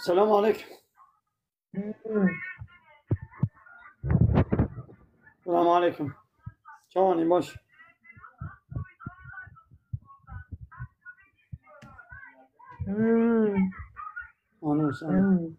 السلام عليكم. السلام عليكم. شلوني باش؟ أهلا وسهلا.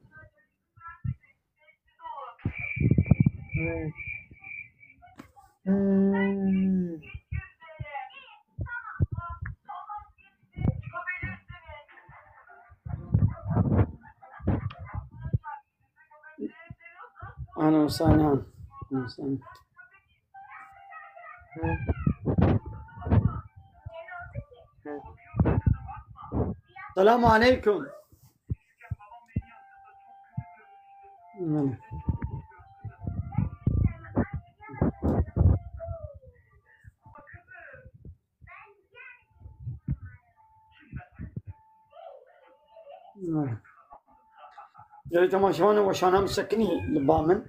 أهلا وسهلا. أهلا وسهلا. السلام عليكم. يا ريت ما شلونه وشانا مسكني لبامن.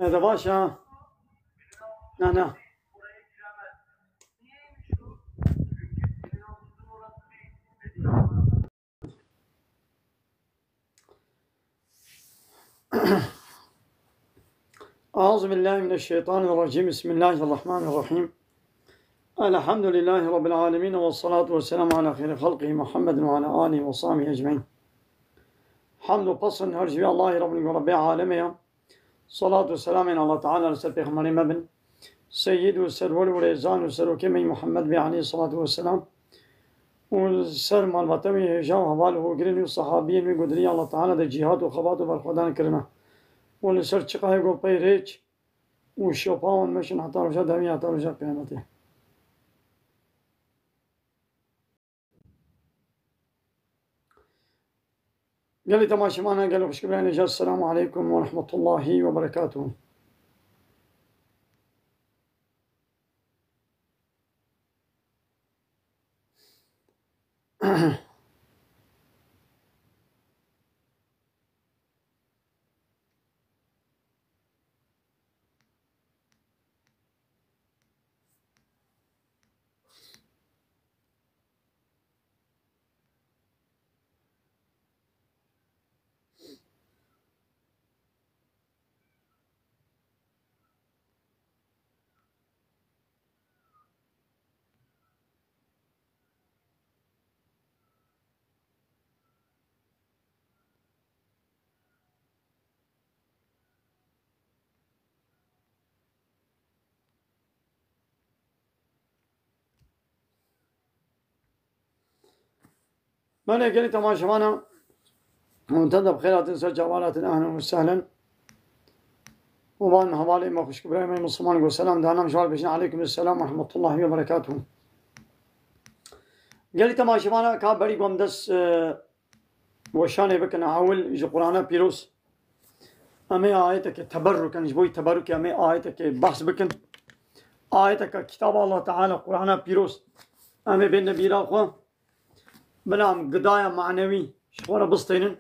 هذا باشا. أنا أعوذ بالله من الشيطان الرجيم. بسم الله الرحمن الرحيم. الحمد لله رب العالمين، والصلاة والسلام على خير خلقه محمد وعلى آله وصحبه أجمعين. حمد وفصل نرجو الله رب العالمين. صلاة والسلام على الله تعالى رسول پیغمبر مبن سيد وسرور ورزان وسرور كمي محمد بي عليه الصلاة والسلام وسر مالباتوي هجا وحوال وقرين وصحابين وقدري الله تعالى ده جهاد وخبات وبرخودان كرنا ولسر چقاه گو پی ریچ وشوپاون مشن حتى رجا دمي حتى رجا قيامته. قال لي تماشي معنا، قال له خوش كبرين جاء. السلام عليكم ورحمة الله وبركاته. مالي قال لي تماشي معنا منتدى بخيرات جوالات أهلا وسهلا. وبعد حوالي ما خوش كبرين من مسلمان يقول السلام دانا مشوال بجنا عليكم السلام ورحمة الله وبركاته. قال لي تماشي معنا كان بري قوم دس وشاني بكن أول جو قرآن بيروس أمي آيتك تبرك جبوي تبرك أمي آيتك بحث بكن آيتك كتاب الله تعالى قرآن بيروس أمي بين نبي راقوا بنام قضايا معنوي شخورة بسطينن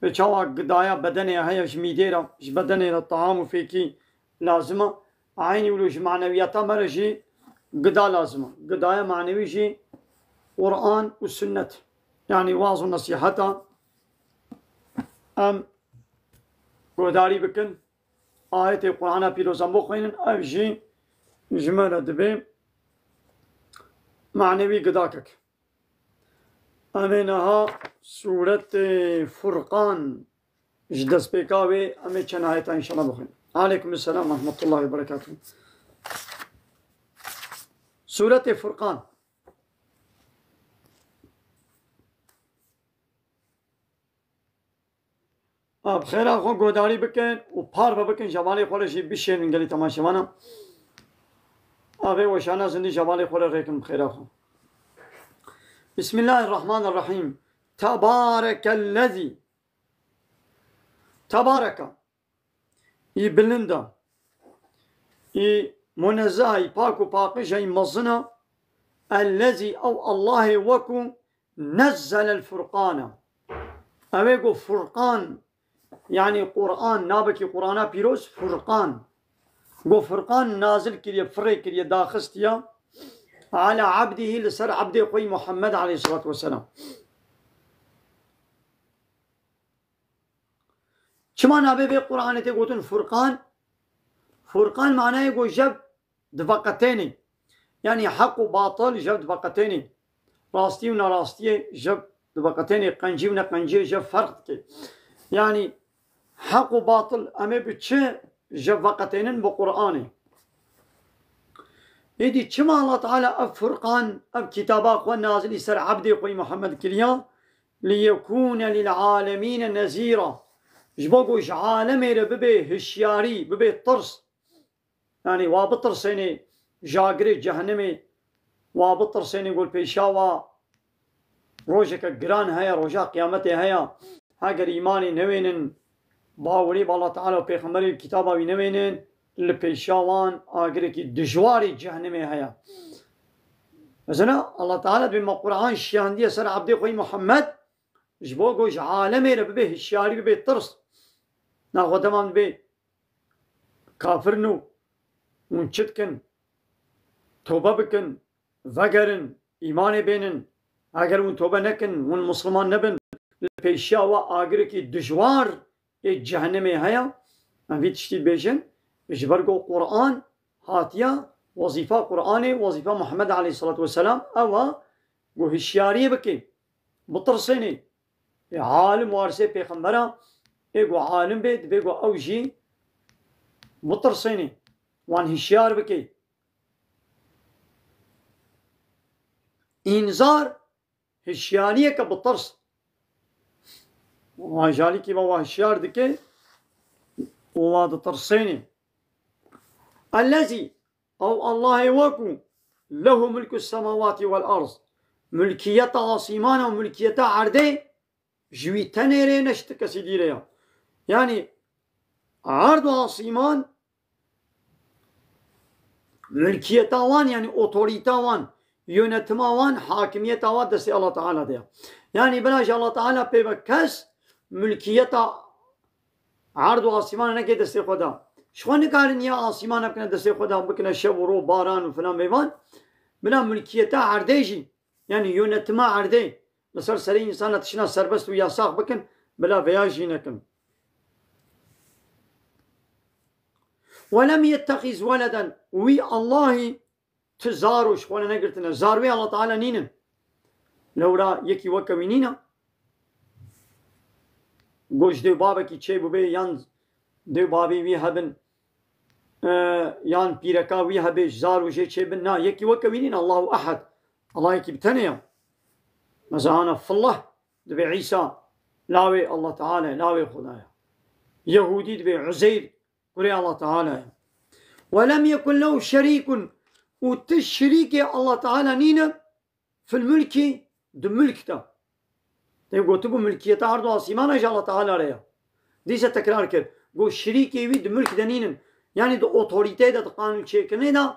بچاوا قضايا بدني هيا شميديرا بدني الطعام فيكي لازمة عيني ولوش معنوياتا مرجي قضاء لازمة قضايا معنوي جي قرآن والسنة يعني واعظ نصيحتا أم قداري بكن آية القرآن بيروزا مخينن أفجي جمالة دبي معنوي قضاكك. أمينها سورة فرقان جدس بكاوي أمي چنايتا إن شاء الله بخير. عليكم السلام ورحمة الله وبركاته. سورة فرقان بخير أخو قداري بكن وبار بكن جوالي خورشي بشين من قلي تماشوانا أبي وشانا زندي جوالي خور ريكن بخير أخو. بسم الله الرحمن الرحيم. تبارك الذي تبارك يبلندا منزه باكو باقش مزنا الذي أو الله وكو نزل الفرقان أبيكو فرقان يعني قرآن نابكي قرآن بيروس فرقان قو فرقان نازل كريا فري كريا داخستيا على عبده لسر عبده خوي محمد عليه الصلاة والسلام. شما نابي بي قرآن تقولون فرقان، فرقان معناه يقول جب دفقتين، يعني حق وباطل جب دفقتين، راستي ونراستي جب دفقتين، قنجي ونقنجي جب فرق كي. يعني حق وباطل أمي بتشي جب وقتين بقرآن. يدي شما الله تعالى أب فرقان أب كتابا قوى نازل يسر عبدي قوي محمد كريا ليكون للعالمين نذيرا. جبوش عالمي ببي هشياري ببي طرس، يعني وابطرسيني جاقري جهنمي وابطرسيني يقول بيشاوا روجك قران هيا روجا قيامتي هيا هاگر إيماني نوينن باوري بالله تعالى وبيخمري الكتابة نوينن اللي بيشاوان آقري كي دجواري جهنمي هيا. مثلا الله تعالى بما قرآن الشياندية سر عبدي خوي محمد جبوش عالمي ببي هشياري ببي طرس ناخو تمام بي كافرنو ونشتكن توبة بكن ذكرن إيمان بينن اگر ون توبة نكن ون مسلمان نبن البيشاوة آقركي دجوار الجهنمي هيا من في تشتيد بيشن اجبرقو قرآن هاتيا وظيفة قرآني وظيفة محمد عليه الصلاة والسلام او هشياري بكي بطرسيني عالم وارسي بيخمبرا ايقو عالم بيت بيقو اوجي بطرسيني وان هشيار بكي انذار هشيارية كبطرس وهجالي كي بوا هشيار دكي وواد طرسيني الذي او الله يوكو له ملك السماوات والارض ملكية عاصمان وملكية عردي جوي تنيري نشتك سيديريا. يعني عرض عاصمان ملكية وان يعني اوتوريتا وان يونتما وان حاكمية وان دستي الله تعالى ديا. يعني بلاش الله تعالى بيبكس ملكية عرض عاصمان نكي دستي خدا شخوان نكارن يا عاصمان بكنا دستي خدا بكنا شب ورو باران وفلان بيبان بلا ملكية عرديجي يعني يونتما عردي لسر سري إنسان تشنا سربست ويا ساق بكن بلا بياجي نكن. ولم يتخذ ولدا وي الله تزاروش وانا نقرتنا زاروي الله تعالى نينا لورا يكي وكوي نينا قوش دو بابا كي چه ببي يان دو بابي وي هبن يان بيركا وي هبش زارو جي چه بن نا يكي وكوي نينا الله أحد الله يكي بتنيا مزانا في الله دبي عيسى لاوي الله تعالى لاوي خدايا يهودي دبي عزير قري الله تعالى ولم يكن له شريك وتشريك الله تعالى نينا في الملك دم ملكته تقول تبو ملكية عرض عاصمان اجا الله تعالى ريا ديسة تكرار كر قول شريكي ويد ملك دنينن يعني دو اوتوريتي دا قانون شيكني دا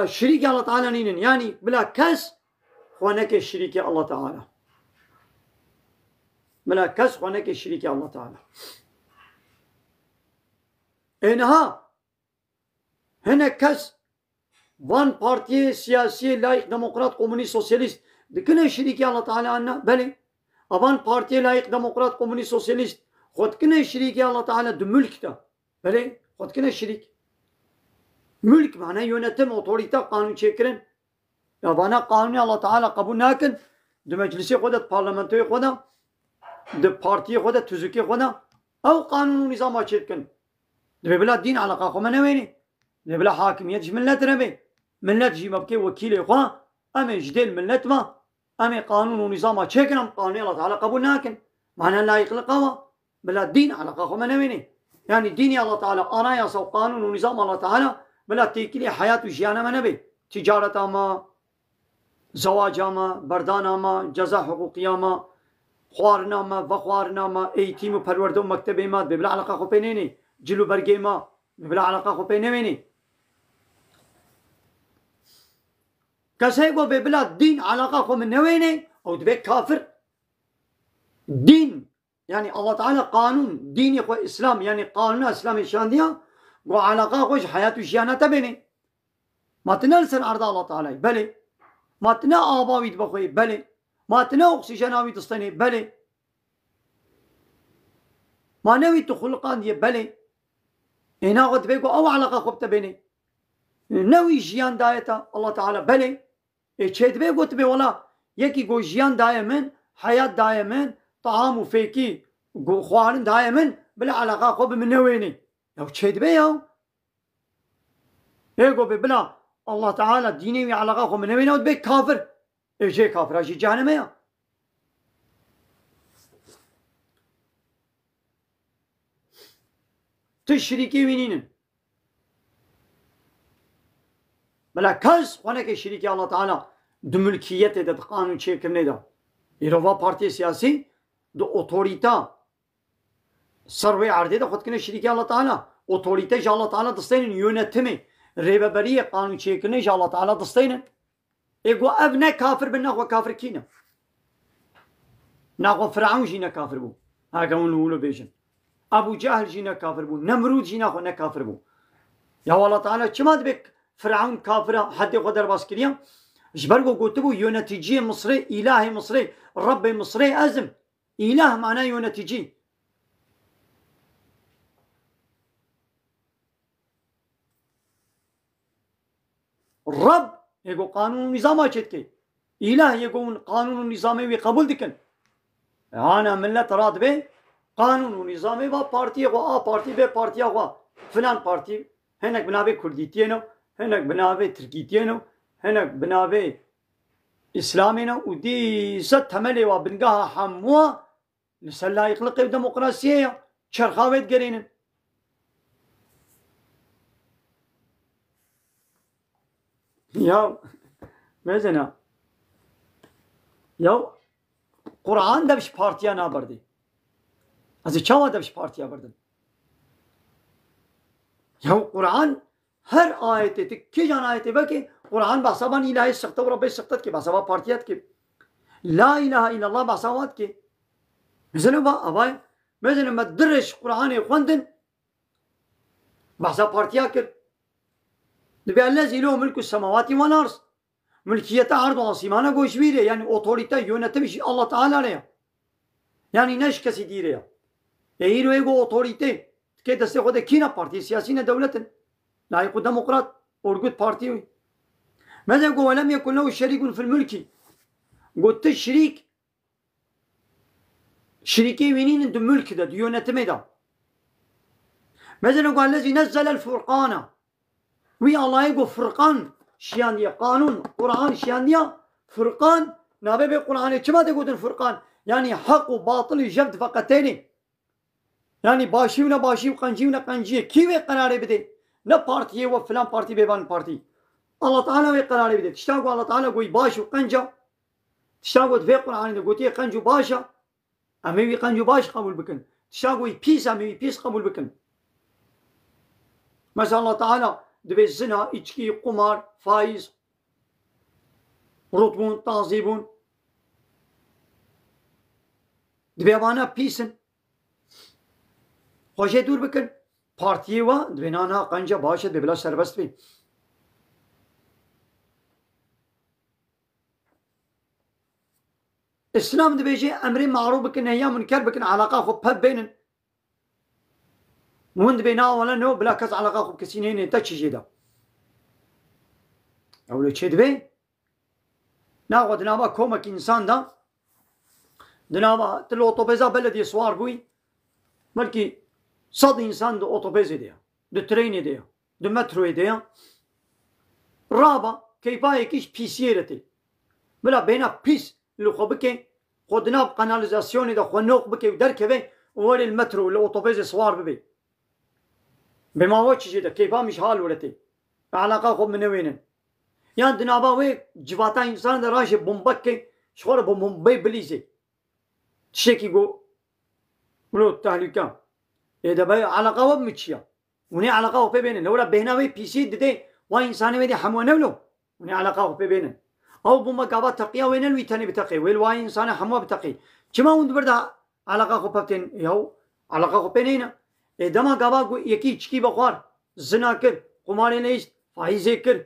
شريك الله تعالى نينن يعني بلا كس خوانك شريك الله تعالى بلا كس خوانك شريك الله تعالى. انها هنا كس وان بارتي سياسي لايق ديمقراط كومونيست سوسياليست دكنا شريك الله تعالى عنا بلي أبان بارتي لايق ديمقراط كومونيست سوسياليست خود كنا شريك الله تعالى دو ملك تا بلي خود كنا شريك ملك معناه يونتم اوتوريتا قانون شكرن يا بانا قانون الله تعالى قبول ناكن دو مجلسي خود برلمانتوي خود دو بارتي خود تزكي خود او قانون ونظام شكرن دو بلا دين علاقه خو منويني دو بلا حاكميت ملت ربي ملت جي مبكي وكيل اخوا امي جديل ملت ما امي قانون ونظام شكرن قانون الله تعالى قبول ناكن معناه لا يخلقوا بلا دين علاقه خو منويني يعني ديني الله تعالى انا يا سو قانون ونظام الله تعالى بلا تيكلي حياة وجيانا ما نبي تجارة ما زواج ما بردان ما جزاء حقوقية ما خوارنا ما وخوارنا ما ايتيم وپروردو مكتب ما بلا علاقة خو بينيني جلو برگي ما بلا علاقة خو بينيني كسي کو بلا دين علاقة خو من نويني او دبي كافر دين يعني الله تعالى قانون ديني خو اسلام يعني قانون اسلامي شان ديا قو علاقة خوش حياة وشيانة تبيني ما تنلسن عرض الله تعالى بلي ما تنا آباوي بخوي بلي ما تنا أكسجيناوي تصطني بلي ما نوي تخلقان دي بلي هنا قد بيقو أو علاقة خوب تبيني نوي جيان دايتا الله تعالى بلي چهد بيقو تبي ولا يكي قو جيان دايمن حياة دايمن طعام وفيكي قو خوارن دايمن بلا علاقة خوب من نويني يو چهد بيو يقو بلا الله تعالى ديني علاقة خوب من نويني ود بيك كافر ايجي كافر اجي جهنم يا تشريكي وينين بلا كز خونك شريكي الله تعالى دو ملكيت ده قانون چيكرنه ده ایروا پارتی سیاسی دو اوتوریتا سروی عرضه ده خود کنه شريكي الله تعالى اوتوریته جا الله تعالى دستين يونتمي ريببري قانون چيكرنه جا الله تعالى دستين ايگو اب نه كافر بنا خو كافر كينا ناخو فرعون جينا كافر بو هاگه اون لولو بيجن ابو جهل جينا كافر بو نمرود جينا خو نه كافر بو يا الله تعالى چما بك فرعون كافر حد قدر باس كريم جبرگو قوتبو يونتيجي مصري إله مصري رب مصري أزم إله معناه يونتيجي الرب يقول قانون نظام أشتكي إله يقول قانون نظامي وقبول دكن أنا ملة راد به قانون نظامي و بارتي و بارتي به بارتي و فلان بارتي هناك بنابي كرديتينو هناك بنابي تركيتينو هناك بنابي إسلامنا ودي ست هملي وبنقاها حموه نسلا يخلق ديمقراطية شرخاويت قرينن يا مزنا يا قرآن دبش بارتيا نابردي از چاوا دبش بارتيا بردن يا قرآن هر آية تكي جان آية بكي قرآن بحسابان إلهي سخت و ربي سختت كي بحسابا پارتيات كي لا إله إلا الله بحسابات كي مثلا با أباي مثلا ما درش قرآن خوندن بحساب پارتيا كر دبي الذي له ملك السماوات والأرض ملكية عرض وعصيمانة قوش بيري يعني أوتوريتا يونتمش الله تعالى ليا يعني نش كسي ديريا يهيرو ايغو أوتوريتي كي دسته خود كينا پارتي سياسيين دولتن لا يكون ديمقراط أرغوت بارتي ماذا يقول ولم يكن له شريك في الملك قلت الشريك شريكي وينين دو ملك ده ديونتمي ده ماذا يقول الذي نزل الفرقان وي الله يقول فرقان شيان دي قانون قرآن شيان دي فرقان نابي بالقرآن كما تقول الفرقان يعني حق وباطل جبد فقتين يعني باشي ونا باشي وقنجي ونا قنجي كيف قرار بده نه بارتي وفلان بارتي بيبان بارتي الله تعالى وقرار بده تشتاقوا الله تعالى قوي باش وقنجة تشتاقوا في القرآن قوتي قنجو باشا أمي قنجو باش قبول بكن تشتاقوا بيس أمي بيس قبول بكن مثلا الله تعالى دبي الزنا إچكي قمار فايز رطبون تعذيبون دبي وانا بيسن خوشي دور بكن پارتیه و دوینانا قنجه باشد به بلا سربست بین اسلام دو بیجه امری معروف بکن نهیا منکر بکن علاقه خوب پد بینن وند بینا ولا نو بلا کس علاقه خوب کسی نهین انتا چی جیده اولو چه دو بی ناقو دنابا کومک انسان دا دنابا تلو اوتوبیزا بلدی سوار بوی بلکی صد انسان دو اوتوبيز ديا دو ترين ديا دو مترو ديا رابا كيفاي كيش بيسيرتي بلا بينا بيس لو خبكي خدنا بقناليزاسيون دا خنوق بكي دركبي ول المترو الاوتوبيز سوار ببي بما وجه جدا كيفا مش حال ولتي علاقه خب من وين يعني دنابا وي جواتا انسان دا راش بومبكي شغل بومبي بليزي تشيكي جو ولو تهلكان إذا بقى علاقة وبمشيا وني علاقة وفي بيننا لو لا بينا وي بي سي دي وإنسان ويدي حمونا ولو وني علاقة وفي بيننا أو بما قابا تقيا وين الوي تاني بتقي ويل واي إنسان حموا بتقي كما وند بردا علاقة وفي بين يهو علاقة وفي بيننا إذا ما قابا يكي تشكي بخوار زنا كر قماري نيست فايزي كر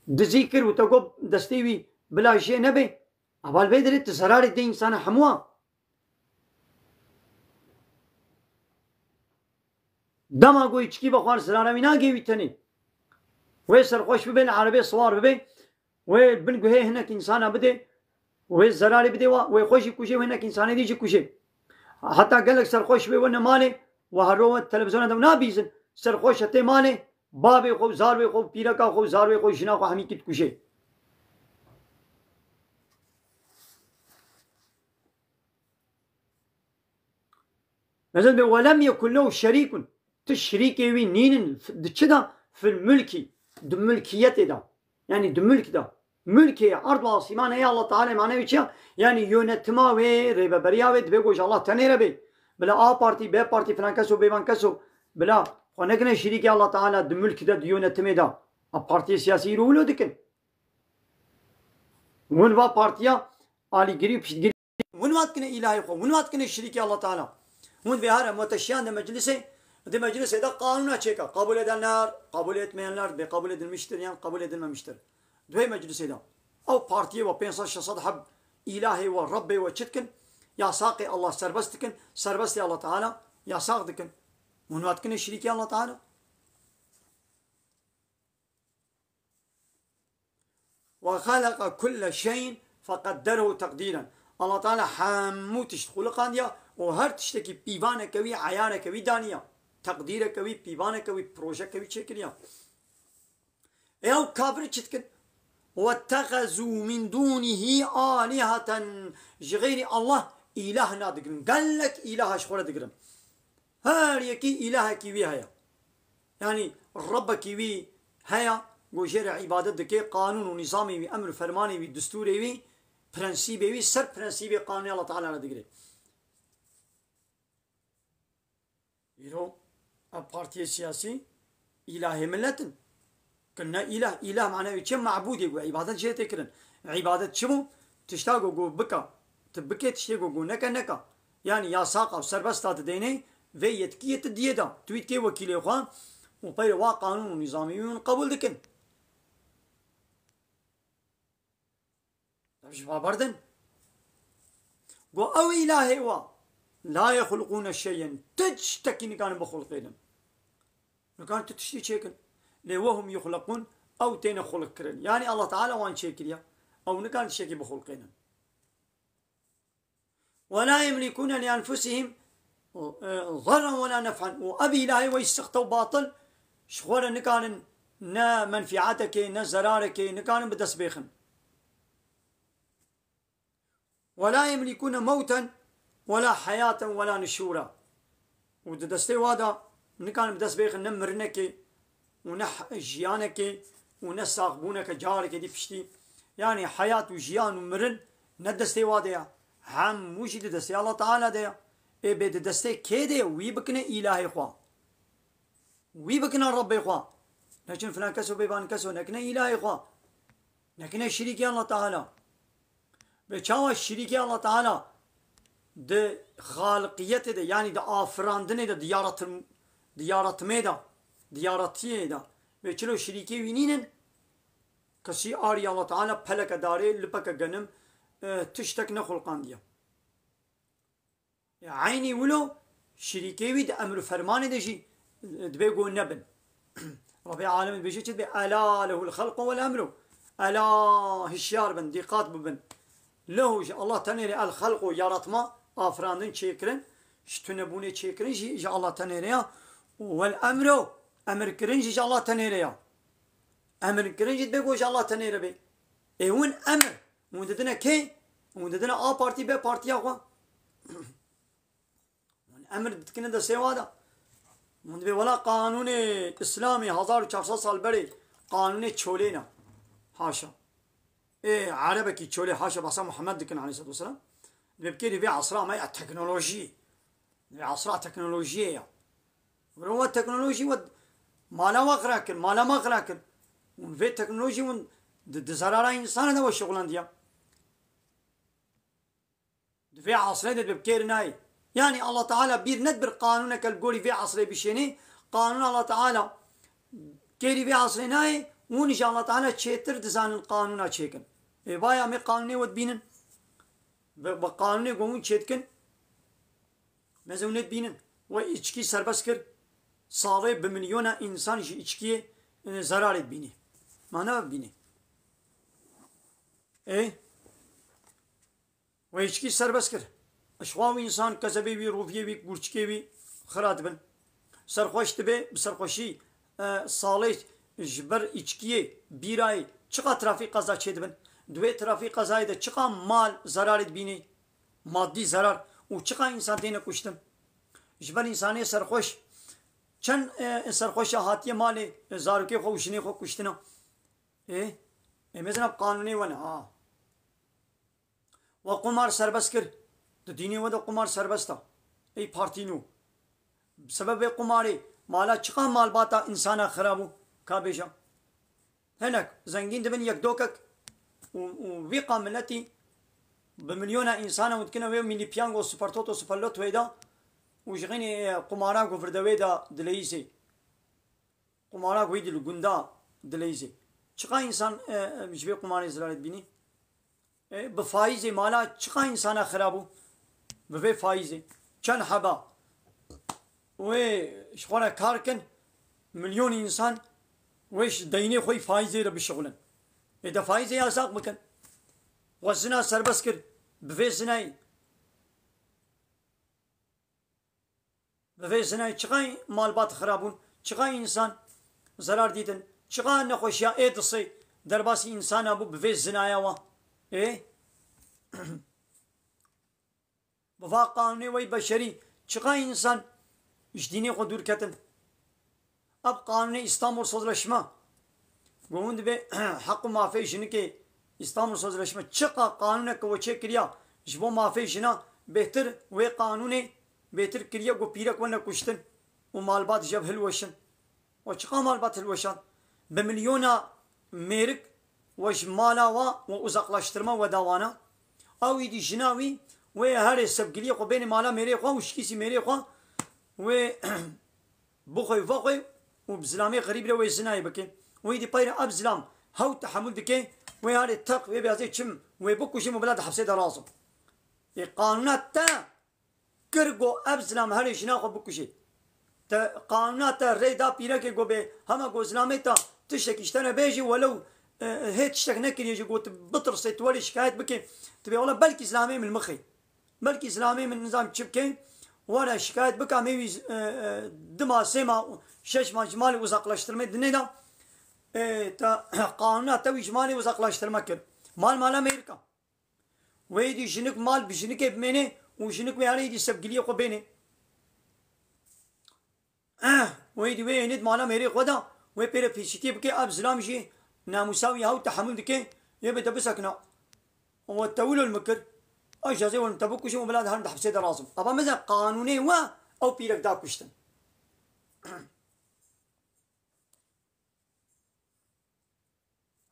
دزي كر وتقوب دستيوي بلا شيء نبي أبال بيدري تزرار دي إنسان حموا دما قوي تشكي بخوار زرارة منا جيوي تاني ويسر خوش ببين عربي صوار ببين وبن قوي هناك إنسان بدي وزراري بدي وخوشي كوشي وهناك إنسان دي كوشي حتى قال لك سرخوش بي وانا مالي وهرو التلفزيون ده نابيزن سرخوش حتى مالي بابي خو زاروي خو بيركا خو زاروي خو جنا خو همي كت كوشي مثلا ولم يكن له شريك تشريك وي نين دشدا في الملكي دملكيته ده يعني دملك ده ملكي ارض واسمان يا الله تعالى معناه ويشا يعني يونتما وي ريبا بريا وي دبي الله تنيره بي بلا ا بارتي بي بارتي فلان كسو بي فلان كسو بلا خنقنا شريك الله تعالى دملك ده يونتما ده ا بارتي سياسي رولو دكن وين با بارتيا علي غريب وين وات كن الهي خو وين وات كن شريك الله تعالى وين بهار متشان مجلسه ده مجلس ده قانون çeka kabul edenler, kabul etmeyenler ve kabul edilmiştir yani kabul edilmemiştir. دوی مجلس ده او partiye و 500 حب ilahi و ربي و çetkin yasağı Allah serbest dikin serbest Allah Teala yasak dikin munvat kine şiriki Allah Teala وخلق كل شيء فقدره تقديرا Allah Teala hammu tiştxulqan ya o her tişteki pivane kevi ayane kevi daniya takdire kevi pivane kevi proje kevi çekiliya ev kafir çetkin واتخذوا من دونه آلهة غير الله إله نادقرن قال لك إله أشخورة دقرن هر يكي إله كيوي هيا يعني الرب كيوي هيا وجير عبادة دكي قانون ونظامي وأمر فرماني ودستوري وي برنسيبي وي سر برنسيبي قانون الله تعالى نادقرن يرو البارتي السياسي إله ملتن كنا إله معناه كم معبود يقول عبادة شيء تكرن عبادة شمو تشتاقو جو بكا تبكي تشتاقو جو نكا يعني يا ساقة وسربستا تديني في يتكية تديدا تويت كي وكيل إخوان وبير وا قانون ونظامي قبول دكن مش بردن جو أو إلهي وا لا يخلقون شيئا تشتكي نكان بخلقينهم نكان تشتي شيكن لوهم يخلقون أو تين خلق كرن يعني الله تعالى وان شيكريا أو نكان شيكي بخلقين ولا يملكون لأنفسهم ضرا ولا نفعا وأبي إلهي ويستخطوا باطل شخورا نكان نا منفعتك نا زرارك نكان بدسبيخن ولا يملكون موتا ولا حياة ولا نشورا ودستي وادا نكان بدسبيخن نمرنك ونح جيانك ونساقبونك جارك دي بشتي يعني حياة وجيان ومرن ندستي واديا هم موشي دستي الله تعالى ديا اي بيد دستي كيدي ويبكنا إلهي خوا ويبكنا ربي خوا لكن فلان كسو بيبان كسو نكنا إلهي خوا نكنا شريكي الله تعالى بچاوا شريكي الله تعالى ده خالقيته ده يعني ده آفراندنه ده ديارت ميدا ديارتيه ده وچلو شريكي وينين كسي آري الله تعالى پلك داري لپك گنم تشتك نخلقان ديا عيني ولو شريكي ويد أمر فرماني دجي دبيقو نبن ربي عالم بيجي تدبي ألا له الخلق والأمر ألا هشيار بن ديقات ببن له الله تنيري الخلق يارتما آفراندن چيكرن شتنبوني چيكرن جي الله تنيري والأمر أمر كرنج إن شاء الله تنيريا أمر كرنج بيقول إن شاء الله تنيري بي إيه وين أمر وندنا كي وندنا بارتي بي بارتي أخوا أمر تكنا ده سوادا وند بي ولا قانون إسلامي 1400 سال بري قانون تشولينا حاشا إيه عربك تشولي حاشا بس محمد كان عليه الصلاة والسلام بيبكي في عصرها ما التكنولوجيا في عصرها تكنولوجيا وروا التكنولوجيا مالا وقراكن مالا ما قراكن ونفي تكنولوجيا ون دزرارا إنسان ده وشغلان ديا في عصر ده ببكير ناي يعني الله تعالى بير ندبر قانونك الجوري في عصر بشيني قانون الله تعالى كيري في عصرنا ونش الله تعالى تشتر دزان القانون تشيكن بايا مي قانوني ودبينن بقانوني قومون تشيتكن مزونت بينن وإچكي سربسكر صالح بمليون إنسان إچكي zarar bini. Mana bini. ve içki serbest kir. Eşvavi insan kazabevi, rufiyevi, gurçkevi xırat bin. Serxoş tibe, serxoşi salih jber içkiye bir ay çıka trafik kaza çedibin. Dve trafik kazayı da çıka mal zarar bini. Maddi zarar. O çıka insan dine kuştum. Jber insani serxoş چند سرخوش هاتیه مالی زاروکی خو وشنی خو کشتنا مثلا قانونی ونه و قمار سربست کر تو دینی و قمار سربستا ای پارتی نو بسبب قماری مالا چقا مال باتا انسانا خرابو کابیشا هناك زنگین دبن یک دوکک و ویقا ملتی بمليون انسانا متكنا ويو ميني بيانغو سوبر توتو سوبر لوت ويدا وشغيني قمارا غفردويدا دليسي قمارا غويد الغندا دليسي چقا انسان مش بي قماري زلالت بيني بفايزي مالا چقا انسانا خرابو بفي فايزي چن حبا و شغونا كاركن مليون انسان وش ديني خوي فايزي رب الشغلن اذا فايزي ياساق مكن وزنا سربسكر بفي زناي بفي زناي چقای مالبات خرابون چقای انسان zarar دیدن چقای نخوشیا ادسی در باسی انسان ابو بفي زنایا و بفا قانوني وي بشري چقای انسان اجديني قدور كتن اب قانوني İstanbul Sözleşme قوند به حق ما في جنكي İstanbul Sözleşme çıka kanuna kuvvet kiriya jbo mafi jina behter ve kanuni behter kiriya go pirak wana kuştun o malbat jab helwaşın o çıka malbat helwaşan be milyona merik ve jmala ve uzaklaştırma ve davana av idi jinavi ve her sebgiliye ko beni mala meri ko uşkisi meri ko ve bu khoy vakhoy و بزلامي غريب لو يزناي بكي ويدي باير ابزلام هاو تحمل بكي وهذا التق ويبيازي تشم ويبكو شم بلاد حبسي دراسه قانونات تا كرغو ابزلام هاري شناخو بكوشي تا قانونات ريدا بيرك جو به هما جو زلامي تا تشتك اشتنا بيجي ولو هيك تشتك نكر يجي قلت بطر سيتولي شكايت بكي تبي والله بلكي اسلامي من المخي بلكي اسلامي من نظام تشبكي ولا شكايت بكا ميوي دما سيما شش مجمالي uzaklaştırma dinleyda ta kanuna tabi icmali uzaklaştırmak ki mal Amerika ve di jinik mal bir jinik ebmeni o jinik ve yani di sebgiliye ko beni ve di ve nid mal Amerika da ve pere pişiti ki abzlam ji namusawi haw tahammul dike يبي تبسكنا وتولوا المكر اجازه ونتبكوا شو بلاد هند حبسه دراسم ابا مثلا قانوني و او بيرك دا كشتن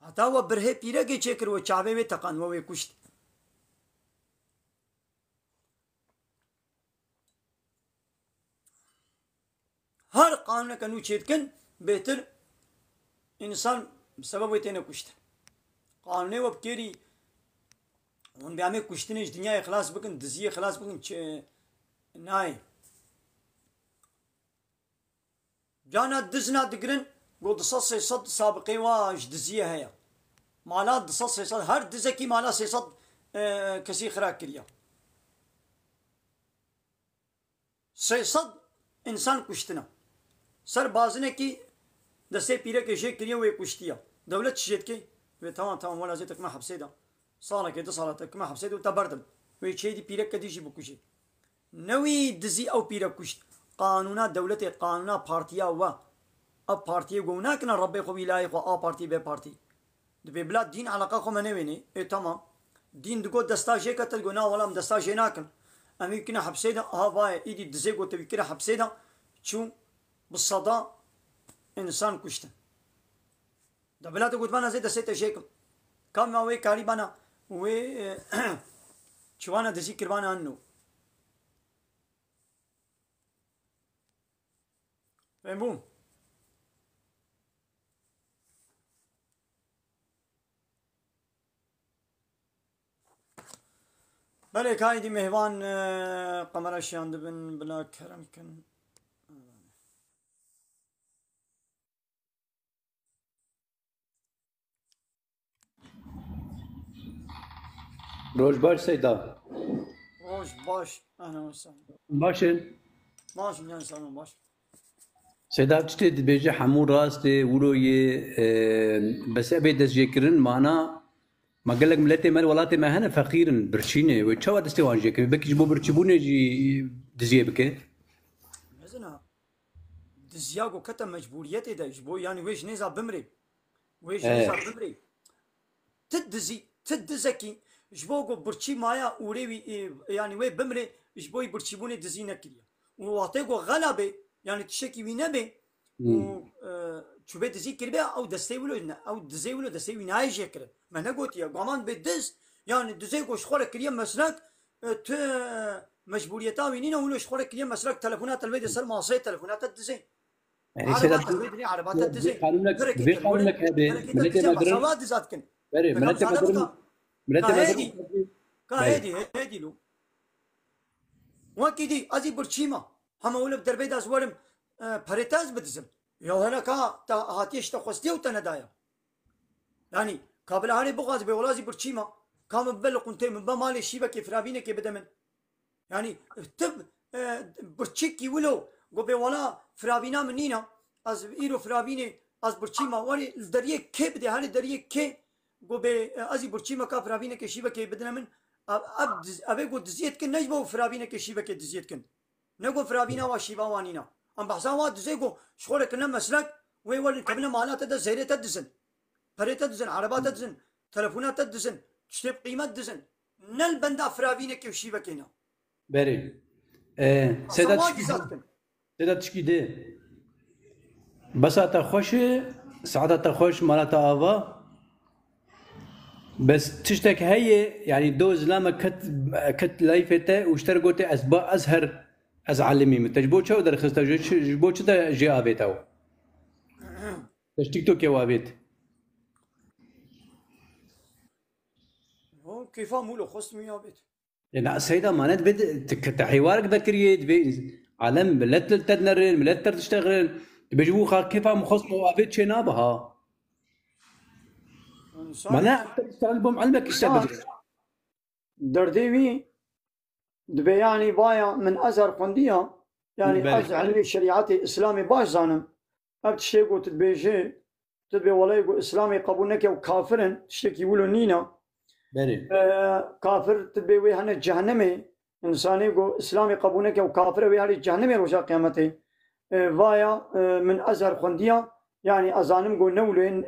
hatta o birhe pire geçekir o çave ve takan ve kuşt. Her kanuna kanu çetkin beter insan sebep etene kuşt. Kanune ve keri on biame kuştine dünya ihlas bakın diziye ihlas bakın nay. Cana dizna digrin قلت صص صد سابقي واش دزيه هيا مالات صص صد هر دزكي مالا صد كسي خراك كريا صد انسان كشتنا سر بازنه كي دسه پيره كي شي كريا وي كشتيا دولت شيت كي تمام ولا زيتك ما حبسيدا صالة كده صالتك ما حبسيدا وتبردم وي شي دي پيره كديشي بكشي نوي دزي او پيره كشت قانونا دولت قانونا بارتيا و اب پارتی گونا کنه ربی خو ویلای خو ا پارتی به پارتی دبی بلاد دین علاقه خو منه ویني تمام دین دگو دستا جه کتل گونا ولام دستا جه ناکن امی کنه حبسیدا ها وای ایدی دزه گو تبی کنه حبسیدا چون بالصدا انسان کشته دا بلاد گوت بنا زید دسته جه کم ما وی کاری بنا وی چوانا دزی کربانا انو فهمون بله كايدي مهوان قمر شيان دبن بلا كرم كن روج باش سيدا روش باش اهلا وسهلا باشن باش من سلام باش سيدا تشتي بيجي حمو راستي وروي بس ابي دزجيكرن معنا ما قال لك ملتي مال ولاتي ما هنا فقيرن برشيني وتشوا دستي وان جيك بك جبو برشبوني جي دزيه بك مزنا دزياغو كتا مجبوريتي دا جبو يعني ويش نيزا بمري ويش نيزا بمري تدزكي جبوغو برشي مايا وريوي يعني وي بمري جبوي برشيبوني دزينا كريا وواطيغو غلبي يعني تشكي وينبي و شوبي دزي كربي او دستي ولو او دزي ولو دستي ويناي جيكر ما نقولت يا قامان بدز يعني دزيغو شخوره كريا مسلك ت مجبوريتا وينينا ولو شخوره كريا مسلك تليفونات الفيديو سر ماسي تليفونات الدزي يعني سيدا عربات الدزي قانونك هذا ملتي ما درن صواد ذاتكن بري ملتي ما درن ملتي ما درن كهدي لو وكيدي ازي برشيما هم اول بدربي داس ورم فريتاز بدزم يا هنا كا تا هاتيش تخستي وتندايا يعني قبل هاني بغاز بولازي برشيما كام ببل كنت من بمالي شيبك فرابينه كي بدمن يعني تب برشيكي ولو قبل ولا فرابينا منينا از ايرو فرابينه از برشيما وري الدريه كي بدي هاني دريه كي قبل ازي برشيما كا فرابينه كي شيبك بدمن ابي قد زيت كن نجبو فرابينه كي شيبك دزيت كن نقول فرابينا وشيبا وانينا ام بحثا واد زيكو شغل كنا مسلك ويول كبنا مالات ده زيرة تدزن فريت تدزن عربات تدزن تلفونات تدزن تشتب قيمة تدزن نل بندا فرابينا كي شيبا كينا بري سيدا تشكي دي بس خوش ساعات خوش مالات آوا بس تشتك هي يعني دوز لما كت لايفته واشترقوتي اسبا ازهر از علمي متجبو شو در خسته جبو شو ده جي ابيتاو تش تيك توك يا ابيت هو كيف مولو خصمي يا بيت يعني سيدا مانت بد حوارك ذكريت عالم ملت تدنرن ملت تشتغل بيجبو خا كيف مخصمو ابيت شنابها معناها تشتغل بهم علمك اشتغل درديوي دبي يعني بايا من ازهر قندية يعني از علمي شريعتي الاسلامي باش زانم ابتشي قلت تبيجي تبي ولا يقول اسلامي قبولنك وكافرن تشتكي يقولوا نينا كافر تبي ويهنا جهنمي انساني يقول اسلامي قبولنك وكافر ويهنا جهنمي رجع قيامته فايا من ازهر قندية يعني ازانم قول نولين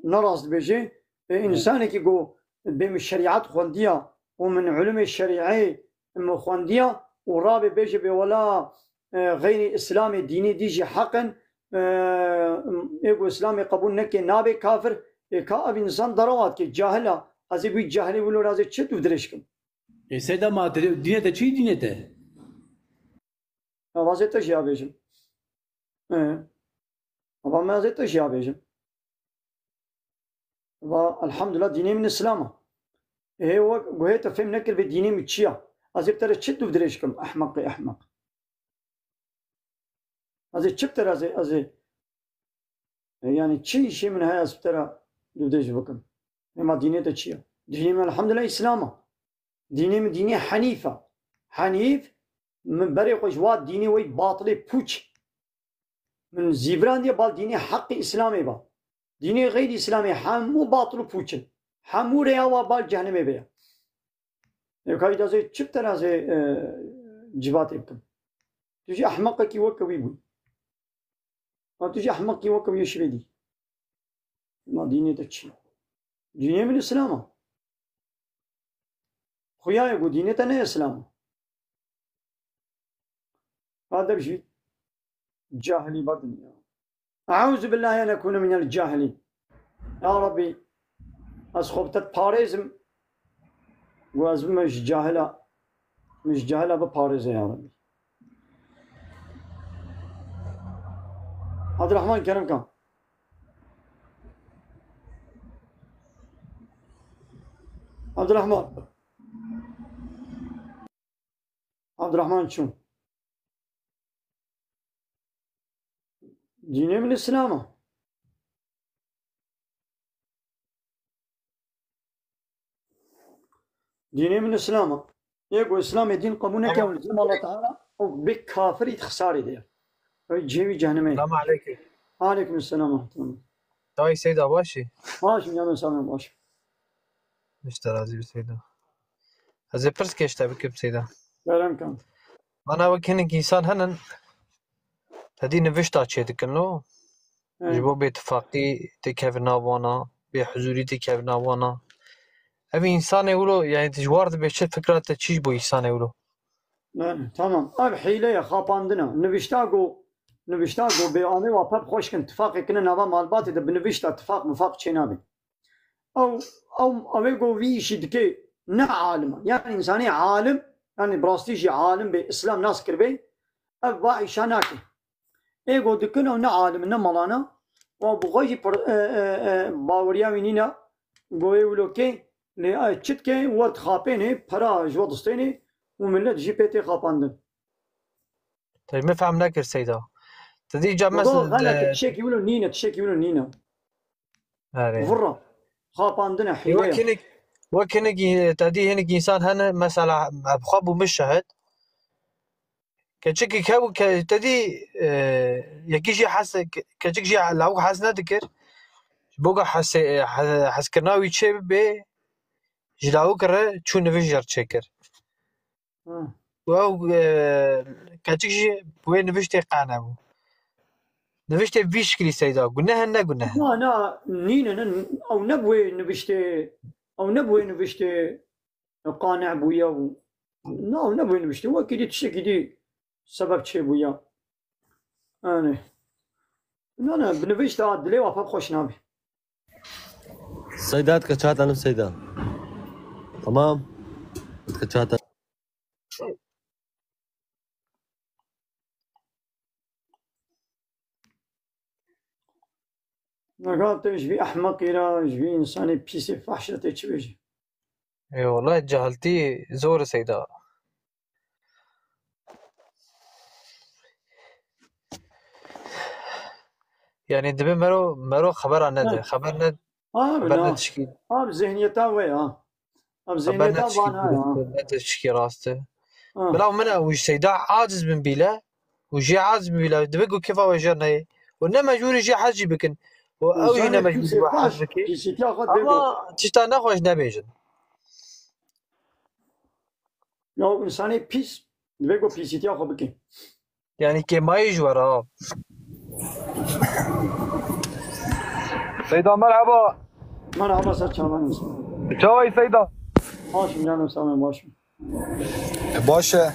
نراس بيجي انساني كي يقول بين الشريعات قندية ومن علم الشريعي مخوندية ورابي بيجي بولا غير اسلامي ديني ديجي حقا يقول اسلامي قبول نكي نابي كافر كاب انسان دروات كي جاهله ازي بي جاهلي ولو رازي تشت ودرشكم سيدا ما دينته چي دينته وازي تشيا بيجم ابا ما زي تشيا بيجم الحمد لله ديني من الاسلام هو قهيت فهم نكر بديني متشيا ازي بتر تشت ودرشكم احمق احمق ازي تشبتر ازي يعني تشي شيء من هاي اسبترا دوديش بكم ما ديني تشيا ديني من الحمد لله اسلامه ديني من ديني حنيفه حنيف من بريق جواد ديني وي باطلي بوش من زيبران دي بال ديني حقي اسلامي با ديني غير اسلامي حمو باطل بوش حمو ريا وبال جهنم بيا يكاي دازي تشبتر ازي جبات بكم تجي احمق كي وكوي بو تجي احمق كي وكوي يشريدي ما ديني تشي ديني من الاسلام خويا يقول ديني تاني اسلام هذا بشي جاهلي بردني اعوذ بالله ان اكون من الجاهلين يا ربي اسخبتت باريزم واز مش جاهله بباريزه يا ربي عبد الرحمن كرم كان عبد الرحمن عبد الرحمن شو ديني من الإسلام ديني من الإسلام يقول الإسلام دين قبولك يا ولد الله تعالى وبك كافر يتخساري دير جيبي جهنمي السلام عليكم. عليكم السلام ورحمة الله تاي سيدا باشي ماشي يا سلام ماشي اشترازي بسيدا هذا برس كيش تبكي بسيدا كلام كان انا وكهنك انسان هنن هدي نفشتا تشيدك انه جبو باتفاقي تكافنا وانا بحضوري تكافنا وانا ابي انسان يقولوا يعني تجوار بيش فكرة تشيش بو انسان يقولوا لا تمام اب حيله يا خاباندنا نبشتاقو بياني وابب خوش كنت اتفاقي كنا نظام مالباتي ده بنبشتا اتفاق مفاق شنابي او يقول فيش دكي نا عالم يعني انساني عالم يعني براستيجي عالم باسلام ناس كربي اب باعي شاناكي يقول دكنا نا عالم نا ملانا وبغيجي باوريا منينا قويولو كي لي تشتكي ورد خابيني برا جوادستيني وملت جي بي تي خاباندن طيب ما فهمنا كر سيدا تدي جاب مثلا مثلا غلط تشيك يقولوا نينا فرا خاباندنا حيله وكنك تدي هنك انسان هنا مثلا بخابو مش شهد كتشكي كاو تدي يكيشي حس كتشكي لو حسنا ذكر بوقا حس كرناوي تشي بي جلاو كره شو نفجر تشكر واو كتشكي وين نفجتي قانابو نفجتي بيشكلي سيدا قلناها لا نينا او نبوي نبشتي قانع بويا نبوي نبشتي وكيدي تشكي دي سبب شي بويا انا بنبشت عدلي وافق خوش نابي سيدات كشات أنا بسيدة تمام كشات نقاط جبي احمق الى جبي انساني بيسي فحشة تشبيجي اي والله جهلتي زور سيدا يعني دبي مرو خبر عن ندى خبر ند تشكي بذهنيتها ويا خبر ند تشكي ند تشكي راسته بلا منه وش سيدا عاجز من بيلا وجي عاجز من بيلا دبي كيف وجرنا وانما جوري جي حاجي بكن او هنا مجبور واحد بكي اما تشتا نخوش نبيجن لو انساني بيس دبي بيسي تاخذ بكي يعني كي ما يجورا سيدا مرحبا سر چاوان شوي سيدا ماشي جانم سلام باشه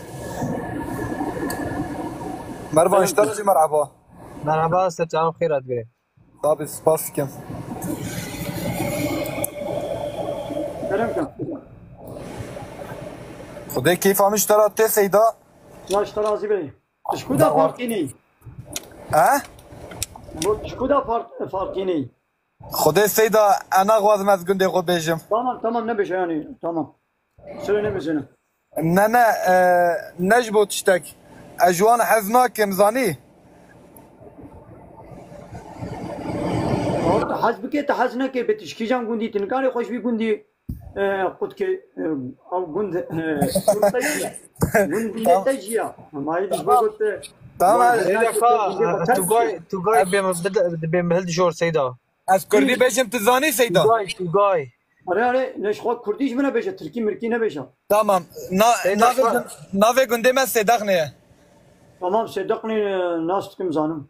مرحبا اشترجي مرحبا سر چاوان خيرات بيري طيب سپاس کم كرم كان خدای کیف هم اشترات تی سیدا لا اشترازي بي شكودا فارقيني اه شكودا فارقيني خدای سیدا انا غوازم از گنده خود بیجم تمام نبش يعني تمام سر نبش هنا نه نجبو تشتک اجوان حزناک مزانی حزب كي تحزنا كي بتشكي جام قندي تنكاري خوش بي قندي قد كي او قند قندي تجيا ما يدش بقول تمام توغاي بهم هل جور سيدا از کردی بیجم تزانی سیدا توغاي اره نش خود كرديش منا بيجا تركي مركي نبيجا تمام ناوی گنده من سیداق نیه تمام صدقني ناس كم زانم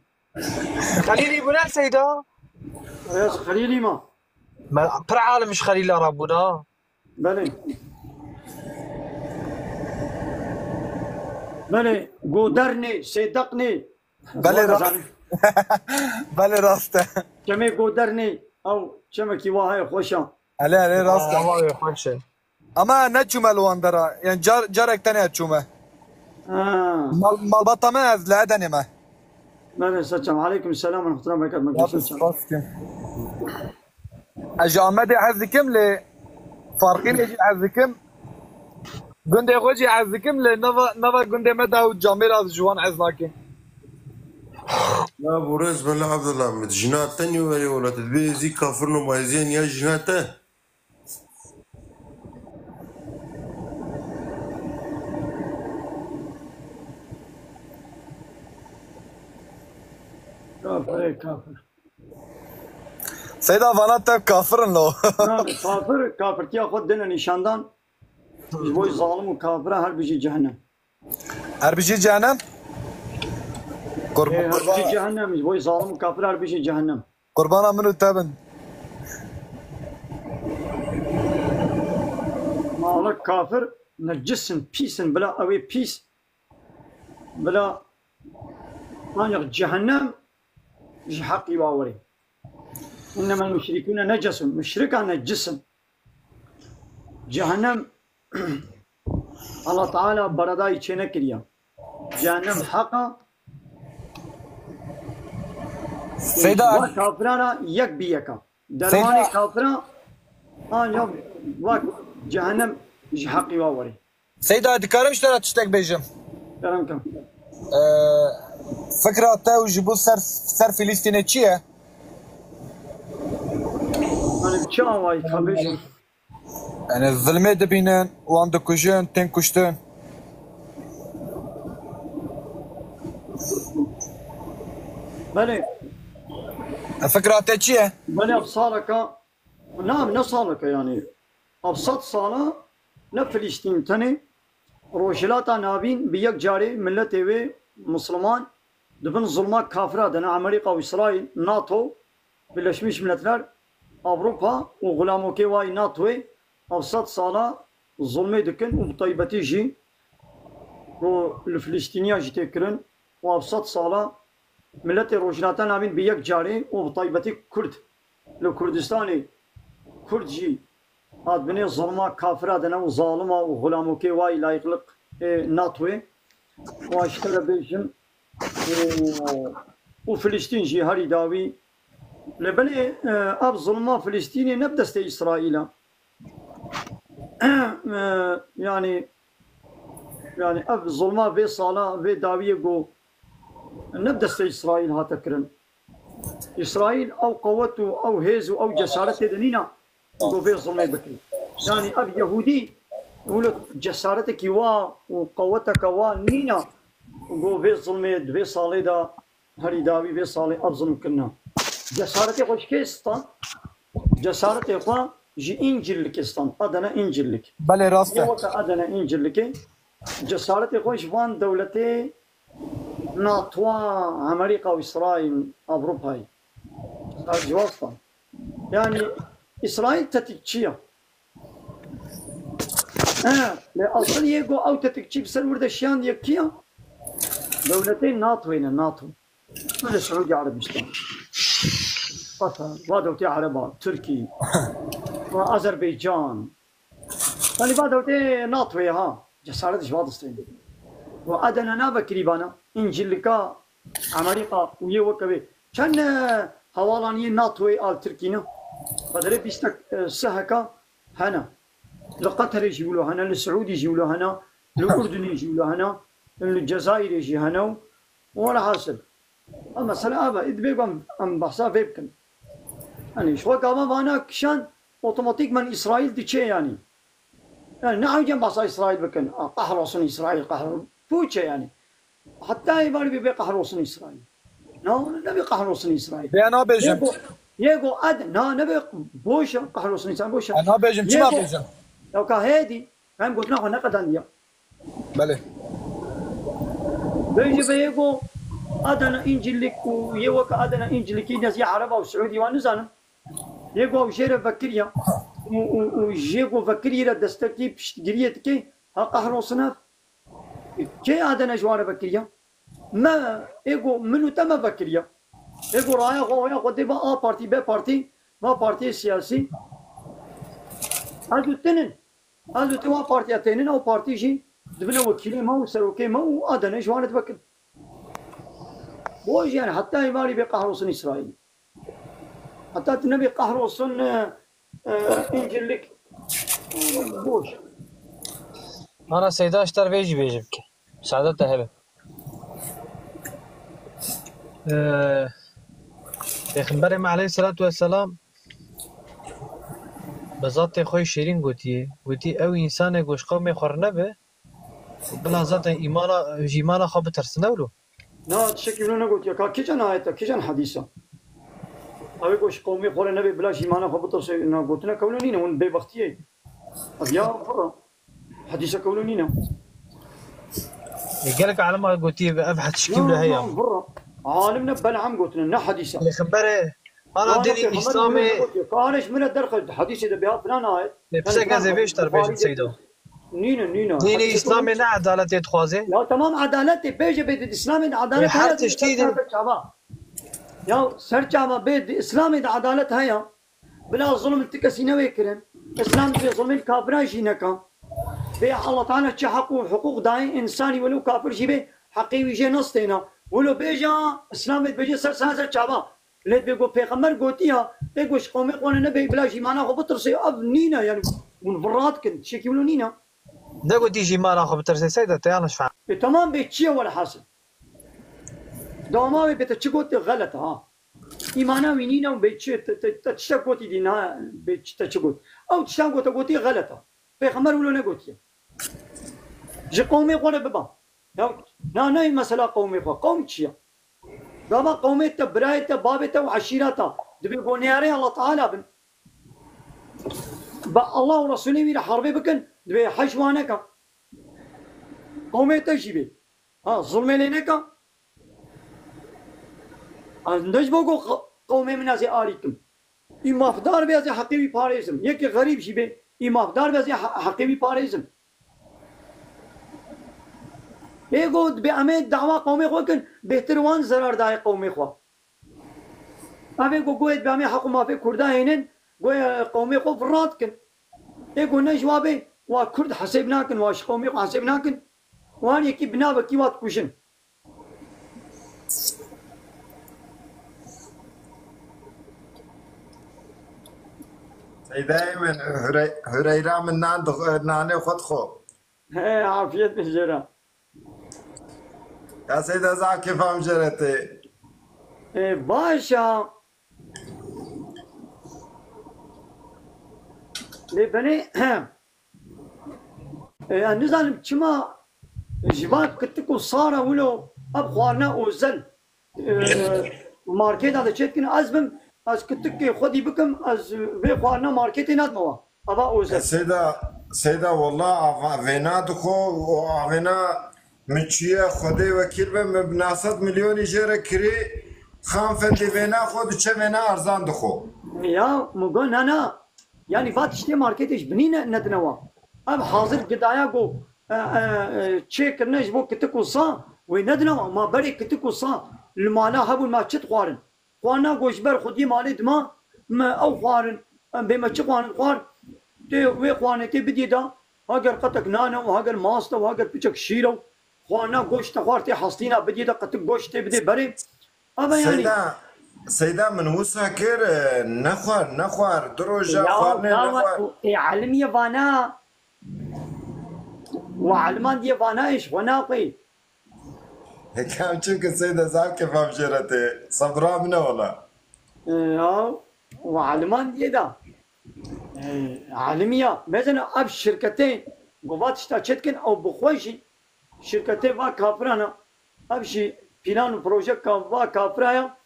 خليلي بنا سيدا يا خليلي ما برا عالم مش خليل ربنا بله قدرني صدقني بله راست بله راسته كمي قدرني او كما كي واهي خوشا علی راسته والله خوشه اما نچومه لوان درا یعنی جارک تنه چومه مال بطمه از لعدنه ما من سلام عليكم السلام ورحمة الله وبركاته. اجامد حزكم ل فارقين يجي حزكم قندي خوجي حزكم لنفا قندي مدى وجامير هذا جوان حزناكي. لا بوريز بن عبد الله مت جنات تاني ولا تدبي زي كافرنو مايزين يا جناته. كافر كافر. سيدا فانات كافر لو. كافر كيا خود دنا نشاندان. جبوي ظالم وكافر هر بيجي جهنم. هر بيجي جهنم؟ هر بيجي جهنم جبوي ظالم وكافر هر بيجي جهنم. قربانا منو تابن؟ ما كافر نجسن بيسن بلا أوي بيس بلا ما جهنم يجي حقي واوري. إنما المشركون نجس مشرك نجسن جهنم الله تعالى برداي چنه كريا جهنم حقا سيدا كافرانا يك بيكا درماني كافرا يوم واك جهنم يجي حقي واوري. سيدا دكارم اشترى تشتاك بيجم. كلام كم فكرة تاو جيبو سر فلسطين چيه؟ أنا بتشان واي خبيجم. يعني الظلمة دبينن وعند كوجين تين كشتن. بلي الفكرة تاو چيه؟ بلي أبصارك نعم نصالك يعني أبسط صالة لفلسطين تاني روشلاتا نابين بيك جاري ملت ايوه مسلمان دبن ظلمات كافرة دنا أمريكا وإسرائيل ناتو Birleşmiş Milletler Avrupa و غلاموكي واي ناتوي أبسط صالة ظلمي دكن وبطيبتي جي و الفلسطينية جي تكرن وأبسط صالة ملت روشلاتا نابين بيك جاري وبطيبتي كرد لو كردستاني كرد جي هاد بني ظلمات كافرة دنا وظالمة وغلاموكي واي لايقلق ناتوي واشترى بيجن وفلسطين جي هاري داوي لبني أب ظلمة فلسطيني نبدست إسرائيل يعني أب ظلمة في صلاة في داوية جو نبدست إسرائيل هاتكرن إسرائيل أو قوته أو هيزو أو جسارته دنينا جو في ظلمة بكري يعني أب يهودي يقولوا جسارتك وا وقوتك وا نينا جو في ظلمة في صالة دا هاري داوي في صالة أبظلم كنا جسارتي خوش كيستان جسارتي خوا جي إنجلك استان أدنى إنجلك بله راسته وقت أدنى إنجلك جسارتي خوش وان دولتي ناتوا أمريكا وإسرائيل أوروباي جواسطان يعني إسرائيل تتكشيا لأصل يجو أو تتكشي بسر وردشيان يكيا دولتين ناتوين ناتو من السعودية عربستان قطر ودولتي عربة تركي وأذربيجان يعني دولتي ناتوي ها جسارة جوادستين وأدنى نابا كريبانا إنجلكا أمريكا ويوكبي كان هوالاني ناتوي آل تركينا قدري بيستك سهكا هنا لقطر يجيبولو هنا للسعودي يجيبولو هنا للأردن يجيبولو هنا للجزائر يجي هنا ولا حاصل أما سلامة إدبيبا أم بحثا فيبكن يعني شو كمان وانا كشان أوتوماتيك من إسرائيل دي يعني نحن جنب بحثا إسرائيل بكن قهر وصن إسرائيل قهر فوتشي يعني حتى يبالي بيبي قهر وصن إسرائيل نبي قهر وصن إسرائيل أنا بيجم يجو أد نبي بوشة قهر وصن إسرائيل بوشة أنا بيجم شو بيجم لو كهادي فهم قلت نحن نقد عندي بله بيجي بيجو أدنى إنجلك ويوك أدنى إنجلكي ناس عربة وسعودي ونزانا يجو وشير فكريا ويجو فكريا دستكي بشتجريتكي هقهر وصناف كي أدنى جوار فكريا ما يجو منو تم فكريا يجو رايا غويا قدي با بارتي با بارتي ما بارتي سياسي هذو تنين هذو توا بارتي تنين أو بارتي جي دبنا وكيلي ما وسروكي ما وأدنى جوار تفكر بوش يعني حتى يمالي بقهروسن إسرائيل حتى النبي قهروسن إنجل لك بوش أنا سيدا اشتر بيجي بيجيبك سعادة هبه پیغمبر عليه الصلاة والسلام بذات خوی شیرین گوتی او انسان گوش قوم خورنه به بلا ذات ایمانا خواب ترسنه ولو نا تشكي لنا قلت يا كيجان آية كيجان حديثة أبي كوش قومي خوري نبي بلاش إيمانا خبطر سي إنه قلتنا كولونينا ون ببختيه أبيا برا حديثة كولونينا قالك على ما قلتي أبحث تشكيل له هي برا عالمنا بلعم قلتنا نا حديثة اللي خبره أنا ديني الإسلامي كانش من الدرخ حديثة ده بها فلان آية بس كذا بيش تربيش سيدو نينا ديني إسلامي نا عدالة تخوازي لا تمام عدالة بيجي بيد الإسلام عدالة حرت جديد يا سرجع بيد إسلام عدالة هيا بلا ظلم التكسينا ويكرن إسلام في ظلم الكافرين شينكا بي الله تعالى حقوق داي إنساني ولو كافر شيء حقي ويجي نصتنا ولو بيجا إسلام بيجي سر شعبا ليت بيجو بيغمر قوتيها بيجوش قومي قوانا نبي بلا شي معنا خو بطرسي أب نينا يعني من فرات كنت شكي ولو نينا ده قلت يجي ما ناخذ بترسي سيدة تيانا شفع تمام بيتشي ولا حاصل دوما بيتشكوت غلط ها إيمانا وينينا وبيتشي تشتكوتي دينا بيتشكوت أو تشتكوتي غلطة بيغمر ولو نقوتي جي قومي قوانا ببا نا مسألة قومي قوم تشيا دابا قومي برايته بابته وعشيرته دبي قونياري الله تعالى بن الله ورسوله ويرا حربي بكن دبي حشوانك قومي تجيبي ظلمي لينك عندش بقول قومي من ناس آليكم إما فدار بيزي حقيقي باريزم يك غريب شيء إما فدار بيزي حقيقي باريزم يقول بأمين دعوة قومي خوكن بهتروان زرار داي قومي خو أبي قويت بأمين حكم ما في كردا هينن قومي خو فراتكن يقول نجوابي وكرد حسبناكن واش قومي خو حسبناكن وان يكي بنا بكي وات كوشن دائما هريرة من ناني خد خو عافية بجرا يا سيدة زعك كيف عم جرتي باشا لبني نزل كما جبال كتكو صار ولو أبخارنا أوزل ماركت هذا شيء كنا أزبم از كتك خدي بكم از بخارنا ماركت نادموا أبا أوزل سيدة والله فينا دخو وعفينا متشيه خدي وكيل بناسات مليون جيرة كري خام فندي فينا خود چه فينا أرزان دخو يا مقول أنا يعني فاتشتي ماركتش بنينا ندنوا أب حاضر قدايا قو تشيك الناس بو كتكو صا وندنوا ما بري كتكو صا المالا هبو ما تشت خوارن خوانا قوشبر خدي مالي دما ما أو خوارن بما تشخوارن خوار تي وي خوانتي بدي دا هاجر قتك نانا وهاجر ماستا وهاجر بيشك شيرو خوانا قوشت خوارتي حاصلينا بدي دا قتك قوشتي بدي بري أبا يعني سيدا من وسا كير نخوار دروجة خوارني نخوار علمية فانا وعلمان دي فانا إيش وناقي هيك عم تشوف سيدا زعل كيف عم جرتي صبرا منه ولا وعلمان دي دا عالمية مثلا أب شركتين قوات اشتاكتكن أو بخوشي شركتين با كافرانا أبشي بلان بروجيكت با كافرايا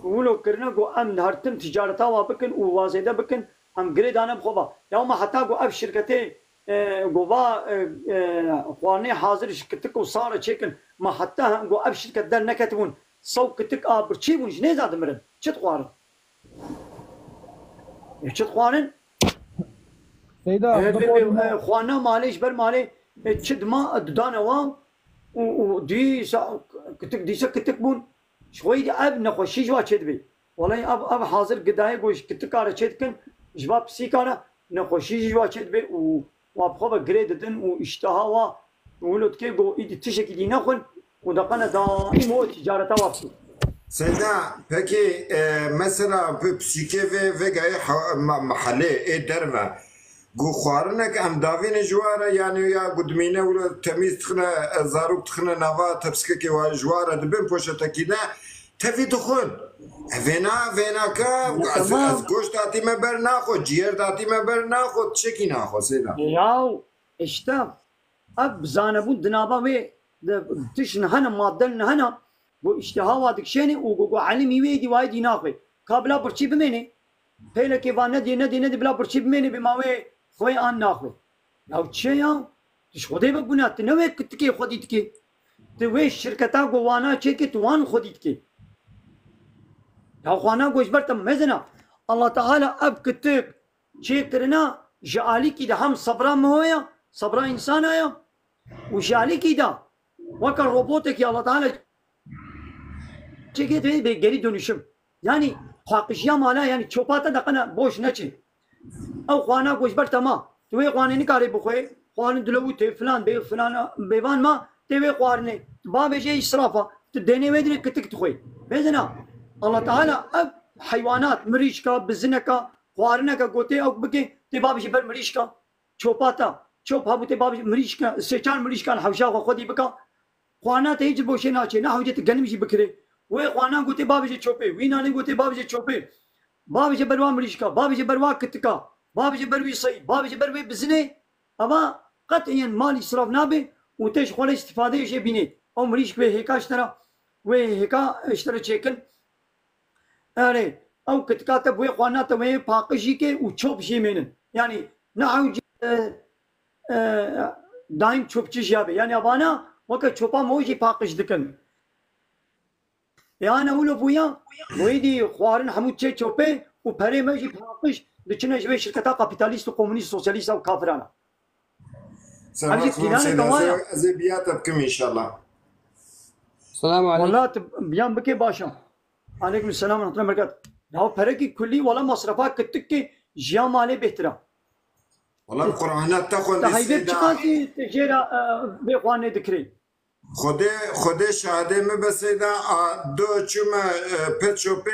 ولو كرنا قو أم هرتم تجارتا وابكن ووازيدا بكن أم قريد أنا بخوبا يوم حتى قو أب شركتين قو با خواني حاضر شركتك وصارة تشيكن ما حتى قو أب شركت دار نكتبون صو كتك برشيبون جنيز هذا مرن شت خوارن شت خوارن سيدا خوانا ماليش بر مالي شد ما دانا وام ودي كتك ديسا كتك بون شوي اب نخوشي جوا بي والله اب حاضر قداي قوش كتكاره تشدكن جواب سيكاره نخوشي جوا بي وابخو جريد دن واشتها ولد كي قو ايدي تشكي دي نخون ودقنا دائم هو تجارته وابسي سيدا peki mesela bu psike ve gayet mahalle derme گو خواردنک ام داوین جواره یعنی یا گودمینه ولی تمیز تخنه زاروک تخنه نوا تبسکه که جواره دبیم پوشته کیده تفی تخون وینا که از گوشت داتی مبر نخود جیر داتی مبر نخود چکی نخود سیدا یاو اشتا اب زانبون دنابا وی تشن هنا مادل هنا و اشتها وادک شنی و گو علمی وی دی وای دی ناخوی کابلا برچی بمینه پیله که وانه دی نه بلا برچی بمینه بماوی خوی آن ناخوی یاو چه یاو تش خودی بگونه تی نوی کتکی خودی تکی تی وی شرکتا گوانا چه که توان خودی تکی یاو خوانا گوش برتم مزنا الله تعالی اب کتک چه کرنا جعالی کی ده هم صبرا مهویا صبرا انسان آیا و جعالی کی ده وکر روبوتک یا الله تعالی چه که توی به گری دönüşüm yani خاقشیا مانا yani çopata da kana boş ne çi او خوانا گوش بر تما توی خوانه نکاری بخوی خوانه دلو ته فلان به فلان بیوان ما توی خوارنه با بجه اسرافا تدنی ودری کتک تخوی بزنا الله تعالی اب حیوانات مریشکا بزنکا خوارنکا گوته او بکی تبا بجه بر مریشکا çopata çop ha bu tebا مریشکا سچان مریشکا حوشا خودی بکا خوانا ته هیچ بوشه نه چه نه حوجت گنمشی بکره وی خوانا گوته با بجه چوپه وینا نه گوته با بجه چوپه با بجه بروا مریشکا با بجه بروا کتکا بابجي بروي صيد بابجي بروي بزني اما قطعيا مال اسراف نابي وتش خول استفاده شي بيني او مريش به هيك اشترى وهيكا اشترى شكل اري او كتكاتب وي قناته وي باقشي كي وتشوب شي منن يعني نعوج دايم تشوبچي شابه يعني ابانا وقت تشوبا موجي باقش دكن يعني اولو بويا ويدي خوارن حمود تشوبه وبري ماجي باقش دچنه جوی شرکتا کاپیتالیست و کمونیست سوسیالیست و کافرانه سلام عليكم زي بيات بكم ان شاء الله السلام عليكم والله بيان بكي باشا عليكم السلام ورحمه الله وبركاته هو فرقي كلي ولا مصرفات كتك جيام عليه بهترا والله القرآنات تاخذ هيدي تشقاسي تجيرا باخواني ذكري خدي شهاده ما بسيدا دو چما پتشوبه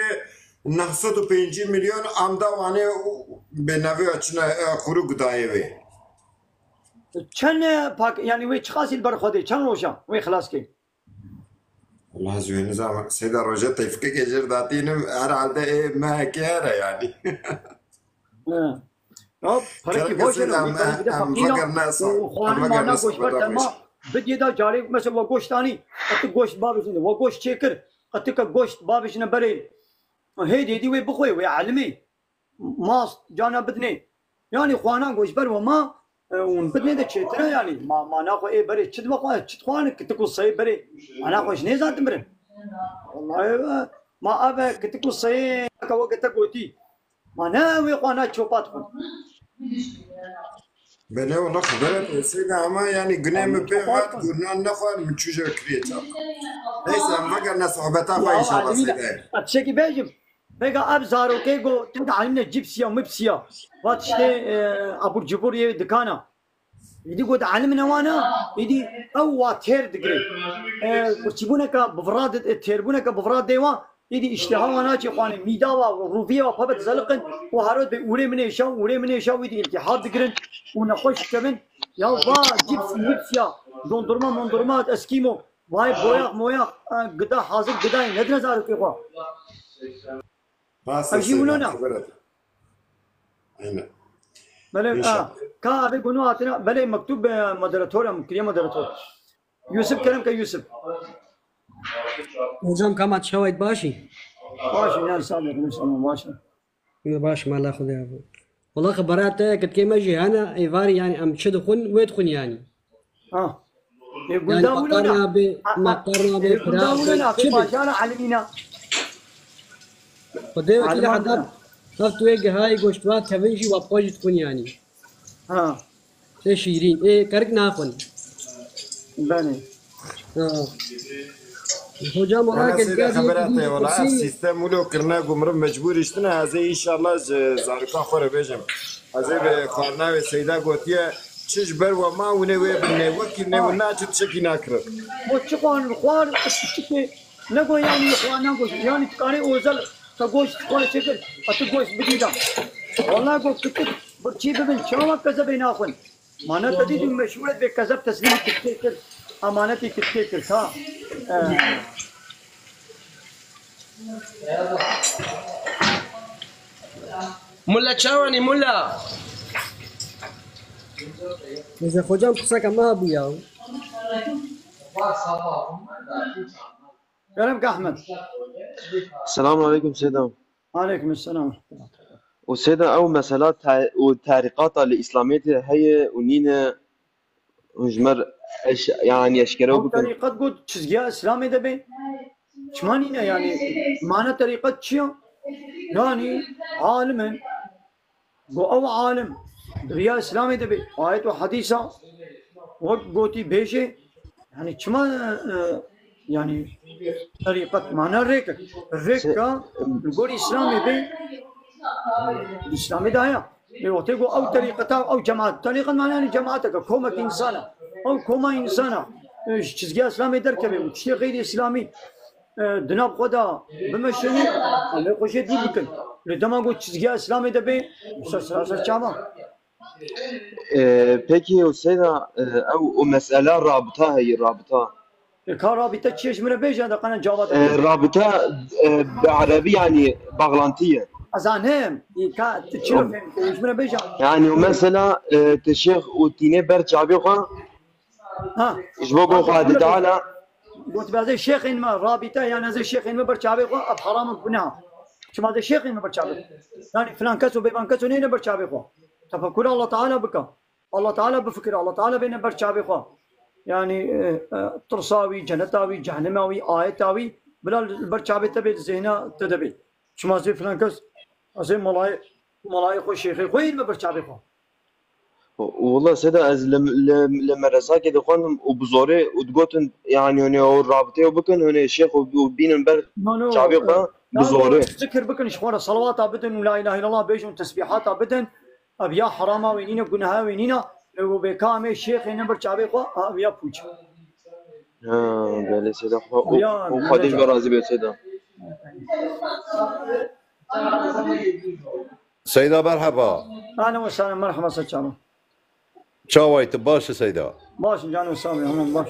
950 میلیون آمده وانه به نوی اچنه خروج دایوی چند پاک یعنی وی چخاسی بر خوده چند روشا وی خلاص کی والله زوی نظام سیدا روزه تفکه که جر داتینم هر حالده ما کهره یعنی فرقی باشه فقیر ناس خوان مانا گوش برد ما بدی دا جاری مثلا و گوشتانی ات گوشت بابشنه و گوشت چکر ات که گوشت بابشنه بره هيدي دي وي بخوي وي علمي ماس جانا بدني يعني خوانا گوش بر وما ونبدني ده چترا يعني ما ناخو اي بري چد بخوا چد خوان كتكو صي بري انا خوش ني ذات مرن والله ما ابا كتكو صي كا وقت قوتي ما ناوي خوانا چوبات خون بله والله خبرت سيدا اما يعني قنام بيغات قلنا نخوان من چوجه كريتا ليس مگر نصحبتا خوا ان شاء الله سيدا اتشكي بيجم بقى ابزارو كيغو تدعينا جيبسيا ومبسيا واتشتي ابو الجبور يدي دكانا يدي قد علمنا وانا يدي او تير دقري وتشبونك بفراد تيربونك بفراد ديوا يدي اشتها وانا شي خواني ميداوا وروفيا وفبت زلقن وهارود بيقولي من يشاو ولي من يشاو يدي الاتحاد دقرن ونخش كمان يا با جيبسي مبسيا دوندرما اسكيمو واي بويا قدا حاضر قدا ندنا زارو كي خوا اجي ولونا اين بله كا ابي قنوا اتنا بله مكتوب مودراتور مكريه مودراتور يوسف كرم كيوسف نظام كما تشويت باشي يعني سلام باشي باش ما لا خذها والله خبرات كنت كيما جي انا ايفاري يعني ام تشدخون ويدخن يعني يقول داولونا مقرنا داولونا في مجال علمينا خديوك الى حدد صرت ويجي هاي قشتوات كفنجي وابقوج تكون يعني شي شيرين ايه كرك ناخن بني هو جا مراك خبراتي والله السيستم ولو كرنا قمر مجبور اشتنا هذا ان شاء الله زاركا خوره بيجم هذا بخارنا سيدا قوتيه چش بر و ما و نوی بنه وکی نو ناچت شکی نکرد وتشقون خوار تشكي نقول يعني اخوان نقول يعني تقاري اوزل تقوش تقول شكل اتقوش بديدا والله قلت كتب برشي ببن شو كذب يناخن ما تدي مشهورة بكذب تسليم تكتير امانتي تكتير ها ملا چاوانی ملا مثل خودم قصه ما ابويا كلامك احمد السلام عليكم سيدنا. عليكم السلام وسيدنا أو مسألات والتعريقات الإسلامية هي ونينا وجمر يعني يشكروا بكم. طريقة قد تشجيع اسلامي دبي شمانينا يعني معنى طريقة شيء يعني عالم او عالم دريا اسلامي دبي آية وحديثة وقوتي بيشي يعني شما يعني طريقة معنى الريكة نقول إسلامي بي الإسلامي دايا يوتيقو أو طريقة أو جماعة طريقة معنى يعني جماعتك كومة إنسانة أو كومة إنسانة تشجيع إسلامي دركبه وتشي غير إسلامي دناب خدا بمشني اللي خوشي دي بكن لدما قلت تشجيع إسلامي دبي سر شابا peki Hüseyin'a o mesele rabıta هي rabıta. كان رابطة تشيش من بيجا ده قنا جوابات rabıta بعربي يعني bağlantıyı. أزانهم كا تشيل فين تشيش من بيجا يعني مثلا تشيخ وتيني برجع بيخا ها يجبوكو خالد تعالى قلت بعد الشيخ ما رابطة يعني زي الشيخ ما برشابي خو أب حرام بناها شو ما هذا الشيخ ما برشابي يعني فلان كسو بيبان كسو نين برشابي خو تفكر الله تعالى بك الله تعالى بفكر الله تعالى بين برشابي خو يعني ترصاوي جنتاوي جهنماوي آيتاوي بلا البرشابي تبي ذهنا تدبي شو ما زي فلان كس زي ملاي خو شيخي خو ما برشابي خو والله سيدا از لما رساكي دخانهم وبزوري وتقولن يعني هنا هو الرابطة وبكن هنا الشيخ وبينن بر شعبيقة بزوري ذكر بكن شخورة صلوات بدن ولا إله إلا الله بيجون تسبيحات بدن أبيا حراما وينينا جنها وينينا لو بكامل الشيخ ينبر شعبيقة أبيا بوج بله سيدا وخادم برازي بيت سيدا سيدا مرحبا أهلا وسهلا مرحبا سيدنا چاوایت باشه سیدا باش جان وسامي همون باش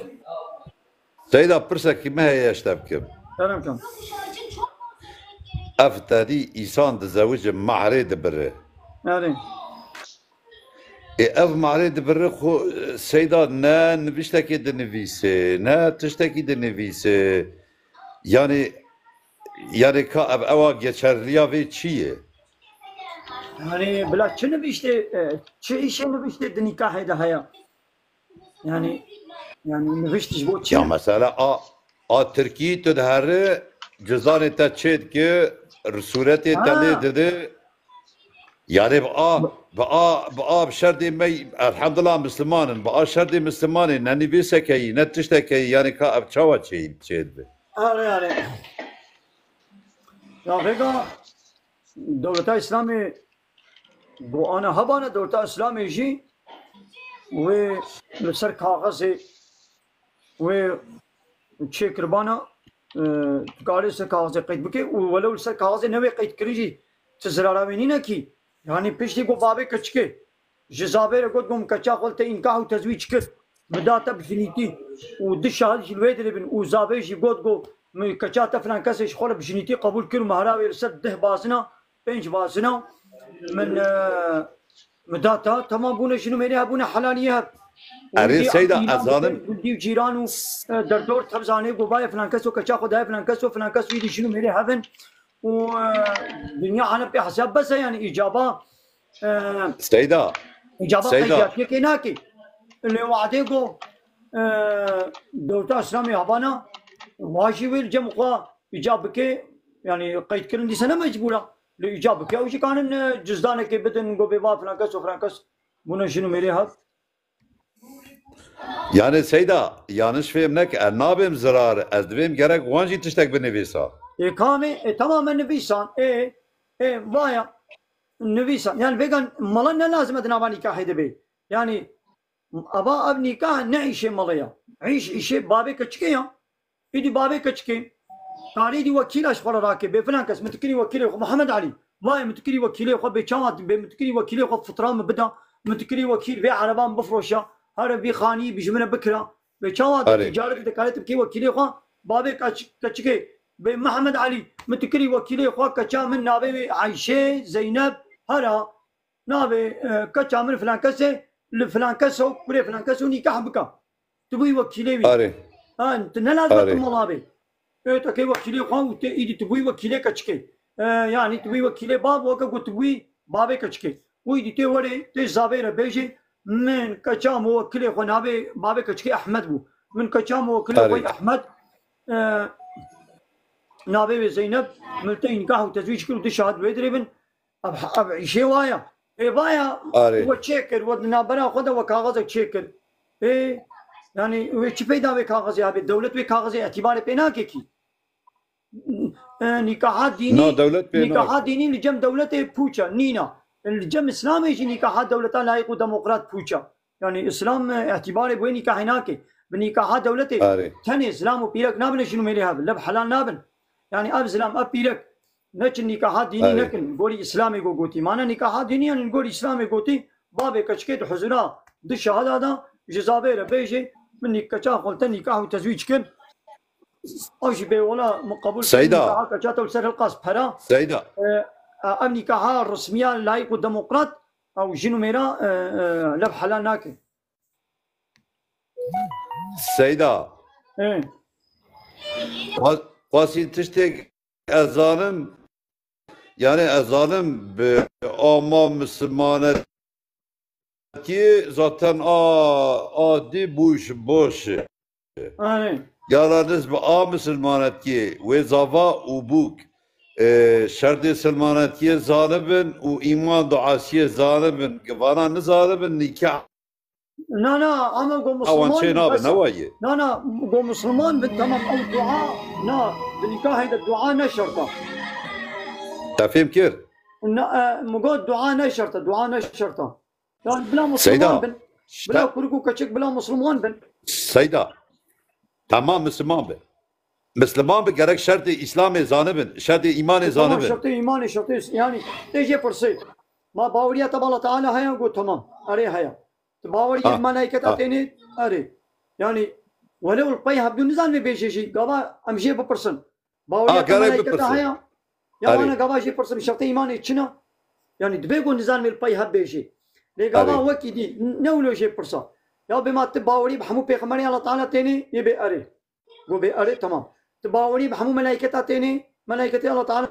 سیدا پرسکی ما هي اشتبكم كلام كم افتادي إيسان تزوج معرض بره يعني اف معرض بره خو سيدا نا نبشتكي دنفيسه نا تشتكي دنفيسه يعني كا اب اوا geçerliya ve çiye يعني بلا شنو بيشتي شيء شنو بيشتي النكاح هذا هيا يعني نبيشتش بوت ya mesela a Türkiye tedhare cezanı ta çet ki sureti tali dedi yani ba şerdi mey elhamdülillah Müslümanın ba şerdi Müslümanın ne nibiseki ne tişteki yani ka ab çava çet be يعني يا فيكا دولة إسلامي بو أنا هبانا دولة إسلامي جي و لسر كاغذي و تشي كربانا تقالي سر كاغذي قيد بكي ولو لسر كاغذي نوي قيد كريجي تزرارا وينينا كي يعني بيشتي قو بابي كچكي جزابي رقود قوم كچا قلت إنكاح وتزويج كر بداتا بفنيتي ودشال جلويد لبن وزابي جي قود قو كچا تفلان كسي شخول بجنيتي قبول كر مهراوي لسر ده بازنا بينج بازنا من مداتا تمام بونا شنو مينها بونا حلاليها أريد سيدة أظالم ودي جيرانو دردور تبزاني قبايا فلان كسو كچا خدايا فلان كسو يدي شنو مينها هفن ودنيا أنا بحساب بس يعني إجابة سيدة قيادية كيناكي اللي وعديكو دولتا إسلامي هبانا ماشي ويل جمقوا إجابك يعني قيد كرن دي سنة مجبورة لإجابك أو شيء كان جزدانك بدن قو بيبا فرانكس بنا شنو ميريها yani Seyda yanlış fehmnek ernabim zarar ezdivim gerek wanji tiştek benivisa كامي تماما نبيسان وايا نبيسان يعني vegan مالا ne lazım edin avani kahide bey yani ابا اب نکاح نعيش مليا عيش بابي كچكيا يدي بابي كچكي قال دي وكيل اشفر راكب بفلان كاس متكري وكيل محمد علي ما متكري وكيل خو بيشامات متكري وكيل خو فطران بدا متكري وكيل بي عربان بفروشا هذا بي خاني بجمنه بكره بيشامات تجاره دكالت بكي وكيل خو بابي كچكي محمد علي متكري وكيل خو كچا من نابي عائشه زينب هرا نابي كچا من فلان كاسه لفلان كاسو بري فلان كاسو نكاح بكا تبوي وكيلي بي انت نلازم ملابي تكي وكيلي خو ايدي تبوي وكيلي كچكي يعني تبوي وكيلي باب وكا تبوي بابي كچكي ويدي تي وري تي زابير بيجي من كچا موكيلي خو نابي بابي كچكي احمد بو من كچا موكيلي خو احمد نابي زينب ملتين نكاح وتزويج كل تشهد ويدربن اب شي وايا اي بايا وتشيكر ودنا بنا خذ وكاغذ تشيكر اي يعني وش پیدا به کاغذ یا به دولت به کاغذ اعتبار پینا کی نکاح دینی نکاح دینی لجم دولت پوچا نینا الجم اسلام يجي نکاح دولت لائق وديمقراط پوچا يعني اسلام اعتبار بو نکاح ناكي بنکاح دولت ثاني اسلام وبيرك نابن شنو ميلي هذا لب حلال نابن يعني اب اسلام اب بيرك نچ نکاح دینی نكن گوري اسلامي گو گوتي معنا نکاح دینی يعني گوري اسلامي گوتي باب كچكيت حضورا د شهاده دا جزابير بيجي من نكاح قلت نكاح وتزويج كن اوش بي ولا مقبول سيدة كاتا وسر القاس بحرا سيدة ام نكاح الرسميه لايق وديمقراط او جنو ميرا لب حلال ناكي سيدة ايه قاسي تشتك ازالم يعني ازالم بأما مسلمانة ki zaten adi buş boş. Yalanız bu a Müslümanat ki ve zava ubuk şerdi Müslümanat ki zalibin u iman duasiye zalibin gvana ne zalibin nikah. نا اما قوم مسلمان نا قوم مسلمان بالتمام او دعاء نا بالنكاح هذا الدعاء نشرته تفهم كيف؟ مقول دعاء نشرته دعاء نشرته يعني بلا مسلمان بن بلا كركو كشك بلا مسلمان بن سيدا تمام مسلمان بن مسلمان بن gerek şart İslam'ı zanibin şart imanı zanibin şart imanı şart yani تيجي فرصي ما باورية تبع الله تعالى هيا قول تمام أري هيا باورية الملائكة تاني أري يعني ولو القيها بدون نزال بيجي قبا أمشي ببرسن باورية الملائكة هيا يا أنا قبا شيء برسن شرط إيماني تشنا يعني دبيقول نزال من القيها بيجي لقبا وكي دي نولو شيء برسا يا بما تباوري بحمو بيغمري الله تعالى تاني يبي أري قو بي أري تمام تباوري بحمو ملائكة تاني ملائكة الله تعالى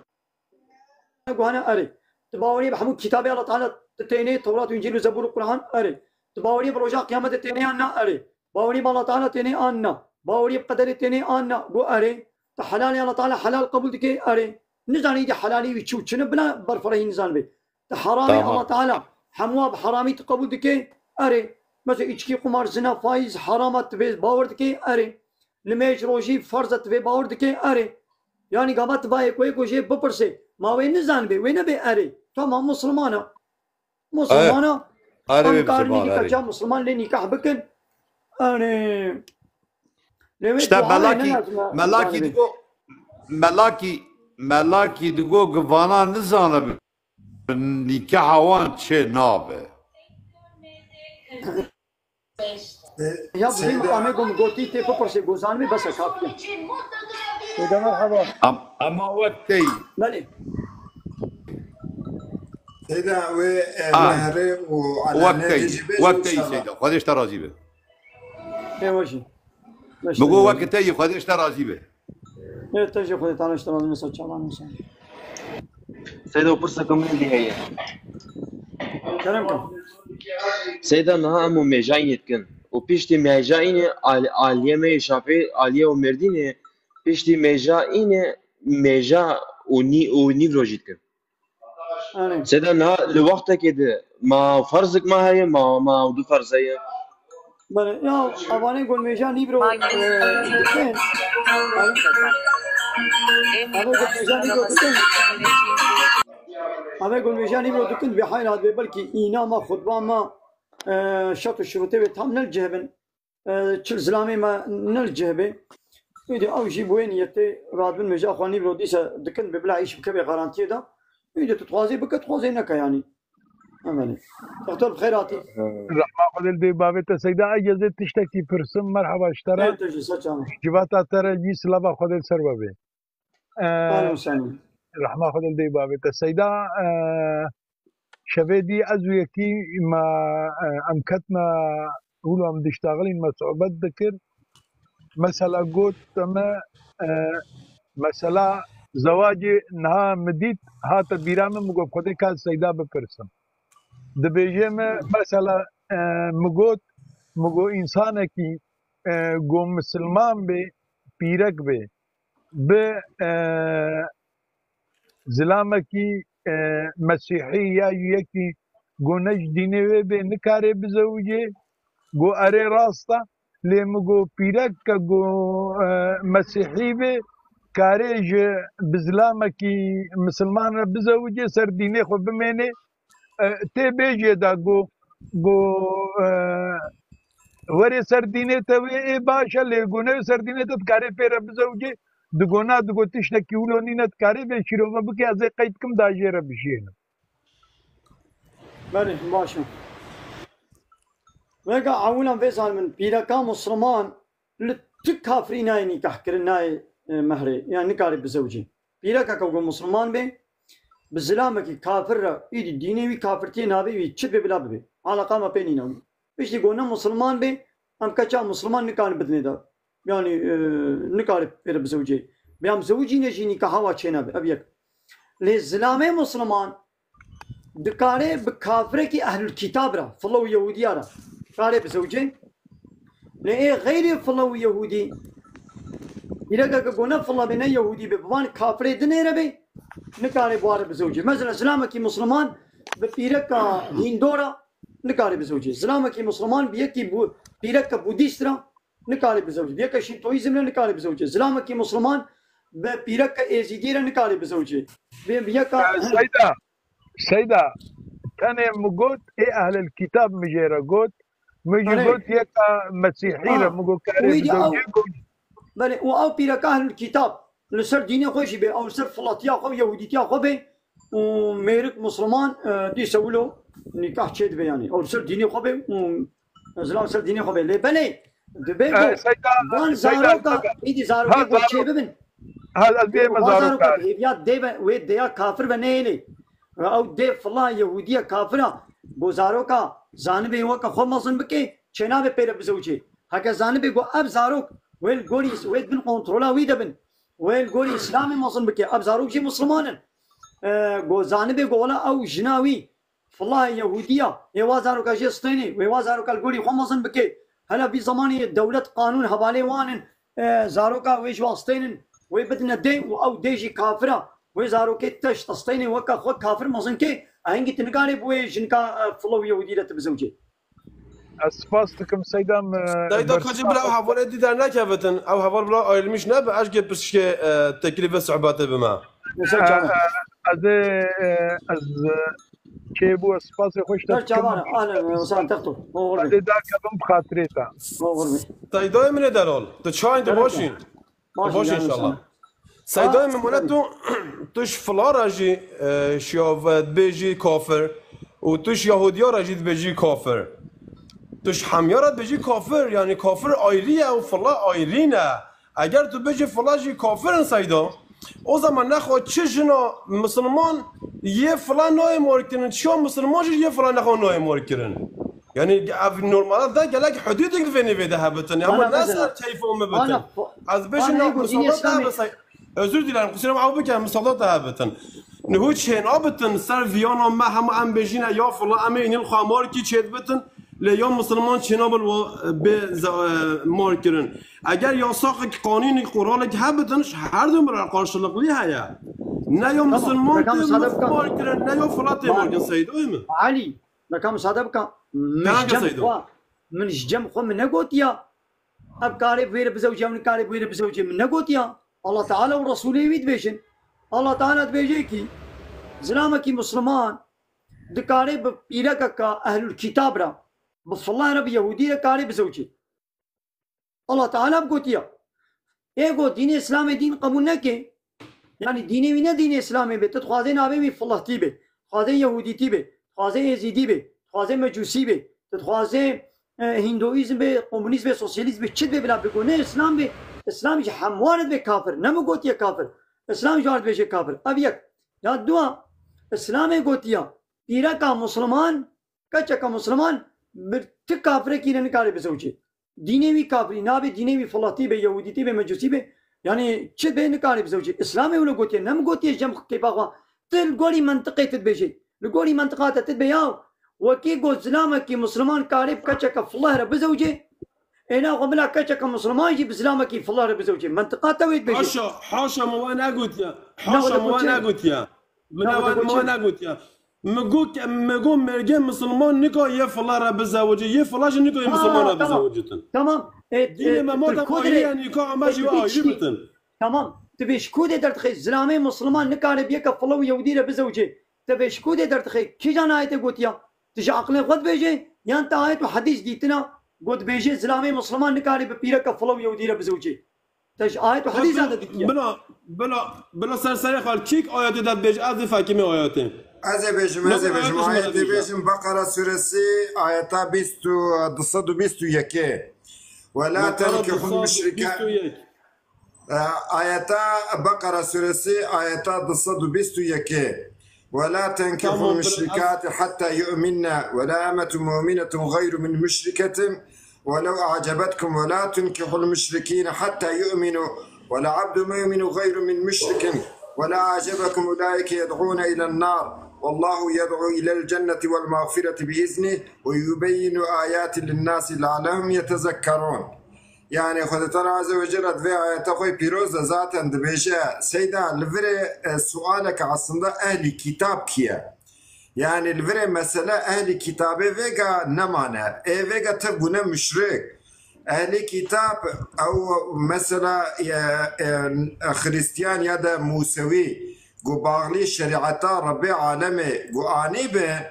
قو هنا أري تباوري بحمو كتاب الله تعالى تاني توراة وإنجيل وزبور القرآن أري تباوري برجع قيامة تاني أنا أري باوري بالله تعالى تاني أنا باوري بقدر تاني أنا قو أري تحلالي الله تعالى حلال قبول دكي أري نزاني دي حلالي ويتشوتشن بلا برفرهي نزان بي تحرامي الله تعالى حموا بحرامي تقبول دكي أري مثلا إيشكي قمار زنا فايز حرامات تبي باور دكي أري لميج روجي فرزة تبي باور دكي أري يعني قامت باي كوي كوجي ببرسي ما وين نزان بي وين بي أري تمام مسلمانة أري كارني كجا مسلمان لني كحبكن أري işte ملاكي دقو قفانا نزانة nikah awan çe nabe. Ya bizim amigom goti te poprose gozan mi basa kafiye. Seda merhaba. Ama vakti. Bale. Seda ve mehre و وقتی سیدا خودش ترازی به. باشی. بگو وقتی خودش ترازی به. نه تجی خودت ترازی ترازی مثلا چالان مثلا. سيدة وبرصة كمان دي هي كلامكم سيدة نها أمو ميجاين يتكن وبيشتي ميجاين عالية مي شافي عالية ومردينة بيشتي ميجاين ميجا ونيفروج يتكن سيدة نها لوقتها كده ما فرزك ما هي ما ودو فرز هي بله يا أباني قول ميجا نيفرو دكين أبغى قول ميجاني برو دكتور بحال هذا بلكي إينا ما خطبة ما شرط الشروطي تام نلجهبن تشل زلامي ما نلجهبه يدي او جيبوين يتي رادبن مجا اخواني بروديسا دكن ببلا عيش بكبي غارانتي دا يدي تتوازي بك تخوازي نكا يعني امالي دكتور بخيراتي رحمة خد الدي بابتا سيدا اجازة تشتكي برسم مرحبا اشترى جباتا ترى جي سلابا خد السربابي اهلا وسهلا رحمة خد الدي بابتا سيدا شبيدي ازويكي ما امكتنا هولو ام دشتغلين ما صعوبات ذكر مثلا قلت ما مثلا زواجي نها مديت هات بيرامه مگو خودی کا سیدا بپرسم دبیجه مثلا مگو انسان کی گو مسلمان به پیرک به زلامه کی مسیحی یا یکی گو نجدینه به نکاره بزوجه گو اره راستا لمگو پیرک که گو مسیحی به کاریج بزلامه کی مسلمان بزوجه سر دینه خو بمینه تی بیجه دا گو وری سر دینه توی باشه لگونه سر دینه تت کاری پیر بزوجه دگونا دگو تشتکی ولونی نت کاری به شیرو بکی از قید کم داجره بشینه بله باشه وقع عولا فيصل من بيركا مسلمان لتكافرين هاي نكاح كرناي مهري يعني نكاري بزوجي بيركا كوغو مسلمان بي بزلامك كافر ايدي ديني وي كافرتين هابي وي تشبه بلا بي علاقة ما بيني نوم بيش دي قونا مسلمان بي ام كچا مسلمان نكاري بدني دا يعني نكاري بير بزوجي بيام زوجي نجي نكاح واتشينا بي ابيك لزلامي مسلمان دكاري بكافره كي اهل الكتاب را فلو يهودي را كاري بزوجين لأي غير فلو يهودي إذا كقولنا فلا بنا يهودي ببوان كافر دنيا ربي نكاري بوار بزوجي مثلا إسلامك مسلمان ببيرك هندورا نكاري بزوجي إسلامك مسلمان بيكي بيرك بوديسترا نكاري بزوجي بيك شينتويزم نكاري بزوجي إسلامك مسلمان ببيرك إيزيديرا نكاري بزوجي بيك سيدا كان مقول إيه أهل الكتاب مجيرا قلت مجي قلت يكا مسيحي مقول كاري بزوجي بله او بيرك أهل الكتاب لسر ديني خوشي بي او سر فلاطيا خو يهوديتيا خو بي وميرك مسلمان دي سولو نكاح تشيد بي يعني او سر ديني خو بي زلام سر ديني خو بي لي بله دبيكو بان زاروكا ايدي زاروكا بوشي ببن هذا البي مزاروكا يا ديبا ويد ديا كافر بنيلي او دي فلا يهودية كافرة بوزاروكا زانبي وكا خو مصن بكي چنابي بير بزوجي هكا زانبي قو اب زاروك ويل قولي ويد بن كنترولا ويدبن ويل قولي اسلامي مصن بكي اب زاروك شي مسلمان قو زانبي قولا او جناوي فلا يهودية يوازاروكا جي سطيني ويوازاروكا القولي خو مصن بكي هلا في زماني دولة قانون هبالي وانن زاروكا ويش واستينن ويبدنا دي او ديجي كافرة ويزارو كي تش تصطيني وكا خو كافر مصن كي هنجي تنقاري بوي جنكا فلو يهودي لتبزوجي اسفاستكم سيدام دايدا كاجي بلا حوالي دي دارنا كافتن او حوال بلا ايلمش ناب اش جيت بس تكلفه صعوبات بما از كيبو اسفاس خوش ترجع اهلا وسهلا تخطو هذا كم بخاطريتا دايدا من دلال تشاين دبوشين دبوشين ان شاء الله سيداي ممونتو توش فلا راجي شياف بيجي كافر وتوش يهوديا راجي بيجي كافر توش حميارات بيجي كافر يعني كافر ايريه وفلا ايرينه اگر تو بيجي فلا جي كافر سيدا او زمان نخو چجنا مسلمان يه فلا نوع موركرن شو مسلمان يه فلا نخو نوع موركرن يعني نورمال ده قالك حدود الفيني في ذهبتن اما الناس كيفهم بتن از بيجنا مسلمان بس özür dilerim kusura bakma müsaade tahabeten نهود شين ابتن سر فيانا ما هم ام بجينا يا فلا ام انيل خمار کی چت بتن لیام مسلمان چنابل و به مارکرن اگر یاساق قانون قرآن که هبتنش هر دو مرا قارشلقلی هيا نه یا مسلمان مارکرن نه یا فلات مارکن سید اویم علي لكم صادبك من جم خو من نقول يا ابكاري بير بزوجي من كاري بير بزوجي من نقول يا الله تعالى ورسوله يد بيشن الله تعالى بيجيكي زلامك مسلمان دكاري بيرك اهل الكتاب را بس والله رب يهودي كاري بزوجي الله تعالى بقوتيا ايغو دين اسلام دين قبول نكي يعني ديني وينا دين اسلامي بي تتخوازين ابي بي فالله تيبي خوازين يهودي تيبي خوازين يزيدي بي خوازين مجوسي بي تتخوازين هندويزم بي كومونيزم بي سوسياليزم بي تشد بي بلا بيقولنا اسلام بي اسلام جي حموارد بي كافر نمو قوتيا كافر اسلام جوارد بي كافر ابيك يا دوا اسلامي قوتيا بيرا کا مسلمان كچا کا مسلمان برت كافر كي نكاري بزوجي ديني وي كافري نابي ديني وي فالله تيبي يهودي تيبي مجوسي بي يعني تشد بين كاري بزوجي اسلامي ولا قوتيا نم قوتيا جم كيفا تلقولي منطقه تتبيجي لقولي منطقه تتبياو وكي قول سلامك مسلمان كاري بكچا فالله رب زوجي انا قبل كچا مسلمان يجي بسلامك فالله رب زوجي منطقه تويت بيجي حاشا مو انا قلت يا حاشا مو انا قلت يا مو انا قلت يا مقول مرجع مسلمان نكو يف الله رب زوجي يف الله نكو مسلمان رب زوجتن تمام دين ما موت يعني كو ماشي يبتن تمام تبي شكود درتخي زلامي مسلمان نكاري بيك فلو يودي رب زوجي تبي شكود درتخي كي جانا ايت قوتيا تجي عقلي خد بيجي يا انت ايت وحديث ديتنا قلت بيجي زلامي مسلمان نكاري ببيرك فلو يودي رب زوجي تج ايت وحديث هذا ديتيا بلا سرسري خال كيك ايات دات بيج از فاكيمي اياتين أزبيجم آية بيجم بقرة سورسي آياتا بيستو يكي ولا تنكحوا المشركات آياتا بقرة سورسي آياتا بيستو يكي ولا تنكحوا المشركات حتى يؤمنن ولا أمة مؤمنة غير من مشركة ولو أعجبتكم ولا تنكحوا المشركين حتى يؤمنوا ولا عبد مؤمن غير من مشرك ولا أعجبكم أولئك يدعون إلى النار والله يدعو إلى الجنة والمغفرة بإذنه ويبين آيات للناس لعلهم يتذكرون يعني خد ترى عز وجل في آيات أخوي بيروز ذات عند بيجا سيدا لفري سؤالك عصندا أهل كتاب كيا يعني الفري مسألة أهل كتاب فيجا نمانا فيجا تبغون مشرك أهل كتاب أو مثلا خريستيان يدا موسوي جو باغلي شريعتا ربي عالمي جو آني به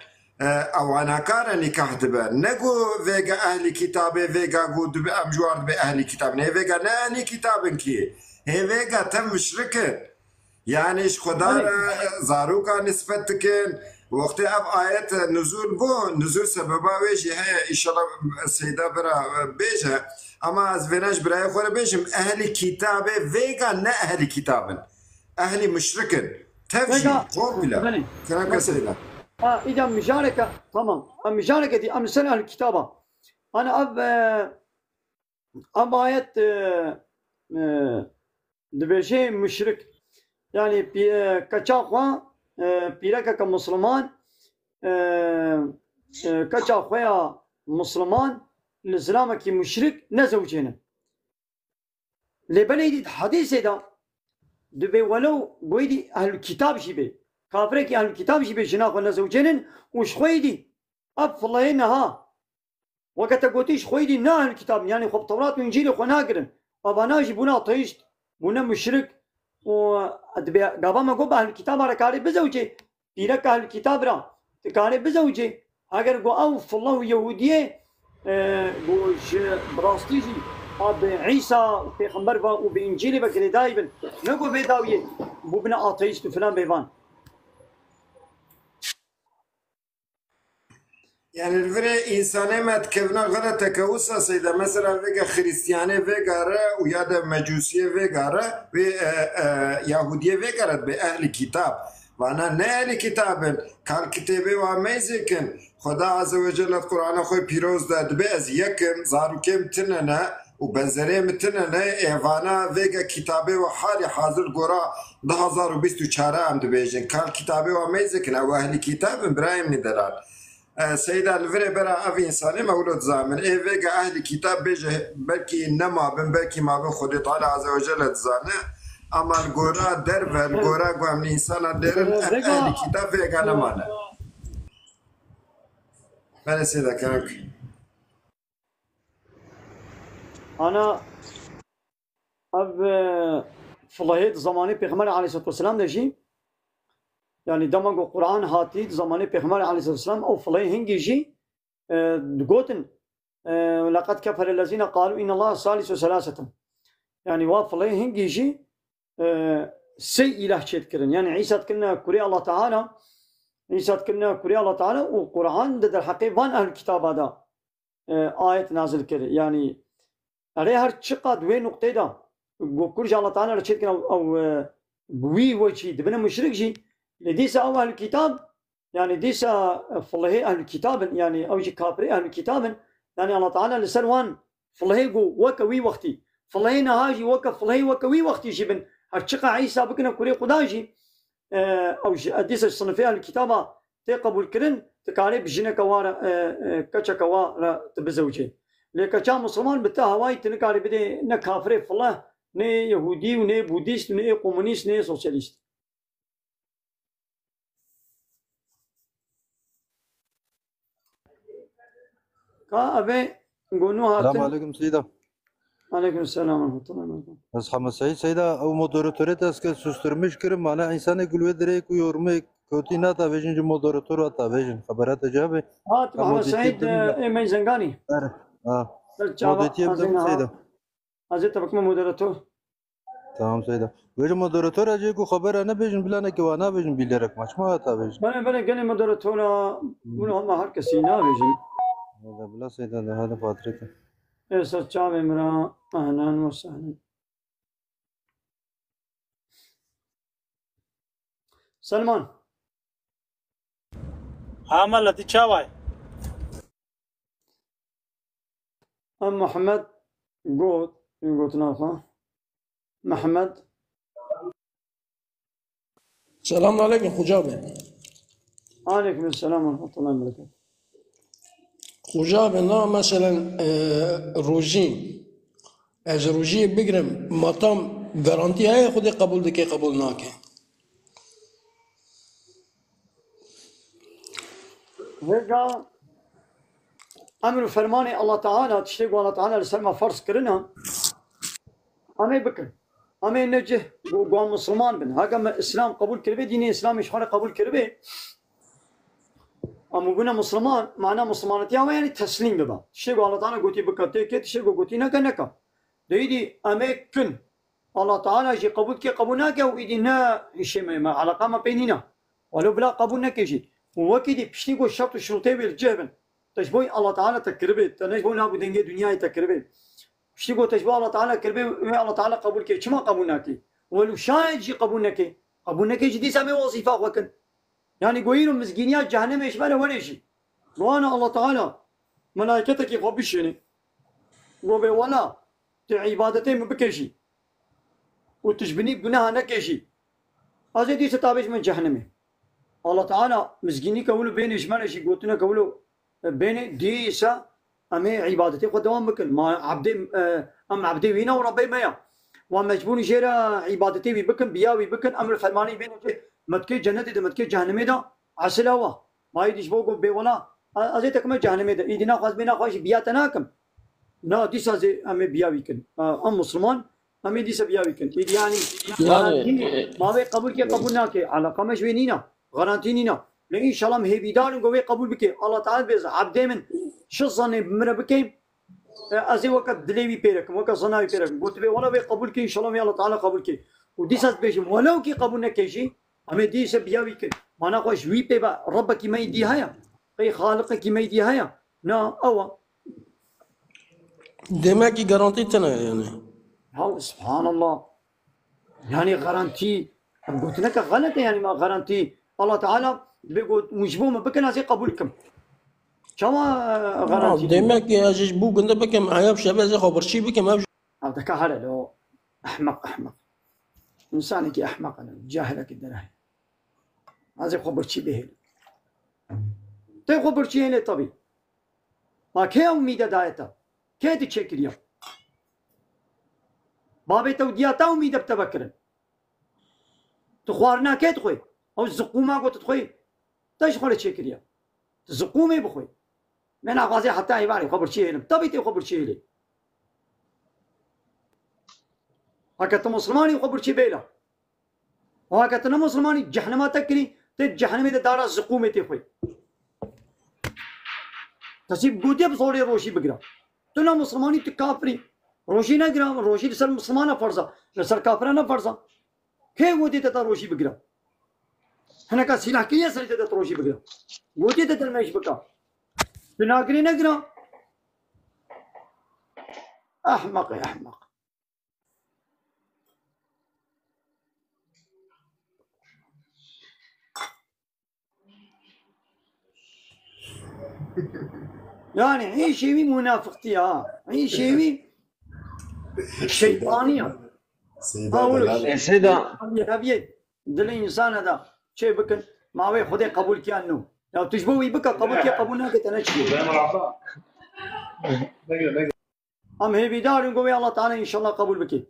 أو أنا كارا نكاح دبا نقو فيجا أهل كتابي فيجا جو دبا أمجوار بأهل كتاب نه فيجا لا أهل كتاب كي هي فيجا تم مشركة يعني إيش خدار زاروكا نسبتكن وقت أب آيات نزول بو نزول سببا ويجي هي إن شاء الله السيدة برا بيجها أما از فيناش براي خورا بيجم أهل كتاب فيجا نا أهل كتاب أهل مشركن تفجي قوملا كلام سيدة إذا مشاركة تمام المشاركة دي أمثال أهل الكتابة أنا أب آيات دبيجي مشرك يعني كتشاقوا بيركا كمسلمان كتشا خويا مسلمان الإسلام كي مشرك نزوجنا لبني حديث ده دبي ولو بويدي أهل الكتاب شبه كافرك أهل الكتاب شبه جناخ نزوجنا وش خويدي أب الله إنها وقت قوتيش خويدي نا أهل الكتاب يعني خب توراة وإنجيل خناقرن أباناجي بنا طيشت بنا مشرك ودبي قبل ما قبل أهل الكتاب على كاري بزوجي بيرك أهل الكتاب را تكاري بزوجي أجر قو أوف الله يهودية قوش براستيجي أب عيسى بيغمبر وبإنجيل بكري دايبن نقول بيداوية بوبنا أطيشت فلان بيبان يعني الفرق إنساني ما تكفنا غلط كوسا سيدا مثلا فيجا خريستياني فيجا را ويادا مجوسية فيجا را يهودية فيجا را بأهل كتاب وانا نه أهل كتاب قال كتابي واميزكن خدا عز وجل القرآن خوي بيروز داد بأز يكم زاروكم تننا وبنزري متننا ايوانا فيجا كتابي وحالي حاضر قرا 2024 ام دبيجن قال كتابي واميزكن او أهل كتاب برايم ندلال سيدا الفري برا أفي إنساني مولود زامن إيه فيجا أهل كتاب بيجي بلكي إنما بن بلكي ما بن خدي تعالى عز وجل تزانه أما الجورا درب الجورا قام الإنسان درن أهل كتاب فيجا نمانا من سيدا كانك أنا أب فلاهيت زماني بيغمر عليه الصلاة والسلام دجي يعني دمج القرآن هاتي زماني بيغمر عليه الصلاة والسلام أو فلاهي هنجي جي قوتن لقد كفر الذين قالوا إن الله ثالث ثلاثة يعني وافله هنجيجي سي إله شيت كرن يعني عيسى كنا كوري الله تعالى عيسى كنا كوري الله تعالى والقرآن ده الحقيقة وان أهل الكتاب هذا آية نازل كره يعني عليه هر شقاد وين نقطة ده وكرج الله تعالى رشيت كنا أو بوي وشي دبنا مشرك جي لديس أهل الكتاب يعني ديس فله أهل الكتاب يعني أو جي كافر أهل الكتاب يعني الله تعالى لسروان فله جو وكوي وقتي فله نهاجي وك فله وكوي وقتي جبن هرشقة عيسى بكنا كوري قداجي أو ديس الصنفية أهل الكتابة تقبل كرن تكالي بجنة كوارا كشا كوارا تبزوجي لكشا مسلمان بتا هواي تنكالي بدي نكافر فله نه يهودي ونه بوديست نه كومونيست نه سوسياليست كا أبي نقولوا السلام عليكم سيدة. عليكم السلام ورحمة الله وبركاته. أصحاب مسيح سيدة أو مودراتورة تاسك سوسترمش كرم معنا إنسان يقول ودريك ويورمك كوتينا تابجين جو مودراتورة تابجين خبرات جابه. محمد سعيد إيمان زنقاني. مودتي أبدا سيدة. أزيد تبقى مودراتور. تمام سيدة. ويجي مودراتور أجيكو خبر أنا بيجن بلا نكوانا بيجن بيلرك مش ما تابجين. بنا قال مودراتورة منو هم هركسينا بيجن. هذا بلا سيدة هذا فاترته. إيسا تشابه مرا أهلا وسهلا. سلمان. عمل التي تشاوي. أم محمد قوت نافع. محمد. السلام عليكم خجابة. عليكم السلام ورحمة الله وبركاته. خجابة نا مثلا روجين از روجي بگرم مطام گارانتی های خود قبول دکی قبول ناکه هيك أمر فرماني الله تعالى تشتغل الله تعالى لسلمى فرض كرنا أمي بكر أمي نجح قوام مسلمان بن هاجم إسلام قبول كربي ديني إسلام إشهار قبول كربي أما قلنا مسلمان معناه مسلمانتي أما يعني تسليم ببا تشتغل الله تعالى قوتي بكرتي كي تشتغل قوتي نكا ديدي أمي كن الله تعالى جي قبول كي قبول ناكا وإيدينا شيء ما علاقة ما بيننا ولو بلا قبول ناكيجي وكذي بشتغل الشرط الشروطي بالجبن تشبوي الله تعالى تكربي تنجبون أبو دنيا دنيا تكربي بشتغل تشبه الله تعالى كربي الله تعالى قبول كي شما قبول ناكي ولو شاهد جي قبول ناكي جدي سامي وظيفة وكن يعني قويلهم مسكينيات جهنم يشبهنا ولا شيء وانا الله تعالى ملائكتك يقبشني وبي ولا تعبادتي من بكشي وتجبني بناها نكشي هذا دي ستابش من جهنم الله تعالى مسكيني كولو بين اجمال شيء قلتنا كولو بين ديسا امي عبادتي قدام بكن ما عبدي ام عبدي وينا وربي مايا ومجبون جيرا عبادتي بكن بياوي بكن امر فرماني بين متكي جنة ده متكي جهنم ده عسلاوا ما يدش بوقو بولا ازيتك ما جهنم ده يدنا خاص بينا خاص بياتناكم نا ديسا زي امي بياوي كن ام مسلمان امي ديسا بياوي كن يعني ما بي قبول كي قبولنا كي على قمش وينينا غرانتينينا لان ان شاء الله مهبيدان قوي قبول بك الله تعالى بيز عبد من شو ظن بمر بكيم ازي وقت دليوي بيرك وقت ظناوي بيرك قلت بي ولا بي قبول كي ان شاء الله الله تعالى قبول كي وديسا بيجم ولو كي قبولنا كيجي أما ديسا بياوي كن ما نقاش وي بيبا ربك ما يدي هيا اي خالقك ما يدي هيا نا اوا دماغي جارانتي تنا يعني هاو سبحان الله يعني غارانتي قلت لك غلط يعني ما غارانتي الله تعالى بيقول مجبوم بكنا زي قبولكم كما غارانتي دماغي اجيش بو قند بكم عياب شباب زي خبر شي بكم هذا كهلا لو احمق إنسانك أحمق أنا جاهلك الدراهم هذا خبر شيء به خبر شيء هنا طبي ما كي أميدة دايتا كي تشكل يوم بابي تودياتا أميدة بتبكرن تخوارنا كي تخوي أو الزقومة قلت تخوي تاش خلي تشكل يوم الزقومة بخوي من أغازي حتى يبالي خبر شيء هنا طبي خبر شيء هنا هكذا مسلماني خبر شي بيلا وهكذا مسلماني جهنم تكري تجهنم ده دارا زقومه تخوي تصيب قوتي بصوري روشي بقرا تنا مسلماني تكافري روشي نقرا روشي لسر مسلمانة فرصة لسر كافرانا فرصة كيف قوتي تتا روشي بقرا هنا كان سلاح كي يسري تتا روشي بقرا قوتي تتا الميش بقى بناقري نقرا أحمق يا أحمق. يعني هي شيء منافقتي هي شيء شيطانية. سيدا أبي دل الإنسان هذا شيء بكن ما هو خدي قبول كأنه لو تجبوي بك قبول كي قبولنا كتنشي. هم هي بدار نقول الله تعالى إن شاء الله قبول بك.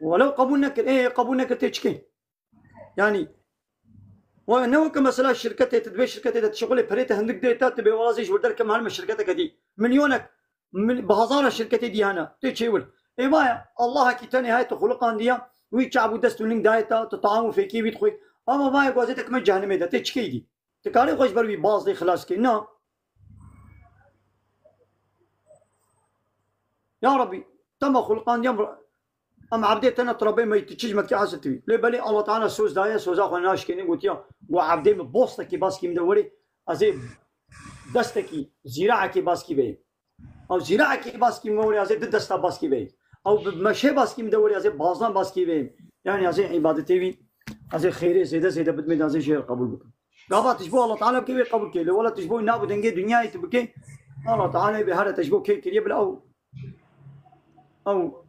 ولو قبولنا قبولنا كتشكي يعني ونو كمثلا الشركة تدبي شركة تشغل فريت هندك ديتا تبي والله زي ودر كم هالم شركتك دي مليونك من بهزار الشركة دي هنا تشيول إيه ما الله كي تاني هاي تخلق عنديا ويتشعبوا دستونين دايتا تطعموا في كي بيدخل أما ما يقازتك من جهنم ده تشكي دي تكاري خوش بروي باز دي خلاص كي نا يا ربي تم خلق عنديا أم عبدي أنا تربي ما يتشج مكتي حسيتي ليه بالي الله تعالى سوز دايا سوز أخو ناش كني قلت يا وعبدي بوستكي باسكي مدوري أزي دستكي زراعكي باسكي بيه أو زراعكي باسكي مدوري أزي دستا باسكي بيه أو بمشي باسكي مدوري أزي بازان باسكي بيه يعني أزي عبادتي بي أزي خيري زيادة بدمي أزي شيء قبول بك قابا تشبه الله تعالى بكي قبول كي ولا تشبه نابو دنجي دنيا يتبكي الله تعالى بهذا تشبه كي كريب أو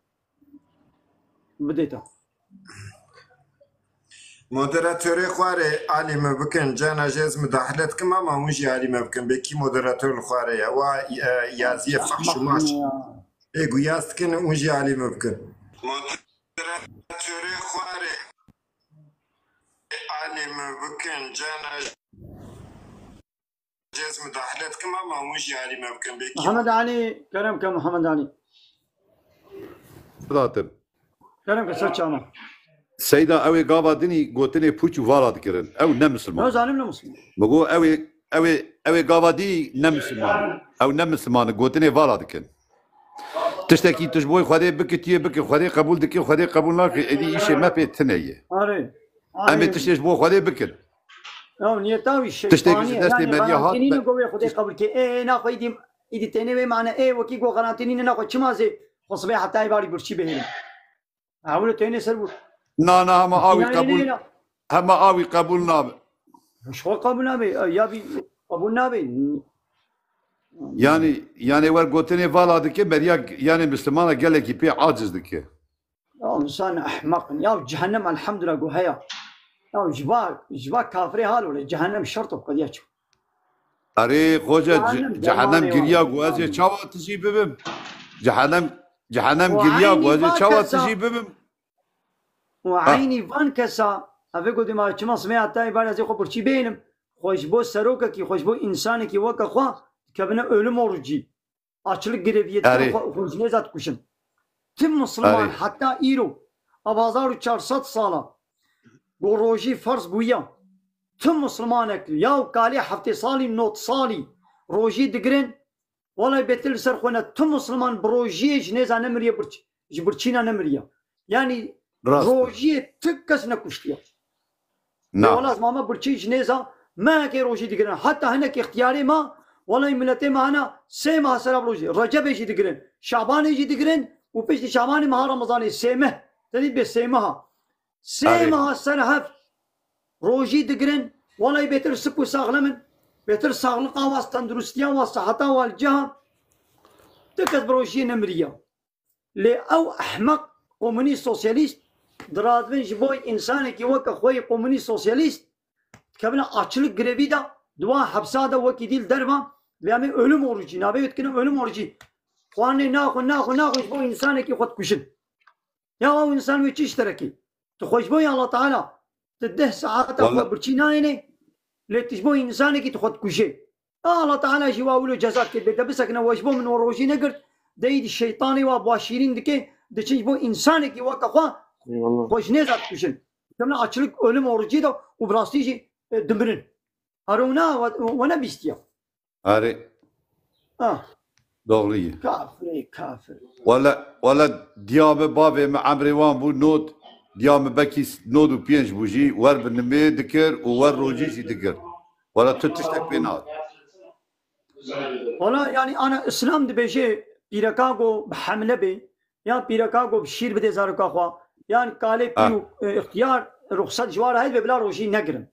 بديته مودراتوري خواري علي ما بكن جانا جاز مداخلت كما ما مش علي ما بكن بكي مودراتور الخواري هو يازيه فحش وماش ايه قياس كن مش علي ما بكن مودراتوري خواري علي ما بكن جانا جاز مداخلت كما ما مش علي ما بكن بكي محمد علي كرمك محمد علي راتب كرمك سرچانا سيدا اوي قابا دني قوتني بوچو فاراد كرن او نمسلمان لا ظالم لا مسلم بقول اوي قابا دي نمسلمان او نمسلمان قوتني فاراد كرن تشتكي تشبوي خدي بكتي بك خدي قبول دكي خدي قبول ناك ادي شيء ما في ثنيه اري اما تشبو خدي بكر او نيتاوي الشيطانيه تشتكي دستي مريحات تنين قوي خدي قبل كي ايه نا خدي ايدي تنوي معنا ايه وكي قو قناتنين نا چمازي خصبي حتى يباري برشي بهين عاولوا تاني سربوا نا هم آوي قبول هم آوي قبولنا مش هو قبولنا بي يا بي قبولنا بي يعني ورقوتني فالا دكي مريا يعني مسلمانة قال لك يبيع عاجز دكي يا انسان احمق يا جهنم الحمد لله قوهيا يا جبا كافري هالو جهنم شرطه قد ياتشو اري خوجة جهنم قريا قوازي چاوا تجي ببم جهنم قريا قوازي چاوا تجي ببم وعيني فان كسا افيكو دي ما چما سمعت تاي بار ازي خو برچي بينم خوشبو سروكا كي خوشبو انسان كي وكا خو كبنا ölüm orucu açlık greviyeti خوشنه زاد kuşun tüm Müslüman hatta İro abazar 400 sala bu roji farz buya tüm Müslüman ekli ya kali hafte sali not sali roji digren wala betil ser khona tüm Müslüman broji ne zanemriye burçina nemriye yani roji tıkkasına kuştuya والله ماما برشي جنيزة ما كي روجي دقرن حتى هناك اختياري ما والله ملتي معنا سيما سراب روجي رجب يجي دقرن شعبان يجي دقرن وبيش شعبان مها رمضان سيمه تدي بسيمها سيمها سرهف روجي دقرن والله بيتر سبو ساغلمن بيتر ساغلقا واس تندرستيا والصحة والجهة تكت بروجي نمرية لي او احمق ومني سوسياليست درادvin ji bo insanekî weke xwe komûnî sosyalîst dikevine açlık grevî de dua hepsa de wekî dîl derva lê em ê ölüm orucî navê dikine ölüm orucî xwanê naxwe ji bo insanekî xwe dikuşin ya ew insan wê çi işterekî tu xwe ji bo Allah Teala ti 10 saeta xwe birçî nayêne lê tu ji bo insanekî tu xwe dikuşê Allah Teala jî wa wilo ceza kir bê te bisekine we ji bo min rojî negirt deyî şeytanî wa başîrîn dike diçin ji bo insanekî weke xwe خوش نیز کشن. کمنا açlık ölüm orucu da ubrastici dimirin. ارونا وانا بيستيا اري دغريه كافر ولا ديام بابي مع عمري وان بو نوت ديام بكيس نود وبينج بوجي ور بنمي ذكر وور روجيجي ذكر ولا تتشتك بينات والله يعني انا اسلام دبيجي بيركاغو بحمله بي يا بيركاغو بشير بدي زاركا خوا يعني قالي بيو اختيار رخصت جوار هاي بلا روجي نقرن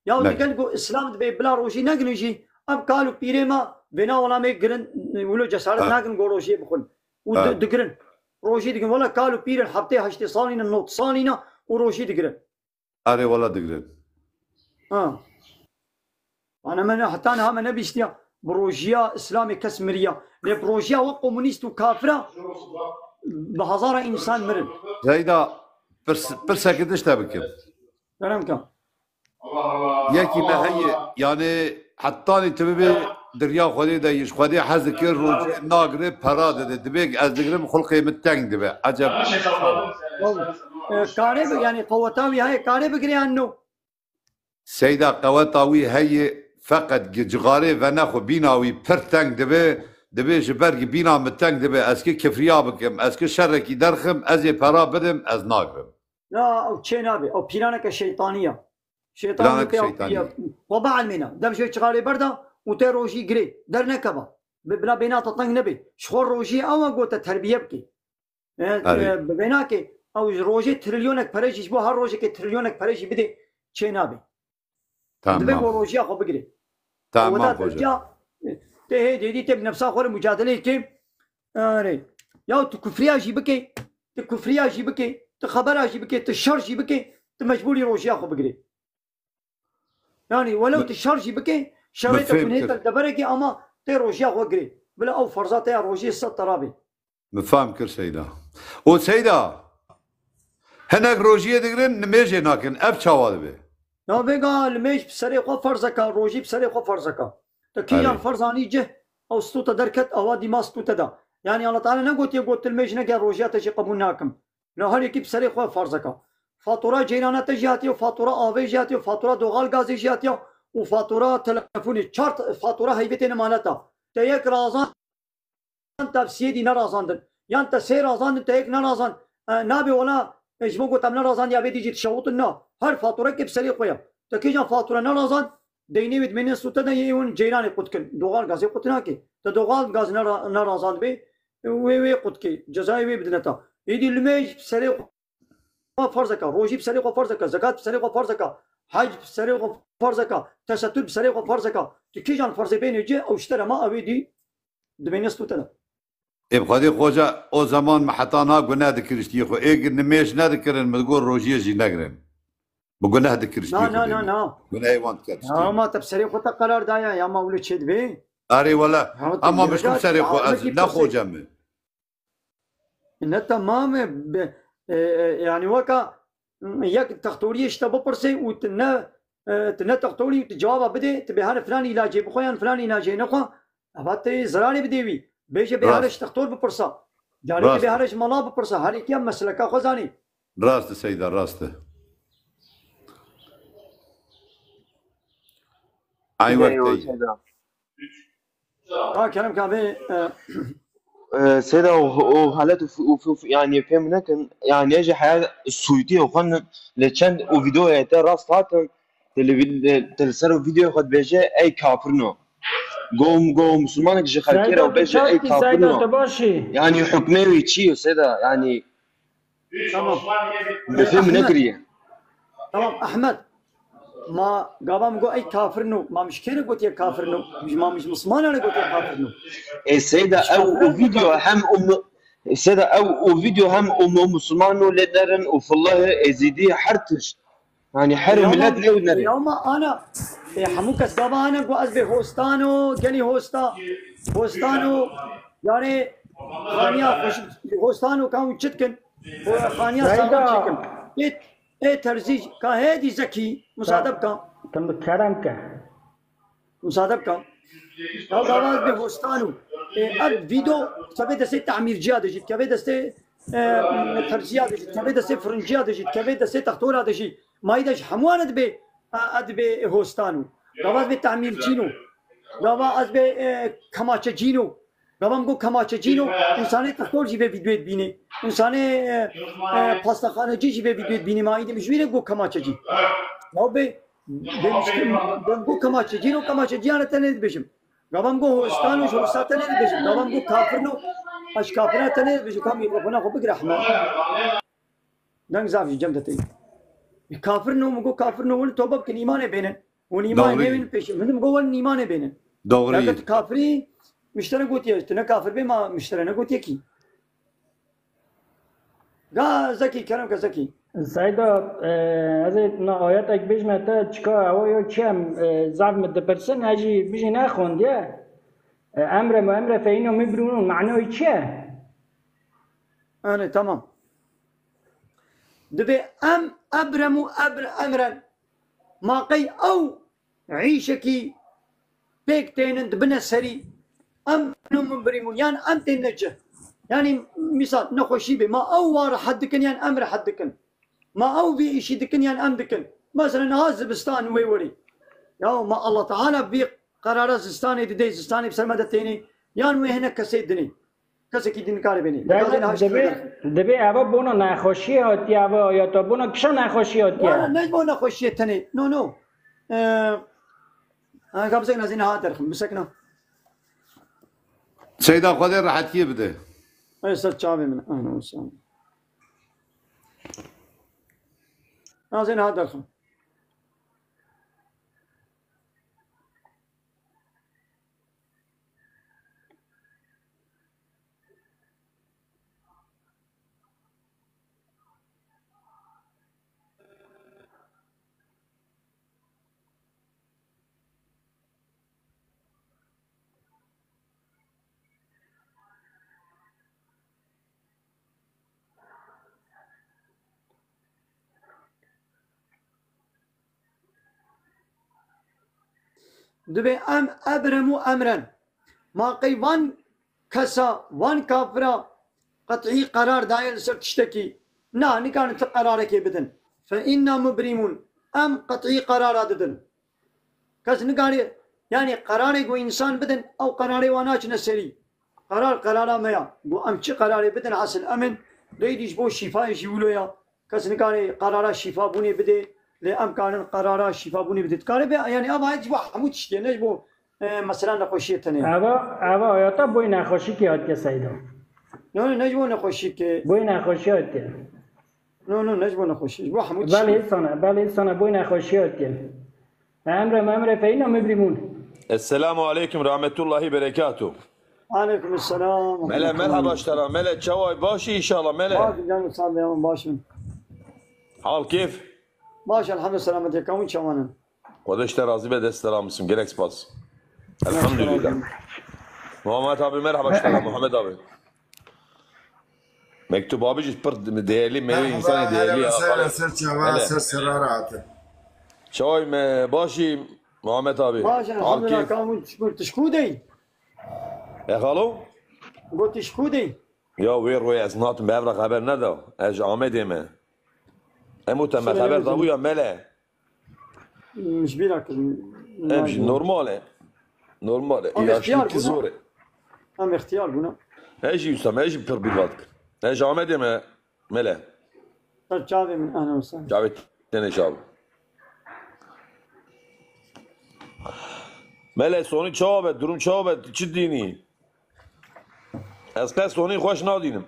يا ودكنكو اسلام دبي بلا روجي نقرن يجي اب قالوا بيرما بنا ولا ما يقرن ولو جسارت نقرن روجي بخل ودقرن روجي دقرن ولا قالوا بيرن حبتي هشتي صالين النوت صالين وروجي دقرن اري ولا دقرن انا من حتى انا ما نبي اشتيا بروجيا اسلامي كسمريه بروجيا وكومونيست وكافره بهزار انسان مرن زيدا برسا قديش تبكر كلام كم ياكي ما هي يعني حطاني تبي دريا خدي دايش خدي حزكر روجي ناقري براد دبيك از دغرم خلقي متنگ دبي عجب كارب يعني قوتاوي هاي كارب بقري عنه سيدا قوتاوي هي فقط جغاري وناخو بيناوي برتنگ دبي جبرگ بينا متنگ دبي اسكي كفريا بكم اسكي شركي درخم ازي برا بدم از ناقرم لا او تشينابي او بيرانك الشيطانيه شيطانيه وبع المينا دم شوي شغالي بردا وتي روجي جري در نكبا بلا بينات طنگ نبي شخور روجي او قوت تربيه بكي بيناك او روجي تريليونك فريش بو هر روجي تريليونك فريش بدي تشينابي تمام دبي روجي اخو بقري تمام خوجا تي دي تب نفسها خور مجادله كي اري يا تكفريا جيبكي تكفريا جيبكي تخبرها جيبكي تشر جيبكي تمجبوري روجي اخو بقري يعني ولو تشر جيبكي شريتك من هيك دبركي اما تي روجي اخو بقري بلا او فرزات يا روجي السطرابي مفهم كر سيدا وسيدا هناك روجيه دقرن نميجي ناكن اب تشاوال بي نا بيقا الميش بسري خو فرزكا روجي بسري خو فرزكا تكيان فرزاني جه او ستوتا دركت او دي ما ستوتا دا يعني الله تعالى نقول يقول الميش نقا روجيات تجي قبولناكم نا هل يكيب سري خو فرزكا فاتوره جيرانه تجياتي وفاتوره اوي جياتي وفاتوره دوغال غازي جياتي وفاتوره تلفوني شارت فاتوره هيبتين مالتا تيك رازان تفسير دي نرازاندن يعني انت سير رازان تيك نرازان نابي ولا ايش مو قلت نرازان يا بيدي جيت شوطنا هر فاتوره كيب سري خويا تكيجان فاتوره نرازان ديني بيت من سوتنا يون جيراني قدكن دوغال غازي قدناكي تدوغال غاز نرازان بي وي قدكي جزائي بدنتا يدي الميج سري فرزكا روجي بسري فرزكا زكاه بسري فرزكا حج بسري فرزكا تستر بسري فرزكا تكيجان فرز بين يجي او اشترى ما ابيدي دبينستو تلا ابخدي خوجا او زمان ما حطانا قلنا ذكرشتي خو ايه نميش نذكر متقول روجيه جي نقرن بقولنا ذكرشتي لا قلنا ايوان كرشتي ما تبسري خو قرار دايا يا ما ولد شد بي اري ولا اما مش بسري خو لا خوجا من انت تمام يعني وكا ياك تختوري اشتبه برسي وتنا تختوري تجاوب بدي تبهار فلان علاجي بخويا فلان علاجي نخوا اباتي زراري بديوي بيجي بهارش تختور ببرسا جاري بهارش ملا ببرسا هاري كيا مسلكا خزاني راسته سيدا راسته ايوه سيدا كلام كامل سيدا وحالات يعني فهمنا كان يعني يجي حياة السويتية وخن لچند وفيديو يتا راس هاتن تلسر فيديو خد بيجي اي كافرنو قوم مسلمانك جي خلكيرا وبيجي اي كافرنو يعني حكمي ويتشيو سيدا يعني تمام بفهم نكريه تمام احمد ما قابام قو اي كافرنو ما مشكله قلت يا كافرنو مش مسلمان انا قلت يا كافرنو السيدة او فيديو هم السيدة او فيديو هم مسلمانو لدرن وفي الله ازيدي حرتش يعني حرم ملات لو نري يوم انا حموك اسبابا انا قو ازبي هوستانو جاني هوستانو يعني خانيا خوش هوستانو كان تشتكن خانيا ساكن ايه ترزيج كان هادي زكي مصادب كان كلام كان مصادب كان هذا بهوستانو اب فيديو كيف دسي تعمير جياد جيت كيف دسي ترزياد جيت كيف دسي فرنجياد جيت كيف دسي تختور هذا شيء ما يدش حموانه ادبي هوستانو قبل بالتعمير جينو قبل از به کماچه جينو قبل گو کماچه جينو انسان تختور جي به فيديو بيني انسان پاستخانه جي به فيديو بيني ما ايدي مشويره گو کماچه جي لو به گو کماچه جينو کماچه جي انا تنه بيشم قبل گو استانو شو ساتنه بيشم قبل گو كافرنو اش كافرنا تنه بيشم كم يطلبنا خو بقرحمه دنگ زافي جمدتي كافر نو مگو كافر نو ول توبه كن ايمان بينن ون ايمان نيين پیش من مگو ول ايمان بينن دغري لكن كافري مشترى قوتي تنا كافر بما مشترى انا قوتي كي غا زكي كلام كزكي سعيدة هذه آيات أكبيش متى تشكا هو يوم زعف متبرسن هجي بيجي ناخون ديا أمر ما أمر فإنه مبرون معناه يشيا أنا تمام دبي أبرمو أمرا ما قي أو عيشكي بيك تينن دبنا سري مبرمون يعني أنت النجة يعني مثال نخشي به ما أو وار حدكن يعني أمر حدكن ما أو في إشي دكن يعني أمدكن مثلا هذا زبستان ويوري يا ما الله تعالى بي قرار زستاني دي زستاني بسرمدة تيني يعني وهنا كسيدني کسی که دین کاری بینی دبی آبا بونا نخوشی هاتی آبا یا تا بونا کشان نخوشی هاتی نه بونا نخوشی تنی نو قبل سکنا زین ها ترخم بسکنا سيدا قدر راحت كيف بده اي سر چابي من اهلا وسهلا زين ها ترخم دبي أبرمو أمرا ما قيوان كسا وان كافرا قطعي قرار داير سر تشتكي نكانت قرارك بدن فإنا مبرمون قطعي قرار ددن كس نكاني يعني قراري قو إنسان بدن أو قراري واناش نسري قرار ميا قو چه قراري بدن حسن أمن ريديش بو شفاء يقولوا يا كس نكاني قرار شفاء بوني بدي لأمكان قرارات شفاء بني بدت كاربة يعني أبا يجوا حمود شتى نجبو مثلا نخوشية تانية أبا يا طب بوي نخوشي كي هات كسيدا نجبو نخوشي كي بوي نخوشي هات نجبو نخوشي جبو حمود بالي سنة بوي نخوشي هات أمر فإنا مبرمون السلام عليكم ورحمة الله وبركاته عليكم السلام ملا مرحبا اشترى ملا شواي باشي إن شاء الله ملا باشي حال كيف؟ باش الحمد لله سلامتك كون شمانا خدش ترازي بده السلام اسم جريكس باس الحمد لله محمد ابي مرحبا اشتغل محمد ابي مكتوب ابي برد ديالي ما انسان ديالي شوي باشي محمد ابي باش الحمد لله كون تشكودي يا خالو قلت تشكودي يا وير ويا زنات مبرق خبر ندو اج عمدي ما اموت ما خبر ضويا ملا مش بيراك مش نورمال يا شو كزوري ام اختيار بنا ايش يسمى ايش بتربيلاتك ايش عمدي ما ملا جابي من اهلا وسهلا جابي تاني شاب ملا سوني شابت درون شابت چی دینی از پس سونی خوش نادینم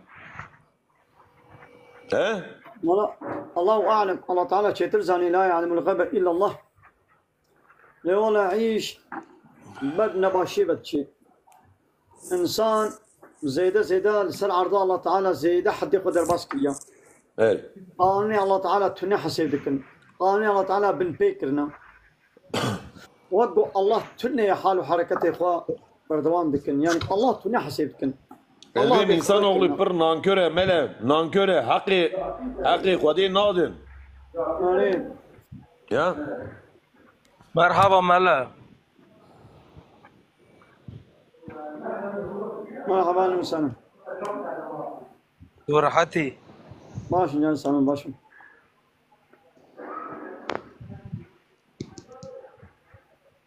ها والله الله أعلم الله تعالى شيتر زاني لا يعلم الغيب إلا الله لا ولا عيش بدنا باشي بدشي إنسان زيادة لسر عرض الله تعالى زيادة حد يقدر باسكيا ايه قالني الله تعالى تني حسيبكن قالني الله تعالى بن بيكرنا وقو الله تني حال وحركته إخوة بردوام بكن يعني الله تني حسيبكن البين انسان اغلي بر نانكره ملا نانكره حقي خدي نادن يا مرحبا ملا مرحبا اهلا وسهلا ورحتي ماشي يا سلام باشا اه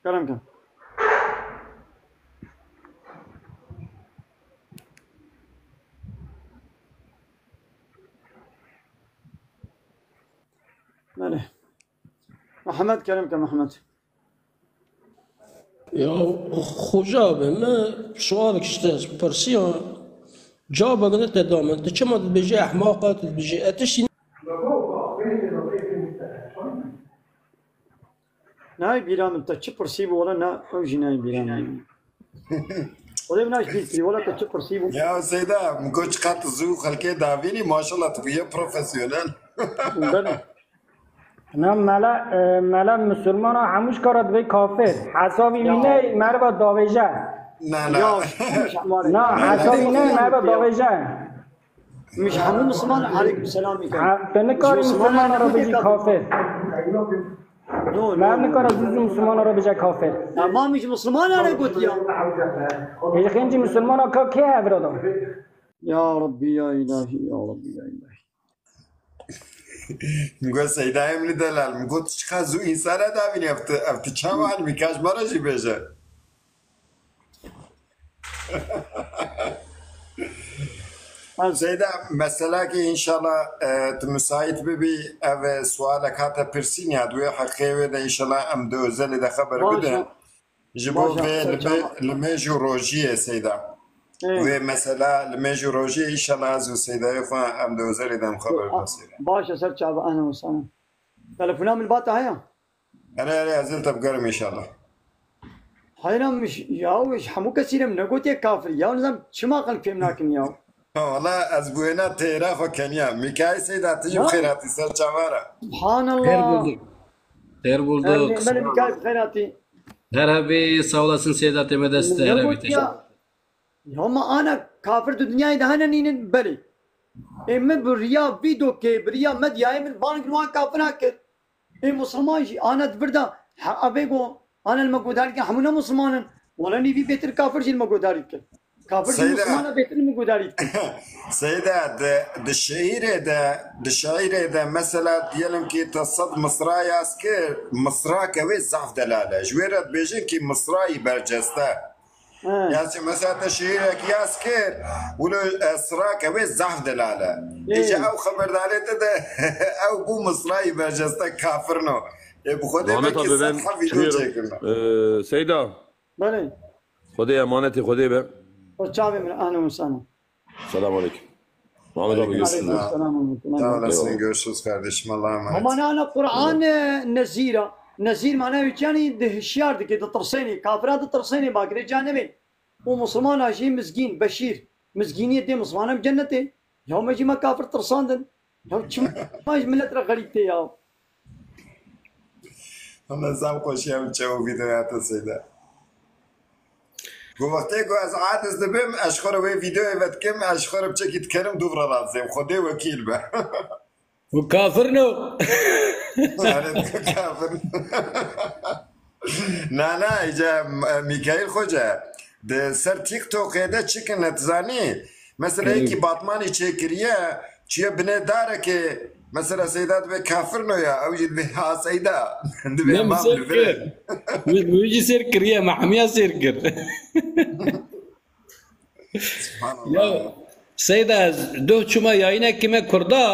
كلام ماله محمد كلام محمد يا خوجابه ما سؤالك اشتاز برسيون جوابك انت دائما انت كما تبجي احماقه تبجي اتشي ناي بيرام انت برسيبو ولا نا اوجي ناي بيرام ولا مناش بيسري ولا برسيبو يا سيدا مكوش قات زو خلكي دافيني ما شاء الله تبيه بروفيسيونال نعم ملا مسلمان هموش کارات به کافر حسابی مینه مرا داویجه نه حسابی نه مرا داویجه مش همه مسلمان علیکم السلام میکنن به نکار مسلمان را بجی کافر من نکار از مسلمان را بجی کافر ما مش مسلمان را گوتیا ایش خینجی مسلمان را که هفرادم یا ربی یا الهی یا ربی یا الهی میگه سیدا املی دلال میگه چقدر زو انسان داوینی افت چاوان میکاش مراجی بشه سیدا مثلا که انشالله تمساعد ببی او سوالک هاتا پرسین یا دوی حقیقه ده انشالله ام دوزلی ده خبر بده جبو به لمیجو روژیه سیدا و مثلا لمیجو روژیه انشالله از سیدای خواه ام دوزلی ده خبر بسیره باشا سر شعب اهلا وسهلا تلفونها من الباطة هيا انا ازلت بقرم ان شاء الله هينا مش ياوش حمو كثير من نقول يا كافر يا نظام شما قال في مناكن ياو والله ازبوينا تيرا خو كنيا ميكاي سيدا تجيب خيراتي سر شوارع سبحان الله خير بولدوك من ميكاي خيراتي هربي سولاسن سيداتي مدست هربي يوم انا كافر الدنيا دهنا نين بلي اما بريا فيديو كي بريا مديا من بانك نوع كافر هكر اي مسلمان انا تبردا ابيغو انا المقودار كي حمونا مسلمان ولا ني في بيتر كافر جي المقودار كي كافر جي مسلمان بيتر المقودار سيدا الشعير ده مثلا ديالهم كي تصد مصراي اسكر مصراك وي زعف دلاله جويرت بيجي كي مصراي برجسته يعني مثلا تشهيرك ياسكر ولو اسراك وي زعف دلاله اجا او خبر دالته ده او بو مصراي برجسته كافرنو بخوده محمد ببن سيدا بله خدي امانتي خدي به وشعبي من اهلا وسهلا السلام عليكم محمد ابو يوسف تعال görüşürüz kardeşim Allah'a emanet. Ama ana Kur'an nezira nezir معناه يعني دهشيار دي كده ترسيني كافرات ترسيني باقي جانبين ومسلمان اجي مسكين بشير مسكينيه دي مسلمان بجنته يوم يجي ما كافر ترساندن يوم ما ملت غريبتي يا انا زعما خوشيام تشوف فيديوهات سيدا گفته که از عادت دبیم اشخار وی ویدیو ایت کم اشخار بچکیت کرم دوباره رازیم خدا وکیل به و کافر نو کافر نه ایجا میکائیل خوجه ده سر تیک توک ایده چیکن نتزانی مثلا یکی باتمانی چکریه چیه بنه داره که مثلا سيدات به كافر نو يا اوجد به ها سيدا دبي ما بلفر ويجي سيركر يا محمية سيركر يا سيدا دو شما ياينا كما كردا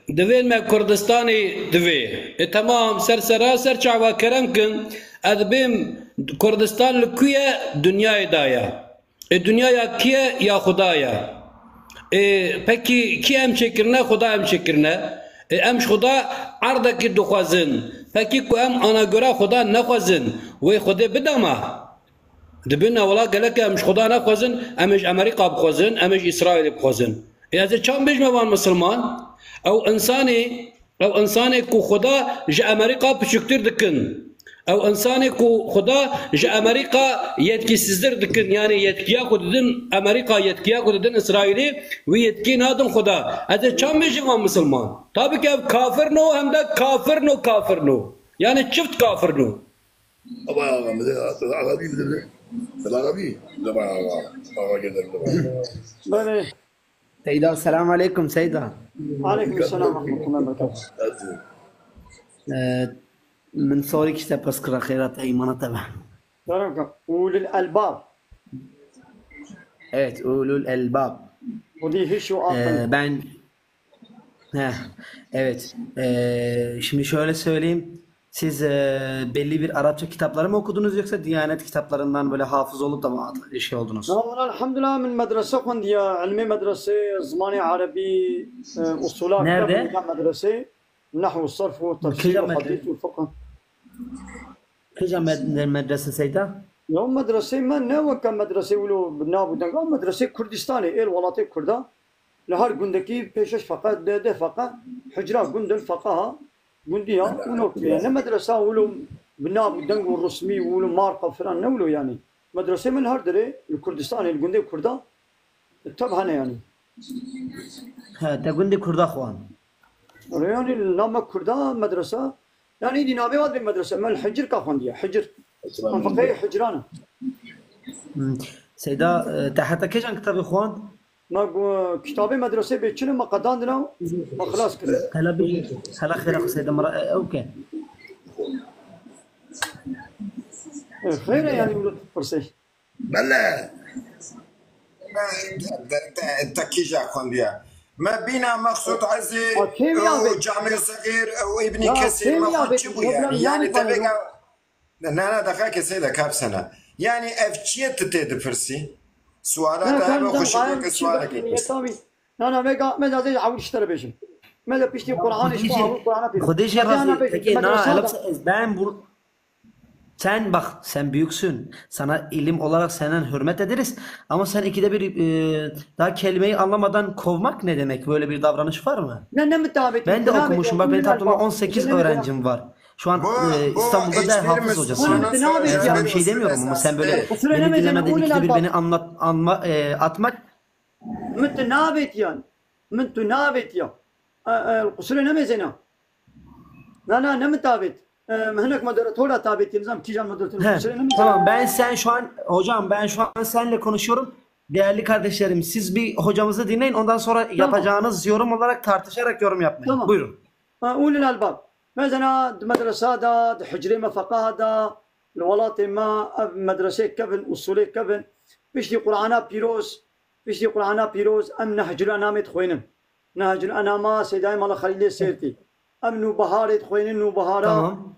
دوين ما كردستاني دوي تمام سرسرا سر شعبا كرم كن ادبيم كردستان لكوية دنيا دايا الدنيا يا كيا يا خدايا پکی کی ام شکرنه خدا ام شکرنه امش خدا عرضه کی دخوازن پکی کو ام انا گرا خدا نخوازن و خدا بدما دبنا ولا قالك امش خدا نخوازن امش امریکا بخوازن امش اسرائیل بخوازن اذا چم بجموان مسلمان او انسانی کو خدا ج امریکا بشکتر دکن او انسانی کو خدا ج امریکا yetkisizdir dikin yani yetkiya kududun Amerika yetkiya kududun İsrail'i ve yetki nadın خدا hadi çam bejima Müslüman tabii ki kafir no hem de kafir no yani çift kafir no سيدا السلام عليكم سيدا وعليكم السلام ورحمة الله وبركاته من صورك تبسكر خيرات ايمانة تبع. أولي الألباب. Evet, ulul elbab. Ben evet. Şimdi şöyle söyleyeyim. Siz belli bir Arapça kitapları mı okudunuz yoksa Diyanet kitaplarından böyle hafız olup da mı şey oldunuz? Elhamdülillah min medrese kundi ya ilmi medrese, zmani arabi, usulat nerede? Medrese, nahvu, sarfu, tefsir, hadis ve fıkh. Kıca medrese Seyda? يوم مدرسة ما نوى كان مدرسة ولو بنابو دنقا مدرسة كردستاني إيه الولايات الكردة لهار قندكي بيشش فقط ده فقط حجرة قند الفقاهة قنديها ولو يعني مدرسة ولو بنابو دنقو الرسمي ولو مارقة فران نولو يعني مدرسة من هار دري الكردستاني القندي الكردة تبعنا يعني ها ده قندي كردة أخوان يعني لما كردة مدرسة يعني دي نابي واد بالمدرسة ما الحجر كافون ديا حجر فقيه حجرانه سيدا تحت كيش عن كتاب اخوان ما كتابي مدرسه بيتشنو ما قداندنا ما خلاص كده هلا خير اخو سيدا اوكي خير يعني ولد فرسي بلا تكيجا خونديا ما بينا مقصود عزي وجامع صغير وابن كثير ما يعني تبقى نه دقیقه سیده کاب سنه یعنی افچیه تته دپرسی سوالات همه خوشی که سوال کنی نه مگه از عول اشتري بيشم ماذا بيشتي قرآن اسمه قرآن في خديش razı peki ben bu sen bak sen büyüksün sana ilim olarak senden hürmet ederiz ama sen ikide bir daha kelimeyi anlamadan kovmak ne demek böyle bir davranış var mı? Ben de okumuşum bak benim toplamda 18 öğrencim var. Şu an İstanbul'da da hafız hocasıyım. Sana bir şey demiyorum ama sen böyle beni dinlemeden ikide bir beni atmak. متنابت يعني متنابت يا القصر نمزنا لا نمتابت هناك مدرتورا تابت نظام كيجان مدرتورا. Tamam ben şu an seninle konuşuyorum. Değerli kardeşlerim siz bir hocamızı dinleyin ondan sonra yapacağınız yorum olarak tartışarak yorum yapmayın. Tamam. Buyurun. أولي الألباب مثلا مدرسة دا حجري ما فقاه دا الولاة ما مدرسة كبن أصولي كبن بيشتي قرآنا بيروز أم نهج الأنامة خوينن نهج الأنامة سيداي مالا خليل سيرتي أم نوبهارة خوينن نوبهارة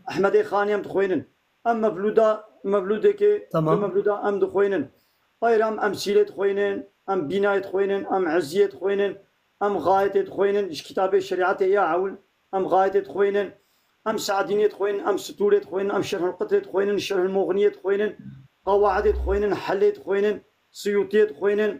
أحمد خانيم تخوينن أم مبلودة كي مبلودة أم دخوينن غير أم أمثيلة خوينن أم بناية خوينن أم عزية خوينن أم غاية خوينن إيش كتاب الشريعة يا عول أم غاية خوينن أم سعدينية خوينن أم ستورة خوينن أم شرح القطرة خوينن شرح المغنية خوينن قواعد خوينن حلية خوينن سيوطية خوينن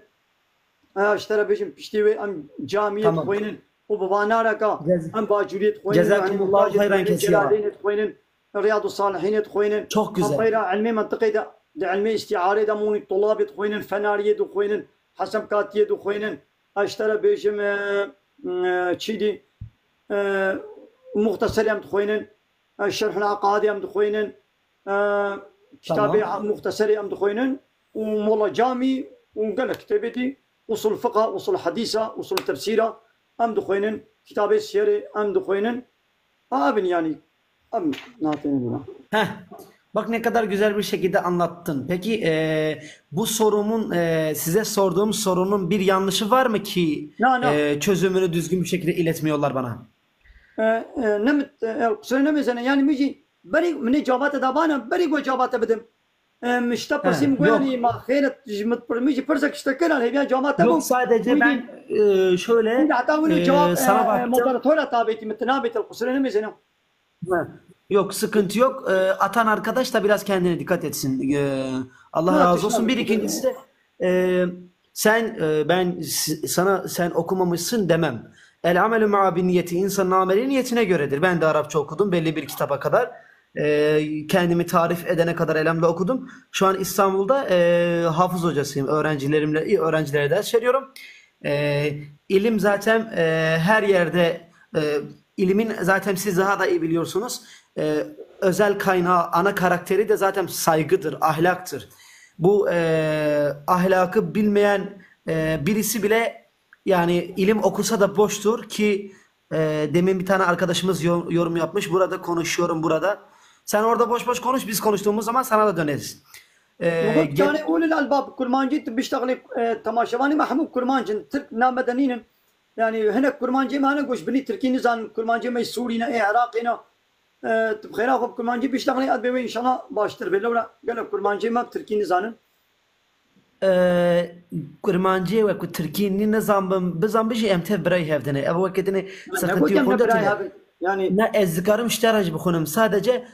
اشترى بيشم بيشتوي أم جامية خوينن وبباناركا أم باجورية خوينن جزاكم الله خيرا كثيرا خوينن رياض الصالحين خوينن çok güzel غير علمي منطقة دا علمي استعارة دا موني طلاب خوينن فنارية خوينن حسب كاتية خوينن اشترى بيشم تشيدي مختصر يم تخوينن الشرح العقادي يم تخوينن كتابي مختصر يم تخوينن ومولا جامي وقال كتابتي أصول الفقه أصول الحديثة أصول التفسيرة أم تخوينن كتابي السيرة أم تخوينن أبن يعني أم نعطيني بنا. Bak ne kadar güzel bir şekilde anlattın. Peki bu sorumun size sorduğum sorunun bir yanlışı var mı ki çözümünü düzgün bir şekilde iletmiyorlar bana? نمت قصرنا مثلا يعني ميجي بري من إجابات دابانا بري جو إجابات بدم مش تبرسيم يعني ما خيرت ميجي برزك اشتكر على هي إجابات Yok sadece ben şöyle sana baktım. Moderatörle tabiyeti mütenabit قصرنا مثلا. Yok sıkıntı yok. Atan arkadaş da biraz kendine dikkat etsin. Allah razı olsun. Bir ikincisi de sen okumamışsın demem. El amelü ma'a bin niyeti insanın ameli niyetine göredir. Ben de Arapça okudum belli bir kitaba kadar. Kendimi tarif edene kadar elimde okudum. Şu an İstanbul'da hafız hocasıyım. Öğrencilere ders veriyorum. İlim zaten her yerde ilimin zaten siz daha da iyi biliyorsunuz. Özel kaynağı, ana karakteri de zaten saygıdır, ahlaktır. Bu ahlakı bilmeyen birisi bile yani ilim okusa da boştur ki demin bir tane arkadaşımız yorum yapmış. Burada konuşuyorum burada. Sen orada boş boş konuş, biz konuştuğumuz zaman sana da döneriz. يعني أولي الألباب كرمانجي بيشتغل تماشواني محمود كرمانجي ترك نامدنين يعني هنا كرمانجي ما أنا قوش بني تركي نزان كرمانجي ما سورينا إيه عراقينا تبخيرا خب كرمانجي بيشتغل أدبي إن شاء الله باشتر بلولا قال كرمانجي ما تركي نزان كرمانجي وكو تركي نظام بزام بيجي امتى براي هفدني أبو كدني سكتي خودت yani ne ezkarım ştaraj bixunum sadece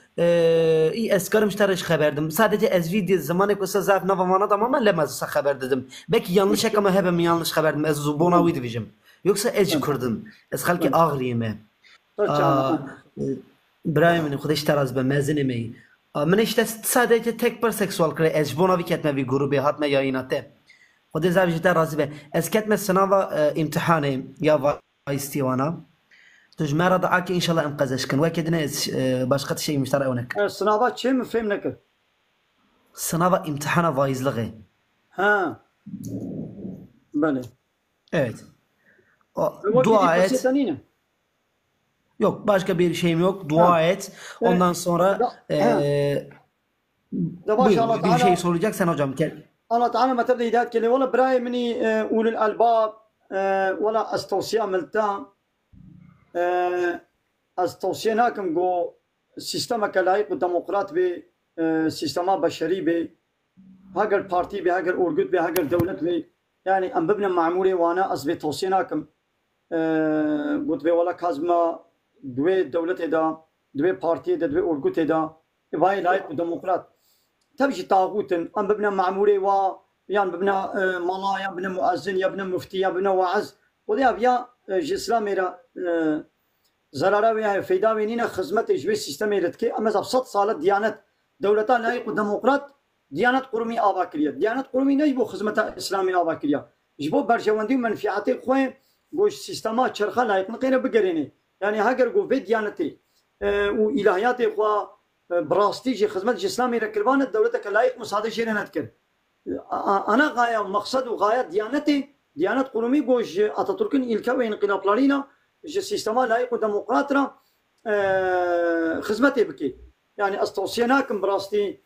ezkarım ştaraj haberdim sadece ez video zamanı kosa zaf navamana tamamen lemez haber dedim belki yanlış ama hepim yanlış haberdim ez zubona vidivicim yoksa ez kurdum ez halki ağrıyım برايم خودش تراز به مزنمی من işte sadece tek bir seksüel kre ez bona viketme bir grubu hatme yayınate خود زاویه تراز به ez ketme sınava imtihanı ya istiwana تجمع ضعك إن شاء الله أنقذش كن وكدنا باشقة شيء مشترك هناك. الصنافة شيء مفهم نكر. صنافة امتحان فايز لغي. ها. بله. Evet. Dua et. Yok başka bir şeyim yok. Dua et. Ondan sonra bir şey soracak sen hocam gel. Allah Teala ما تبدأ يدات كلي ولا براي مني أولي الألباب ولا أستوصية ملتان از توصیه نکم گو سیستم که لایق و دموکرات به سیستم بشری به هاگر پارتی به هاگر ارگوت به هاگر دولت به یعنی ام ببنم معمولی وانا از به توصیه نکم گوت به ولا کازما دوی دولت دا دوی پارتی دا دوی ارگوت دا وای لایق و دموکرات تبجي طاغوتن ام ببنم معمولی و یان ببنا مالا یا بنا مؤذن یا بنا مفتی یا بنا واعظ ودي ابيا جسلام میرا zarara veya fayda verine hizmet ecbi sistemi iletki ama absat salat diyanet devleta layık ve demokrat diyanet kurumu avakiriye diyanet kurumu ne bu hizmete İslami avakiriye bu berjevandi menfiati khoy goş sistema çarxa layık ne qeyre bigerini yani hager go ve diyaneti u ilahiyati xwa براستی جی خدمت اسلامی را کربانه دولت که لایق مساعده شیرین کرد انا غايه مقصد و غايه دیانت قومی گوش اتاتورکن ایلکا و انقلابلارینا جی سیستما لایق و دموکرات را خدمت بکی یعنی استوصيناكم براستی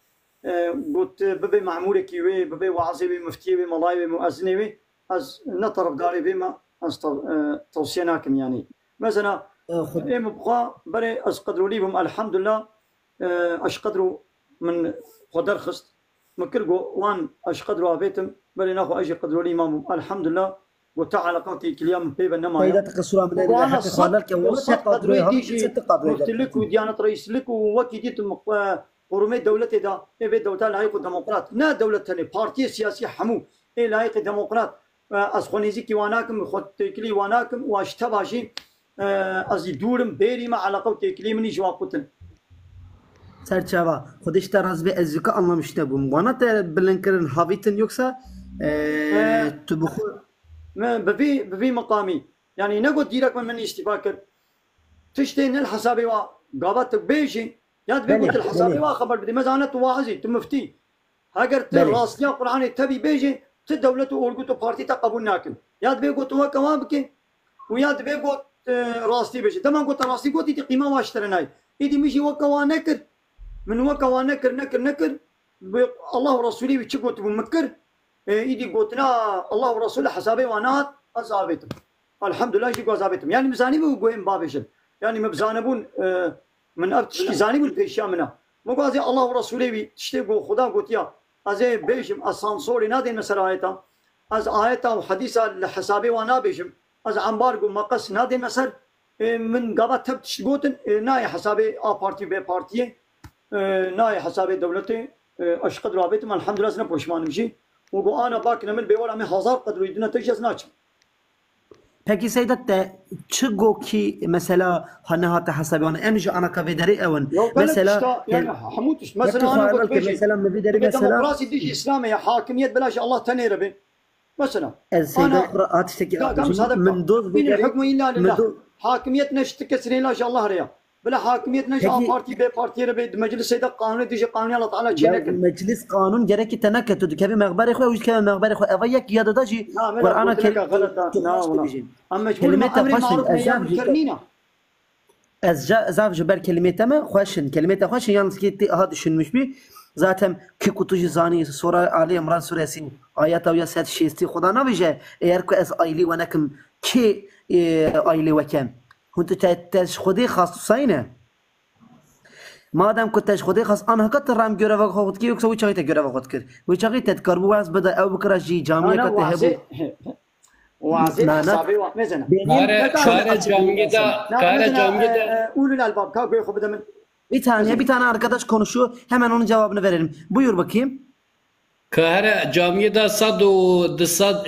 قلت ببي معموله كيوي ببي وعظي بمفتي بملاي بمؤذني بي از نطرف داري بما توصيناكم يعني مثلا ايه مبقى بري از قدروا لي بهم الحمد لله اش قدروا من قدر خست مكرقو وان اش قدروا بيتم بري ناخو اجي قدروا لي امام الحمد لله وتعالى قوتي كل يوم بيبا نما فايدة تقصرها من وانا صدق قلت لك وديانة رئيس لك ووكيديت قرومي دولتي دا ايه دولتها لايق ديمقراط نا دولة تاني بارتي سياسي حمو ايه لايق ديمقراط اسخونيزي كي واناكم خد تكلي واناكم واشتباشي ازي دورم بيري ما علاقه تكلي مني جوابتن Serçava. Xodiş taraz ve ezvika anlamıştı bu. Bana da bilinkirin havitin yoksa تبخو بفي مقامي يعني نقول ديرك من استفاكر تشتين الحسابي وقابتك بيجي يا تبي قلت الحسابي وخبر بدي مزانة واعزي تمفتي هاجر راسيا قرآن تبي بيجي تدولة وقلت بارتي تقبل ناكل يا تبي قلت هو كمان بكي ويا تبي قلت راستي بيجي تمام قلت راستي قلت دي قيمة واشتريناي إيدي مشي وكوان نكر من وكوان نكر الله ورسوله بيشكوت بمكر إيدي قلتنا الله ورسوله حسابي وانات أزابتهم الحمد لله شيء أزابتهم يعني مزاني بوجوين بابشل يعني مبزانبون من أبتشكي زاني بالبيشامنا مقازي الله ورسوله بيشتكوا خدا قلت يا أزي بيشم أسانسوري نادين مثلا آياتا أز آياتا وحديثا لحسابي وانا بيشم أز عمبارقو مقص نادين مثلا من قابات تبتش قوتن ناي حسابي بارتي بي بارتي ناي حسابي دولتي أشقد رابطهم الحمد لله سنة بوشمانم شي وقو أنا باكنا من بيولا من هزار قدر يدنا تجهز ناچم Peki Seydat da çıgo ki mesela hanehata hasabiyana emji ana kavederi evin mesela yani Hamut mesela ana قلت بيجي mesela mevideri mesela demokrasi dişi İslamiyet hakimiyet belaş Allah tanır be mesela Seydat qiraat işteki min doz bir hükmü illa lillah hakimiyet neşti kesrin la Allah riya بلا حاكمية نجا بارتي بي بارتي ربي مجلس سيدا قانون ديجي قانون الله تعالى جينك مجلس قانون جرك تنكت كبي مغبر اخوي وش كبي مغبر اخوي افيك يا دجي قرانا غلط اما كلمه امر معروف نهي عن المنكر Ez zav jiber kelimete خوشن kelimete خوشن yalnız ki ha düşünmüş bir zaten ki kutucu zani sura Ali İmran suresi ayet ya 106 Xuda navije eğer ki ez aile ve nekim ki aile ve kem huntu teş khudi khas sayne madem كنت خودي خاص انا كترم görev خود ki yoksa uçağı görev خود kır uçağı tedkar bu az bada ev bıkıracı camiye katı وعزيز حسابي مثلا kare camide قولوا الالباب كاكو ياخذ من bir tane arkadaş konuşuyor hemen onun cevabını verelim. Buyur bakayım. kare camide sad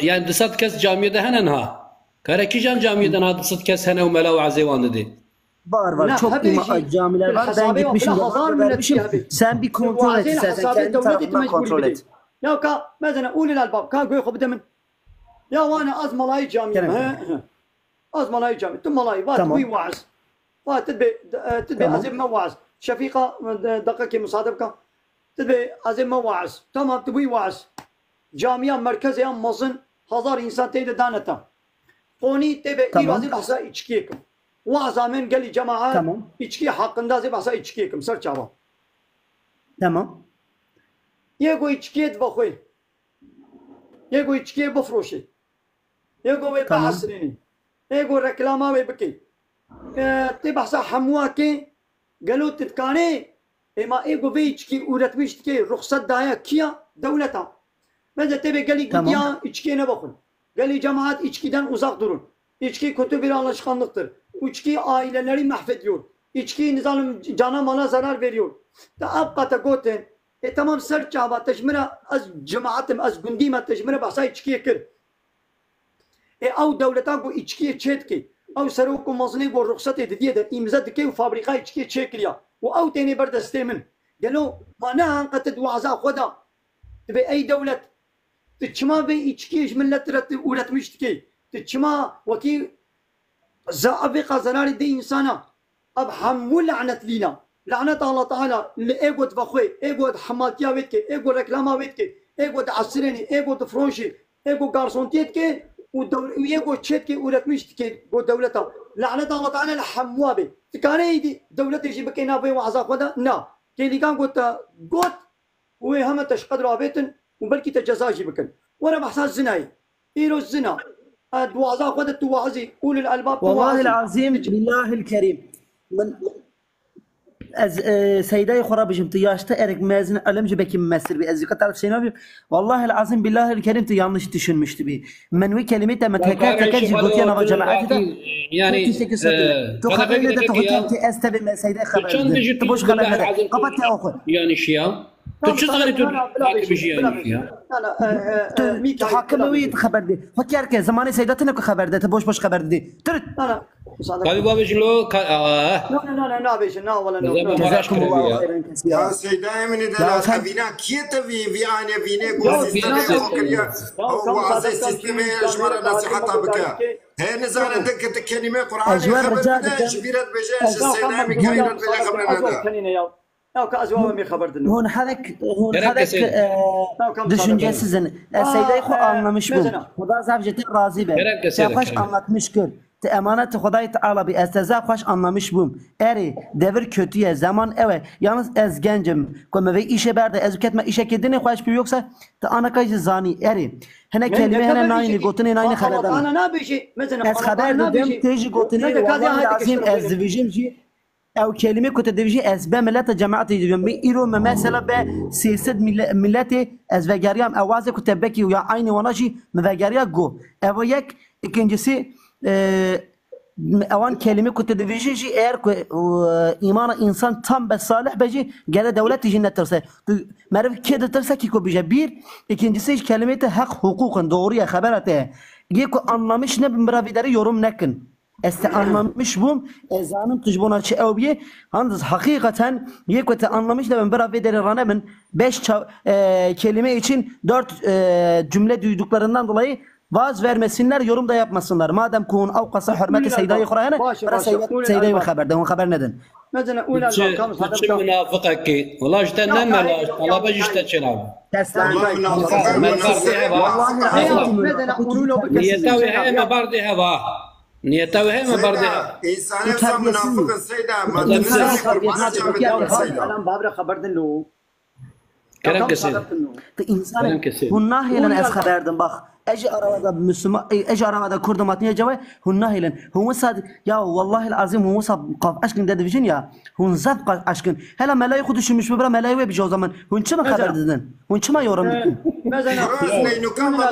yani disad kes camide henen ha. Kare ki camiden ha disad kes hene ve mela ve azevan dedi. Var çok camiler var. Ben gitmişim. Sen bir kontrol et istersen kendi tarafından kontrol et. يا كا مثلا قول الالباب كاكو ياخذ من يا وانا از ملاي جامعه از ملاي جامعه ثم ملاي واتبي وعز تدبي عزيم موعز شفيقه دقيقه مصادفه تدبي عزيم موعز تمام تبي وعز جامعه مركزيه مزن 1000 insan تيد دانتا قوني تبي يوازي بحثا içkiyekim وعزامن قال جماعه içki hakkında zı bahsa içkiyekim sır çava tamam يگو içkiye بخوي يگو içkiye بفروشي يگو بحثريني يگو ركلاما بكي تبحثا حمواكي قالوا تتكاني اما ايجو بيتشكي ورتمشتكي رخصت دايا كيا دولتا ماذا تبي قال لي قديا içki ne bakın قال لي cemaat içkiden uzak durun içki kötü bir alışkanlıktır içki aileleri mahvediyor içki nizam cana mala zarar veriyor da abqata goten tamam ser çaba teşmira az cemaatim az gündime teşmira bahsa içkiye kir او دولتا کو içkiye çetki او سروکو مزنی کو رخصت دیه ده امضا دکی و فابریکا içkiye çekliya و او تاني بردسته من قالوا معناها قد وعزا خدا تبي اي دولة تشما بي içkiye ملت üretmiştki تشما وكي زعبقة زناري دي انسانا اب حمو لعنت لينا لعنت الله تعالى لايجو تفخوي ايجو حماتيا ويتكي ايجو ركلاما ويتكي ايجو عصريني ايجو تفروشي ايجو غارسونتيتكي ويجو تشتكي üretmiştki bu devlete lanet Allah Teala الحموا به تكاني دولة يجي بكينا بي وعزا خدا نا كي كان قلت وهم تشقد رابطن وبلكي تجزاجي بكن وانا بحساس زناي ايرو الزنا وعزا خدا توعزي قول الالباب والله العظيم بالله الكريم من سيداي خرابج امتiyajta erek mezun alemci bekim mesir bir ezika taraf şey ne vallahi العظيم بالله الكريم te yanlış düşünmüştü bir menvi kelime de teker jigotiya nava cemaati de yani تو خبرني ده تهوتين تي استبي ما سيداي خبرني تبوش خبرني قبط يا اخو يعني شيا تشتغل بشي يعني تحكم ويت خبر دي فكر كه زمان سيداتنا كو خبر ده تبوش بوش خبر دي ترد انا قالوا بابش لو لا بيش لا ولا جزاكم الله خيرا يا سيداي من ده خبينا كيت في انا فيني هو عزيز سيستم اجمر نصيحتها بك هي نزار دك كلمه قران خبر شبيرت بجاش سيداي مكايرت بلا خبرنا هون حضرتك düşüncesizin. Seyday xo anlamış bu. Xuda zavjeti razı be. Xoş anlatmış gör. Te emanet Xuday Teala bi esteza xoş anlamış bu. Eri devir kötüye zaman evet. Yalnız ez gencim. Kome ve işe berde ez ketme işe kedine xoş bir yoksa te anakayı zani eri. Hene kelime hene nayni gotine nayni haberdan. Ana ne bir şey mesela ez haber dedim teji gotine vallahi azim ez vijimci او كلمه كنت ديجي اسباب ملت جماعه جنبي ايرو مثلا ب سياسه ملتي ازفجاريام اواز كنت بكي ويا عيني وناجي مفجاريا جو او يك ikincisi اوان كلمه كنت ديجي اير ايمان انسان tam ve salih beci gele devlet cennet terse marif kede terse ki ko bija bir ikincisi kelimete hak hukukun doğruya haberate geko anlamış ne biravideri yorum nekin anlamış bu ezanın tujbuna çevbiye yalnız hakikaten yekwete anlamış da ben beraber deri ranemin 5 kelime için 4 cümle duyduklarından dolayı vaaz vermesinler yorum da yapmasınlar madem kun avqasa hürmeti seydayı Kur'an'a seydayı ve haberde o haber neden مثلا اولى الارقام تشم منافقك والله جتنا ملا طلبه جشت تشلاب ما برضي هوا نيته هي ما برد انسان يفهم منافق سيدا ما الان بابر خبردن له كلام كسيد انسان هنا هيلن از خبردن باخ اجي ارادا مسلم اجي ارادا كرد ماتنيه جوا هنا هيلن هو صاد يا والله العظيم هو صاب قف اشكن ده ديفيجن يا هون زبق اشكن هلا ما لا ياخذش مش ببره ما لا يوي بجو زمان هون شما خبر ددن هون شما يورم نينو كامل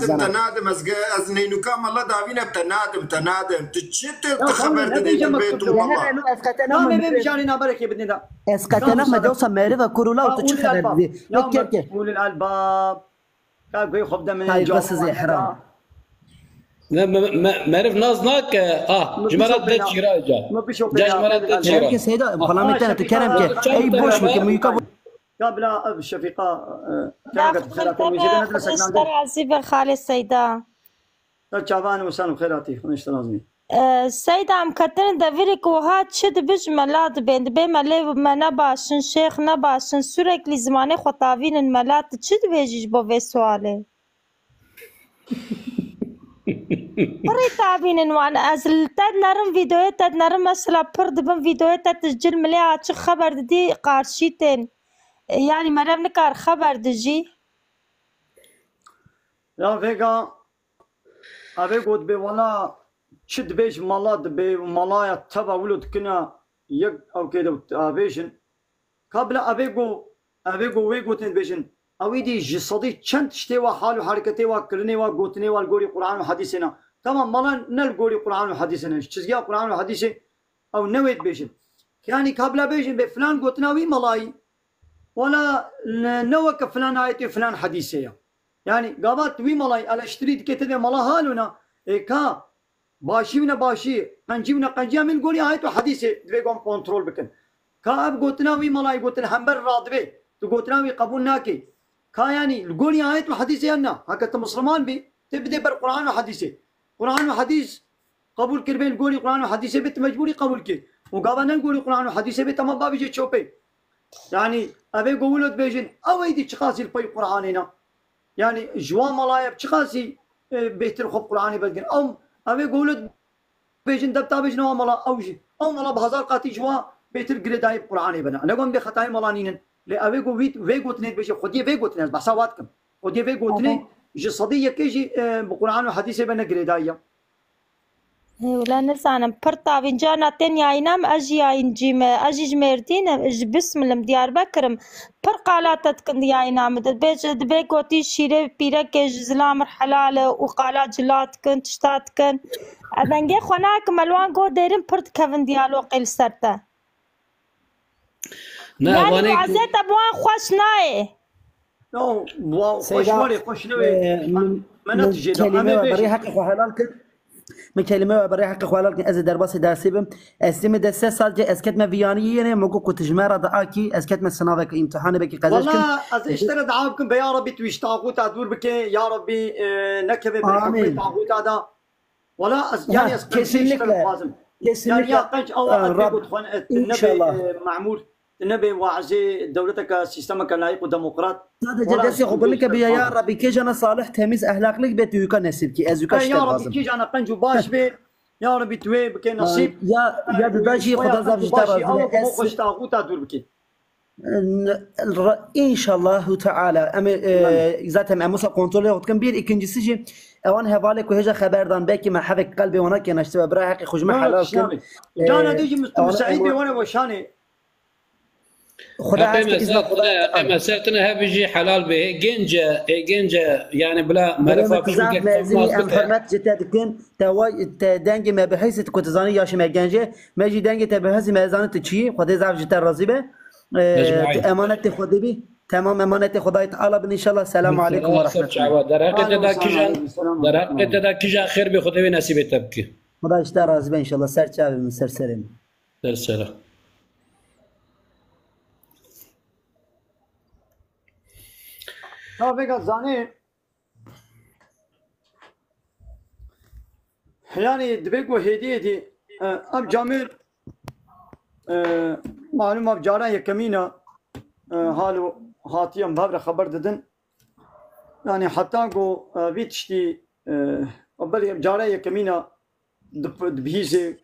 تنادم از نينو كامل دافينا تنادم تشت تخبر ددي البيت والله ما بيمشي نبرك بدنا ده اسكتنا ما دوسا ميرفا كورولا وتش خبر دي قول الالباب قال بي خبده من هاي بس زي حرام ما عرف نازناك جمرات ده شراجة جمرات ده شراجة كيف سيدا بلامتنا تكرم كي اي بوش بكم يكبر قبل الشفيقة كانت بخيراتي اشتري عزيبة خالي السيدة شعبان وسلام بخيراتي ونشتري لازمي السيدة عم كترن دافيرك وهات شد بج ملات بين بي ملي ما نباشن شيخ نباشن سورك لي زماني خطابين الملات شد بيجيش بو في سؤالي بري تعبين وان ازل تاد نرم فيديوهات تاد نرم مثلا برد بن فيديوهات تسجل مليها شو خبر دي قارشيتين يعني مرام نكار خبر دجي يا فيغا ابي قد بي ولا شد بيش مالات بي مالايا تبع ولد كنا يق او كده ابيشن قبل ابيغو ويغوتن بيشن اويدي جسدي چند شتي حال حركتي وكلني وغوتني والغوري قران وحديثنا تمام مالا نل غوري قران وحديثنا چزيا قران وحديث او نويت بيشن يعني قبل بيشن بفلان غوتناوي مالاي ولا نوك فلان آية فلان حديثية يعني قابات وي مالاي على اشتريت كتده مالا حالنا كا باشي باشي قنجي من قولي آية حديثة دويقوم كنترول بكن كا اب قوتنا وي مالاي قوتنا همبر رادبه تو قوتنا وي قبول ناكي كا يعني القولي آية حديثة أنا هكذا مسلمان بي تبدأ بالقرآن وحديثة قرآن وحديث قبول كربين قولي قرآن وحديثة بيت مجبوري قبول كي وقابنا نقولي قرآن وحديثة بيت ما بابي جي تشوبي يعني أبي قولت بيجن أو يدي تشخاصي البي قرآننا يعني جوان ملايا بتشخاصي بيتر خب قرآني بدقن أو أبي قولت بيجن دبتا بيجن ملا أوجي أو ملا بهزار قاتي جوا بيتر قرداي قرآني بنا أنا قوم بخطاي ملانين لأبي قويت ويقوتني بيجي خدي ويقوتني بحساباتكم خدي ويقوتني جسدية كيجي بقرآن وحديث بنا قردايا ولا نسانا برتا بنجانا تاني عينام أجي عينجيم أجي جميرتين أجي بسم لم ديار بكرم برقالات تتكن دي عينام دبيك وتي شيري بيرك جزلام حلال وقالات جلات كن تشتات كن أدنجي خناك ملوان قو ديرين برت كفن ديالو قيل سرتا يعني معزيت أبوان خوش ناي نو خوش نوي ما نتجي كلمة بريحك وحلال كن من كلمة بريحك خوالك از درباس داسيبم استم دسه سالجه اسكت ما فيانيه مكو كتجمره داكي اسكت ما سنابك امتحان بك قزشكم والله از اشترى دعاوكم بيا ربي تويش طاغوت ادور بك يا ربي نكبه بالحكم طاغوت هذا ولا يعني كسلك يعني يا قنج الله تكون النبي معمول النبي وعزي دولتك سيستمك لايق وديمقراط هذا جدسي خبرك بيا يا ربي كي جانا صالح تميز اخلاق لك بيت يوكا نسيب كي ازوكا يا ربي كي جانا قنج باش بي يا ربي توي بكي نصيب يا داجي خدا زاب جتار خوش طاغوت ادور بكي ان شاء الله تعالى ام ذات اموس كنترول وقت كبير ikincisi جي اوان هوالك وهجا خبردان بك ما حفك قلبي وانا كان اشتبه براحك خجمه حلال كان جانا ديجي مستعيد وانا وشاني خدا مسيرتنا بيجي حلال به جنجة يعني بلا معرفة حرمت جتاتكن تواي تدنج ما بحيث تكوتزاني ياش ما جنجة ما يجي دنج تبحث ما زانت تشي خدا زعف جتا رزيبه امانه خدا بي تمام امانه خدای تعالی ان شاء الله. السلام عليكم ورحمه الله. در حق کجا خیر به خدای نصیب تبکی خدا اشتر راضی ان شاء الله. سر چاوی من سر سرم در سلام. طبعا زاني يعني دبيكو هديه دي اب جامل معلوم اب جارا يكمينا حالو هاتيم بابر خبر ددن يعني حتى جو بيتشتي قبل جارا يكمينا دبهيزي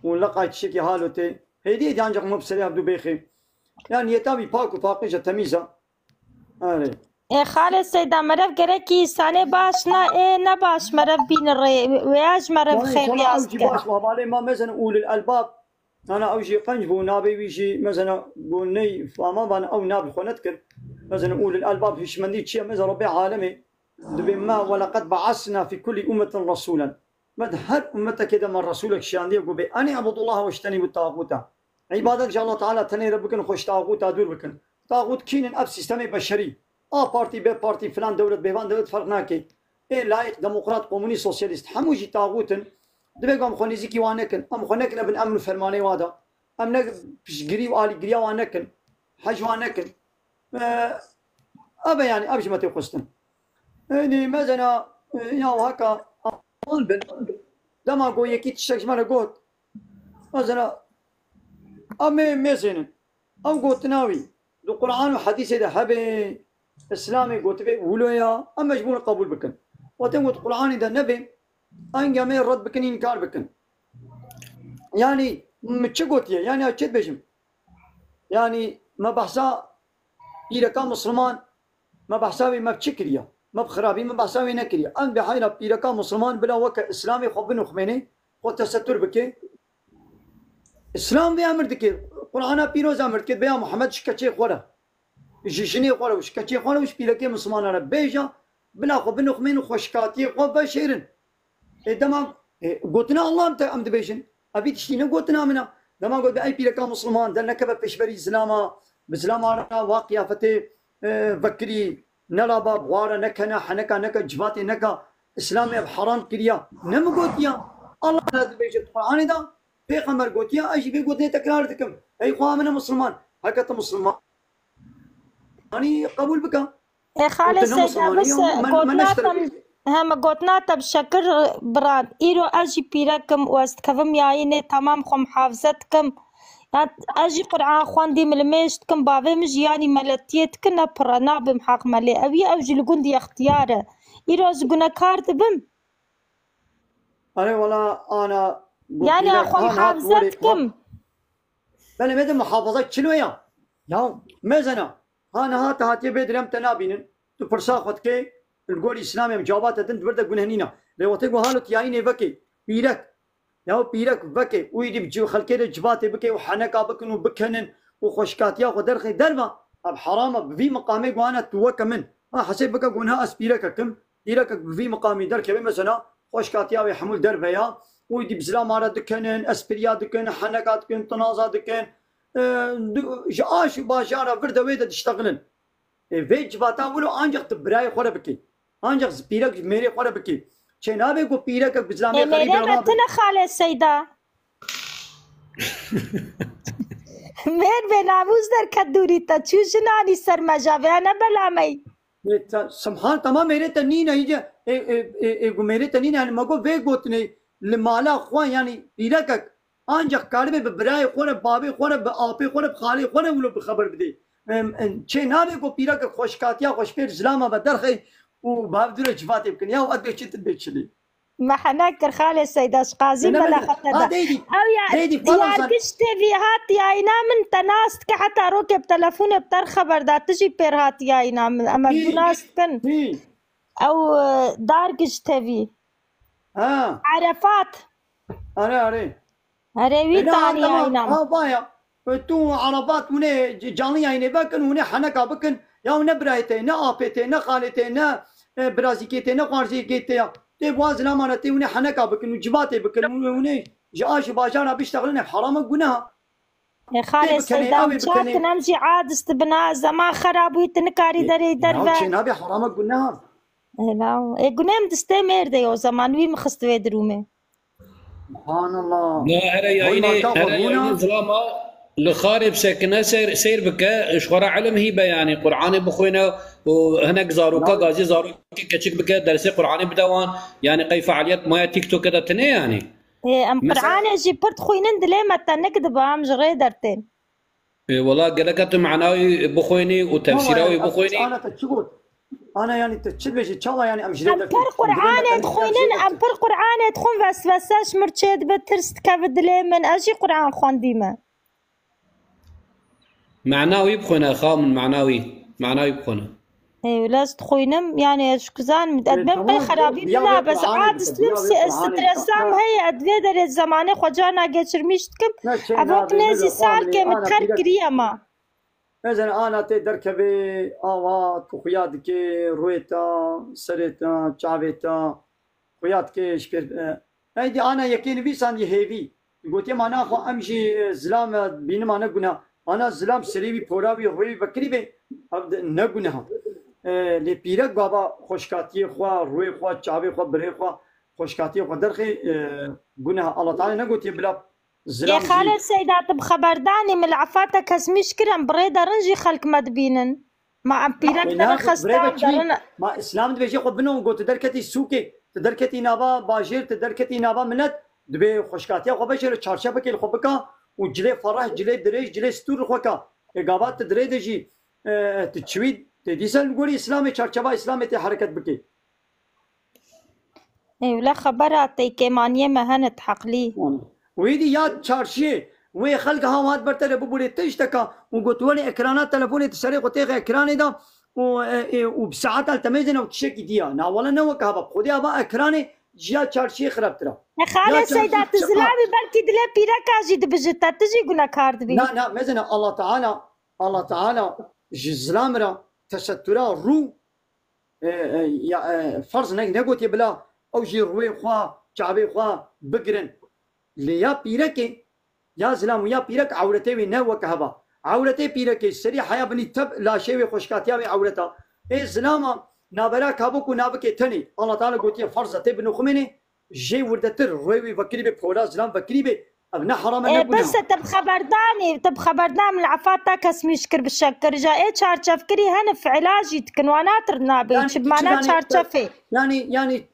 ونلقى تشكي هالوتي هيدي جانجق مبسلي عبدو بيخي يعني يتابي باكو باقيجة تميزة خالد سيدا مرف گرکی سانه باش نه باش مرف بین ویاج مرف خیر ریاض كان باش وابالي ما مثلا اول الالباب انا اوجي قنج بو نابي ويجي مثلا بوني فما بان او نابي خونتكن مثلا اول الالباب في شمندي تشي مثلا ربي عالمي بما ولقد بعثنا في كل امه رسولا مد هر امتك كده من رسولك شاندي يقول بي انا اعبد الله واجتنب الطاغوت عبادك الله تعالى تني ربكن خوش طاغوت ادور بكن طاغوت كين اب سيستم بشري بارتي بي بارتي فلان دولة بيفان دولة فرق ناكي ايه لايق ديمقراط كومونيست سوسياليست حموجي طاغوتن دبي قام خونيزيكي وانكن ام خونكن ابن امن فرماني وادا ام نك بش غري والي غريا وانكن حج وانكن ابا يعني ابش ما تقصتن يعني مثلا يا هكا بن لما قو يكي تشكش مالا قوت مثلا امي ميزين ام قوت ناوي دو قرآن وحديث ده هبي اسلامي قلت بي ولويا اما مجبور قبول بكن وتم القران اذا نبي ان جميع رد بكن انكار بكن يعني متشقوتيه يعني اكيد بجم يعني ما بحسا اذا كان مسلمان ما بحساوي ما بتشكريا ما بخرابي ما بحساوي نكريا ان بحينا اذا كان مسلمان بلا وك اسلامي خبن خميني وتستر بك اسلام بيامر دك قرآن بيروز امر كده بيا محمد شكچي خوره جيشني خوره وش كچي خوره وش بيلكي مسلمان انا بيجا بلا خو بنخ من خوشكاتي خو بشيرن تمام قلتنا الله انت ام دبيشن ابي تشتينا قلتنا منا لما قلت اي بيلكا مسلمان دلك بشبري اسلاما بسلام انا واقيا فتي بكري نلابا بوارا نكنا حنكا نكا جباتي نكا اسلامي بحرام كريا نم قلت يا الله لا دبيشن القران ده پیغمبر قلت يا ايش بيقول تكرار دكم اي خو من مسلمان هكذا مسلمان أنا قبول بك. خالد سيدا بس قلنا هم قلنا تب شكر براد إيرو أجي بيركم واستكفم يايني تمام خم حافظتكم أجي قرآن خواندي ملمشتكم بابي مش يعني ملتيتكم نبرنا بمحق ملي أبي أوجي لقندي اختياره إيرو أزقنا كارت بم. أنا ولا أنا يعني خم حافظتكم. بل ماذا محافظة شنو يا مازنا أنا هاتي بدرم تنابين تبرساخت كي الجول الإسلامي مجابات تدند برد جنهنينا لو تقول هالو تيايني بكي بيرك يا بيرك بكي ويدي بجو خلكي الجبات بكي وحنكا بكن وبكنن وخشكات يا خدرخي درما أب حرام في مقامي وانا توك من حسيت بك جنها أسبيرك كم بيرك في مقامي درك مثلا خشكات يا ويحمل دربه يا ويدي بزلا مارا دكنن أسبريا دكن حنكا دكن طنازا دكن جاش باشارة فرد ويدا تشتغلن فيج باتا ولو انجق تبراي خوره بكي انجق بيرك ميري خوره بكي چنابه کو بيرك بزلامي قريب ميري رتنا خالد سيدا مير بناموز در كدوري تا چوشناني سر مجاوه انا بلامي سمحان تمام ميري تنين هيجا ميري تنين يعني مگو وي گوتني لمالا خوان يعني بيرك انجق كاربه ببراي خوره بابي خوره بآبي خوره بخالي خوره ولو بخبر بدي چنابه کو بيرك خوشكاتيا خوشبير زلاما بدرخي وباب دور جفاتي بكن يا وقت بيشت بيشلي ما حناكر خالد سيدا قازي بلا خطر او يا كش تيفيهات يا اينا من تناست حتى روكب تلفون بتر خبر دا تجي بيرهات يا اينا اما تناست كن او داركش تيفي عرفات اري تاني يا اينا بايا تو عربات ونه جاني يعني بكن ونه حنكا بكن يا ونبرايته نا ابيته نا خالته نا برازيكيته نا قارزيكيته تي بواز لا مالتي ونه حنكا بكن وجباتي بكن ونه جاش باجانا بيشتغلن حرام قناها يا خالد سيدا شاك نمشي عاد استبنا زمان خراب ويتنكاري دري دربا شنابي حرام قناها لا قنام تستمر ديو زمان وي مخست ويدرومه سبحان الله لا هرا ظلامه لخارب ساكنه سير بك شورا علم هيبه يعني قراني بخوينا وهناك زاروكا غازي زاروكا كتشك بك درس قراني بدوان يعني قي فعاليات ما تيك توك كذا تني يعني ام قراني جي برت خوينن دليما تنكدب ام جري درتين والله قالك معناوي بخويني وتفسيراوي بخويني انا يعني تشبش ان شاء الله يعني امشي امبر قرانه خوينن امبر قرانه تخون وسوسه شمرچه دبه ترس تکوه دلی من اجی قرآن خواندیمه معناوي بخونه خامن معناوي بخونه ولاز تخوينم يعني اشكزان متقدم قي خرابي بلا بس عاد سلبسي استرسام هي ادوية در الزمانه خجانا geçirmiştim ابوك نزي سال كي متخر كريما مثلا انا تي دركبي اوا تخياد كي رويتا سريتا چاويتا خياد كي شبير هيدي انا يكين بيسان يهيبي قلت يا انا خو امشي زلام بينم انا قلنا انا زلام سريبي پوراوي روي بكري بي نگونه لی پیرک بابا خوشکاتی خوا روی خوا چاوی خوا بره خوا خوشکاتی خوا درخی گناه الله تعالی نگوتی بلا يا خالد سيدات بخبرداني من العفاتة كسميش كرم بريدة رنجي خلق مدبينن ما بيرك در خستان درن ما اسلام دبيجي خو بنو قلت دركتي سوكي تدركتي نابا باجير تدركتي نابا منت دبي خوشكاتي خو بشر چارشبه كي خو بكا وجلي فرح جلي دريج جلي ستور خوكا اقابات تدري دجي تشويد تديسن قولي اسلامي چارچبه اسلامي تي حركت بكي ولا خبراتي كمانيه مهنت حقلي ويدي يا چارشي وي خلق هاوات برتر ببولي تشتكا وقلتولي اكرانات تلفوني تسريق وتيغ اكراني دا وبساعات التميزن وتشكي ديا نا ولا نوك هبا خدي هبا اكراني جيا چارشي خراب ترى خالد سيدات الزلامي بلكي دلي بيركا جي دبجتا تجي قلنا كارد بي لا مزنا الله تعالى جزلامرا تسترا رو فرض نقول بلا او جي روي خوا شعبي خوا بقرن ليا بيركي يا زلام يا بيرك عورتي وينوك هبا عورتي بيركي سري حياه بني تب لا شيء خوشكاتيا عورتا اي زلام نابراك هبوك نابك تني الله تعالى قلت فرض تبنو خميني جي وردتر روي بكري بفولا زلام بكري ابنا حرام إيه بس تب خبردان من العفاتا كسميش كر بالشكر جا ايه شارشف كري هنف علاجي تكنوانات رنابي يعني بمعنى شارشفي يعني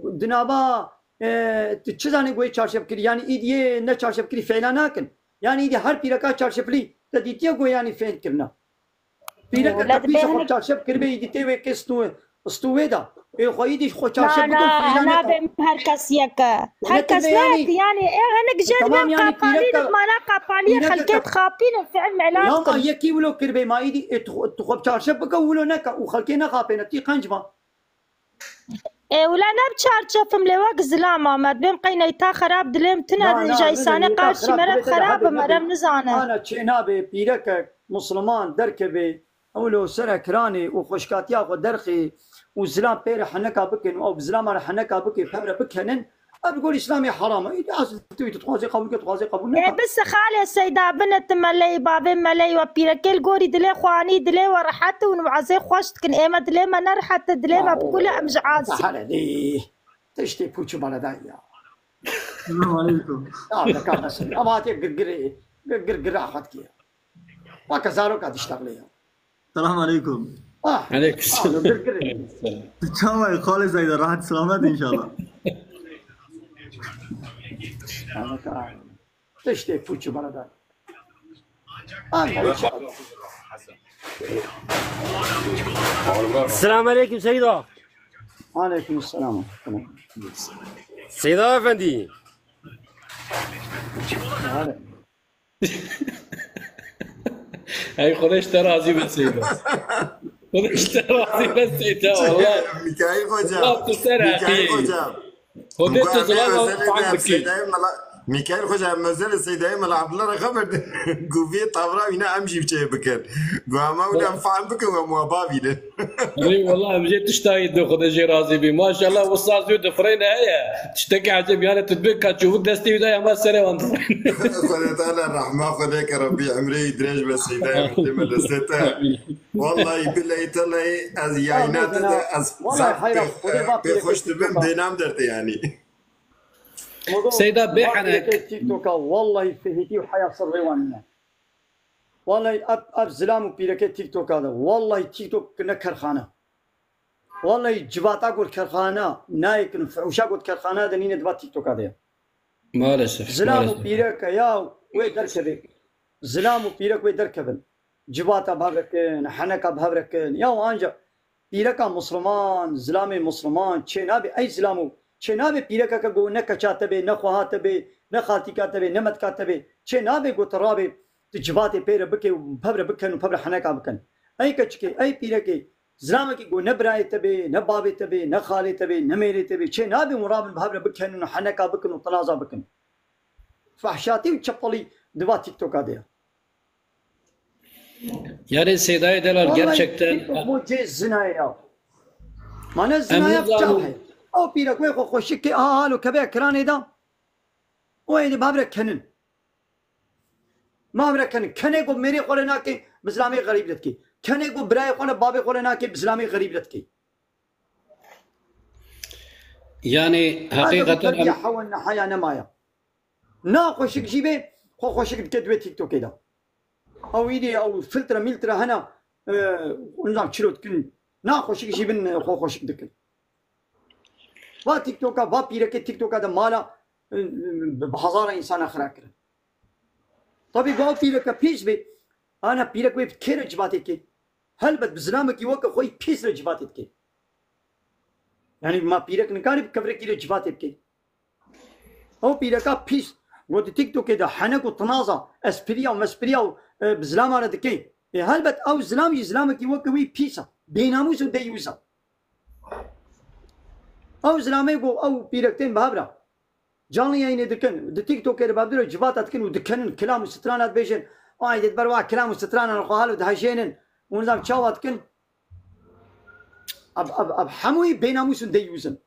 دنابا تشزاني قوي شارشف كري يعني ايدي نه شارشف كري فعلا ناكن يعني ايدي هر بيركا شارشف لي تديتيا قوي يعني فين كرنا بيركا كبيس شارشف كري بيدي تي كستو استويدا ايه خويدي خو شارشف بكم فعلا انا بهركس يكا هركس يعني ايه هنك جد بقى قالين بمعنى قابالين خلقت خابين فعل علاج لا يكي ولو كربي ما ايدي تخوب شارشف بكم ولو نكا وخلقينا خابين تي قنجما إيه ولا نبشار شفم لواق زلامة ما بين قينا تا خراب دلهم تنا جايسانة قارش مرب خراب مرب نزانة أنا تشينابي بيرك مسلمان دركبي أولو سرع كراني وخشكاتيا ودرخي وزلام بير حنكا بكن أو بزلام على حنكا بكي فبر بكنن أقول إسلامي حرام إذا تبي تتخاذي قبول إيه بس خالي السيدة بنت ملي بابي ملي وبيرك الجوري دلي خواني دلي ورحت ونعزي خوشت كن إيه ما دلي ما نرحت دلي ما بقول أمج عازي حلالي تشتي بوشو بلدايا السلام عليكم كان بس أما تقرقر أخذ كيا ما كزارو قاعد يشتغل السلام عليكم عليك السلام تشاوي خالص إذا راحت سلامات إن شاء الله تشتي بوشو بلدايا السلام عليكم سيدة. وعليكم السلام. سيدة أفندي. هاي خليش ترازي بس سيدة. خليش ترازي بس سيدة والله. ميكائيل خوجا. لا تسرع. خدت زلمة ميكائيل خوجا مازال السيدة ايمن عبد الله خبر قوفي طابرا وينا امشي بشي بكر قواما ودا مفعل بكر وموابابي له اي والله مجيت تشتاي دو خد جي رازي بي ما شاء الله وصار زود فرينا هي تشتكي عجب يعني تدبك تشوف دستي ودا ما سري وانت خذ تعالى الرحمه خذك ربي عمري يدرج بس سيدة ايمن دستها والله بالله تلاي از ياينات از بخوش تبم دينام درت يعني سيدة بيحنك تيك توك والله فهيتي وحياة صريواننا والله أب زلام وبيركة تيك توك هذا والله تيك توك كنا كرخانة والله جباتا قول كرخانة نايك نفعوشا قول كرخانة دنين دبا تيك توك هذا مالش زلام وبيركة يا ويدركبه زلام وبيرك ويدركبن جباتا بهبركن حنكا بهبركن يا وانجا بيركة مسلمان زلامي مسلمان تشينابي أي زلامو چه نابه پیرکه که گو نه کچاته به نه خواهاته به نه خالتیکاته به نه متکاته به چه نابه گو ترابه تجباته پیره بکه و پبره بکن و پبره حنکا بکن ای کچکه ای پیرکه زلامه که گو نه برایته به نه بابته به نه خالته به نه میرته به چه نابه مرابن پبره بکن و حنکا بکن و طلازا بکن فحشاتی و چپلی دوا تیک توکا دیا Yani Seyda'ya delal gerçekten موجه زنايا ما انا زنايا بجاوه او بيرك ويخو خوشك هالو كبير كراني دا وين بابرك كنن ما بابرك كنن كنيكو ميري خولنا كي بسلامي غريب لتكي كنيكو براي خولنا بابي خولنا كي بسلامي غريب لتكي yani hakikaten يا حولنا حياه نمايا نا خوشك جيبي خو خوشك كدوي تيك توك كده او ايدي او فلتره ملتره هنا نظام تشلوت كن نا خوشك جيبن خو خوشك دكن با تيك توكا با بيرك تيك توكا ده مالا بهزار انسان اخر كره طبي با بيرك بيش بي انا بيرك وي كير جباتك كي هل بد بزلامك يوك خوي بيس جباتك كي يعني ما بيرك نكاري بكبرك كي جباتك كي او بيرك بيس ودي تيك توك ده حنك وطنازه اسبريا ومسبريا بزلام على دكي هل بد او زلام يزلامك يوك وي بيسا بيناموس وديوسا او زلامي بو او بيركتين بهبرا جانلي يعني دكن د تيك توك بابدرو جبات اتكن ودكن كلام وسترانات بيجن وايد بروا كلام وسترانا الخوال ودهجينن ونظام تشاوات كن اب حموي بيناموس وديوسن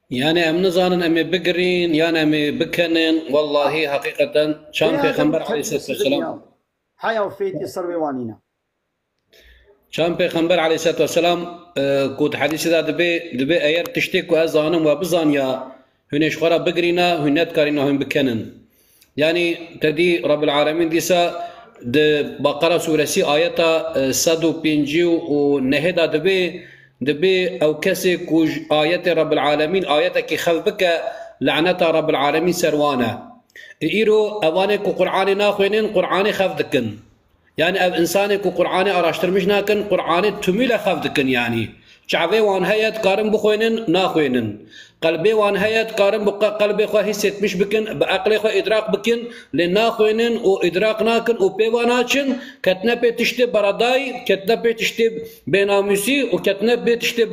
yani em nizanin em bigirin yani em bikenin vallahi hakikaten şan peygamber aleyhisselatü vesselam حياه وفيتي صروي وانينا شان پیغمبر علیه الصلاة والسلام کود حدیث دا دبی ایر تشتی کو از زانم و بزانیا هنش خورا بگرینا هنت کارینا هم بکنن يعني تدي رب العالمين ديسا د بقرة سورة آياتا 150 ونهدا دبي او كسي كوج آيات رب العالمين آياتا كي خلبك لعنتا رب العالمين سروانا ايرو اوانك قرآن ناخوينين قرآن خفدكن يعني اب انسانك قرآن اراشترمش ناكن قرآن تميل خفدكن يعني شعبي وان هيات كارم بخوينن ناخوينن قلبي وان هيات كارم بقى قلبي خو هيست مش بكن بعقلي خو ادراك بكن لناخوينن او ادراك ناكن او بيواناچن كتنا بيتشتي براداي كتنا بيتشتي بينامسي وكتنا بيتشتي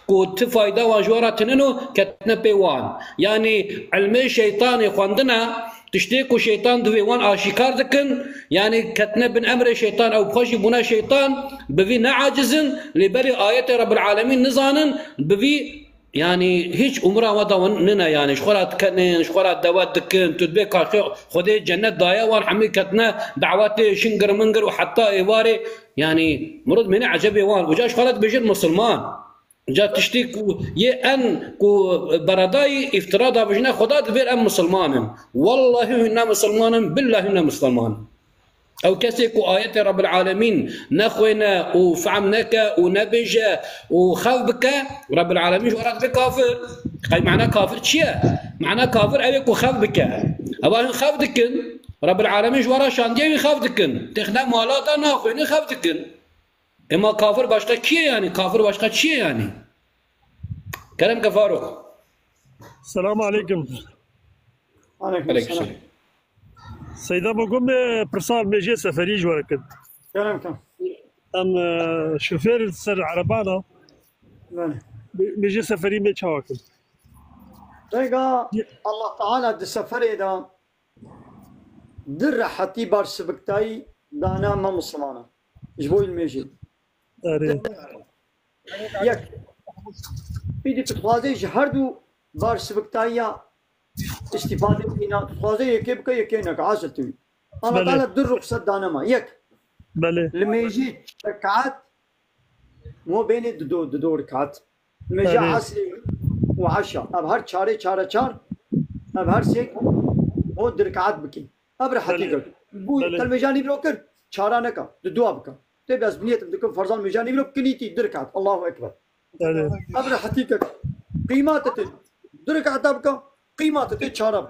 كو تفايدا واجوراتنو كتنا بيوان يعني علمي شيطاني خواندنا تشتيكو شيطان دوي وان آشكار دكن يعني كتنا بن أمر شيطان أو بخشي بنا شيطان بفي نعاجزن لبري آيات رب العالمين نزانن بفي يعني هيج أمرا ودوننا يعني شخورات كنن شخورات دوات دكن تدبيك خدي جنة دايا وان حمي كتنا دعوات شنقر منقر وحتى إيواري يعني مرد من عجبي وان وجا شخورات بيجر مسلمان جا تشتيك يه ان كو براداي افتراضا بجنا خدا دبير ام مسلمان والله هنا مسلمان بالله هنا مسلمان او كسيكو آيات رب العالمين نخونا وفعمناك ونبجا وخوبك رب العالمين ورات بكافر قال معناه كافر تشيا معناه كافر عليك وخوبك ابا خوبدكن رب العالمين ورا شاندي خوبدكن تخنا مالاتا ناخوين خوبدكن اما كافر başka çiye yani kafir başka çiye yani Kerem Kafaruk السلام عليكم عليكم السلام سيدا بقوم برسال ميجي سفري جواركن كلام ام شوفير سر عربانا ميجي سفري مي تشاوكن دقا الله تعالى د سفري دا در حتي بار سبكتاي دانا ما مسلمانا جبوي الميجي يك بيدي تخوازي هردو بار سبكتايا استفاده فينا تخوازي يكيب كي يكينك عازل توي الله تعالى در رخصت دانا ما يك بله لما يجي ركعات مو بين دو ركعات لما يجي عصري وعشاء اب هر چاره اب هر سيك او ركعات بكي اب حقيقه بو تلمجاني بروكر چارا نكا دو ابكا تبي بنيت بدكم فرزان مجاني بلو كنيتي دركات الله اكبر ابر حقيقه قيمات دركات ابكا قيمات تشارب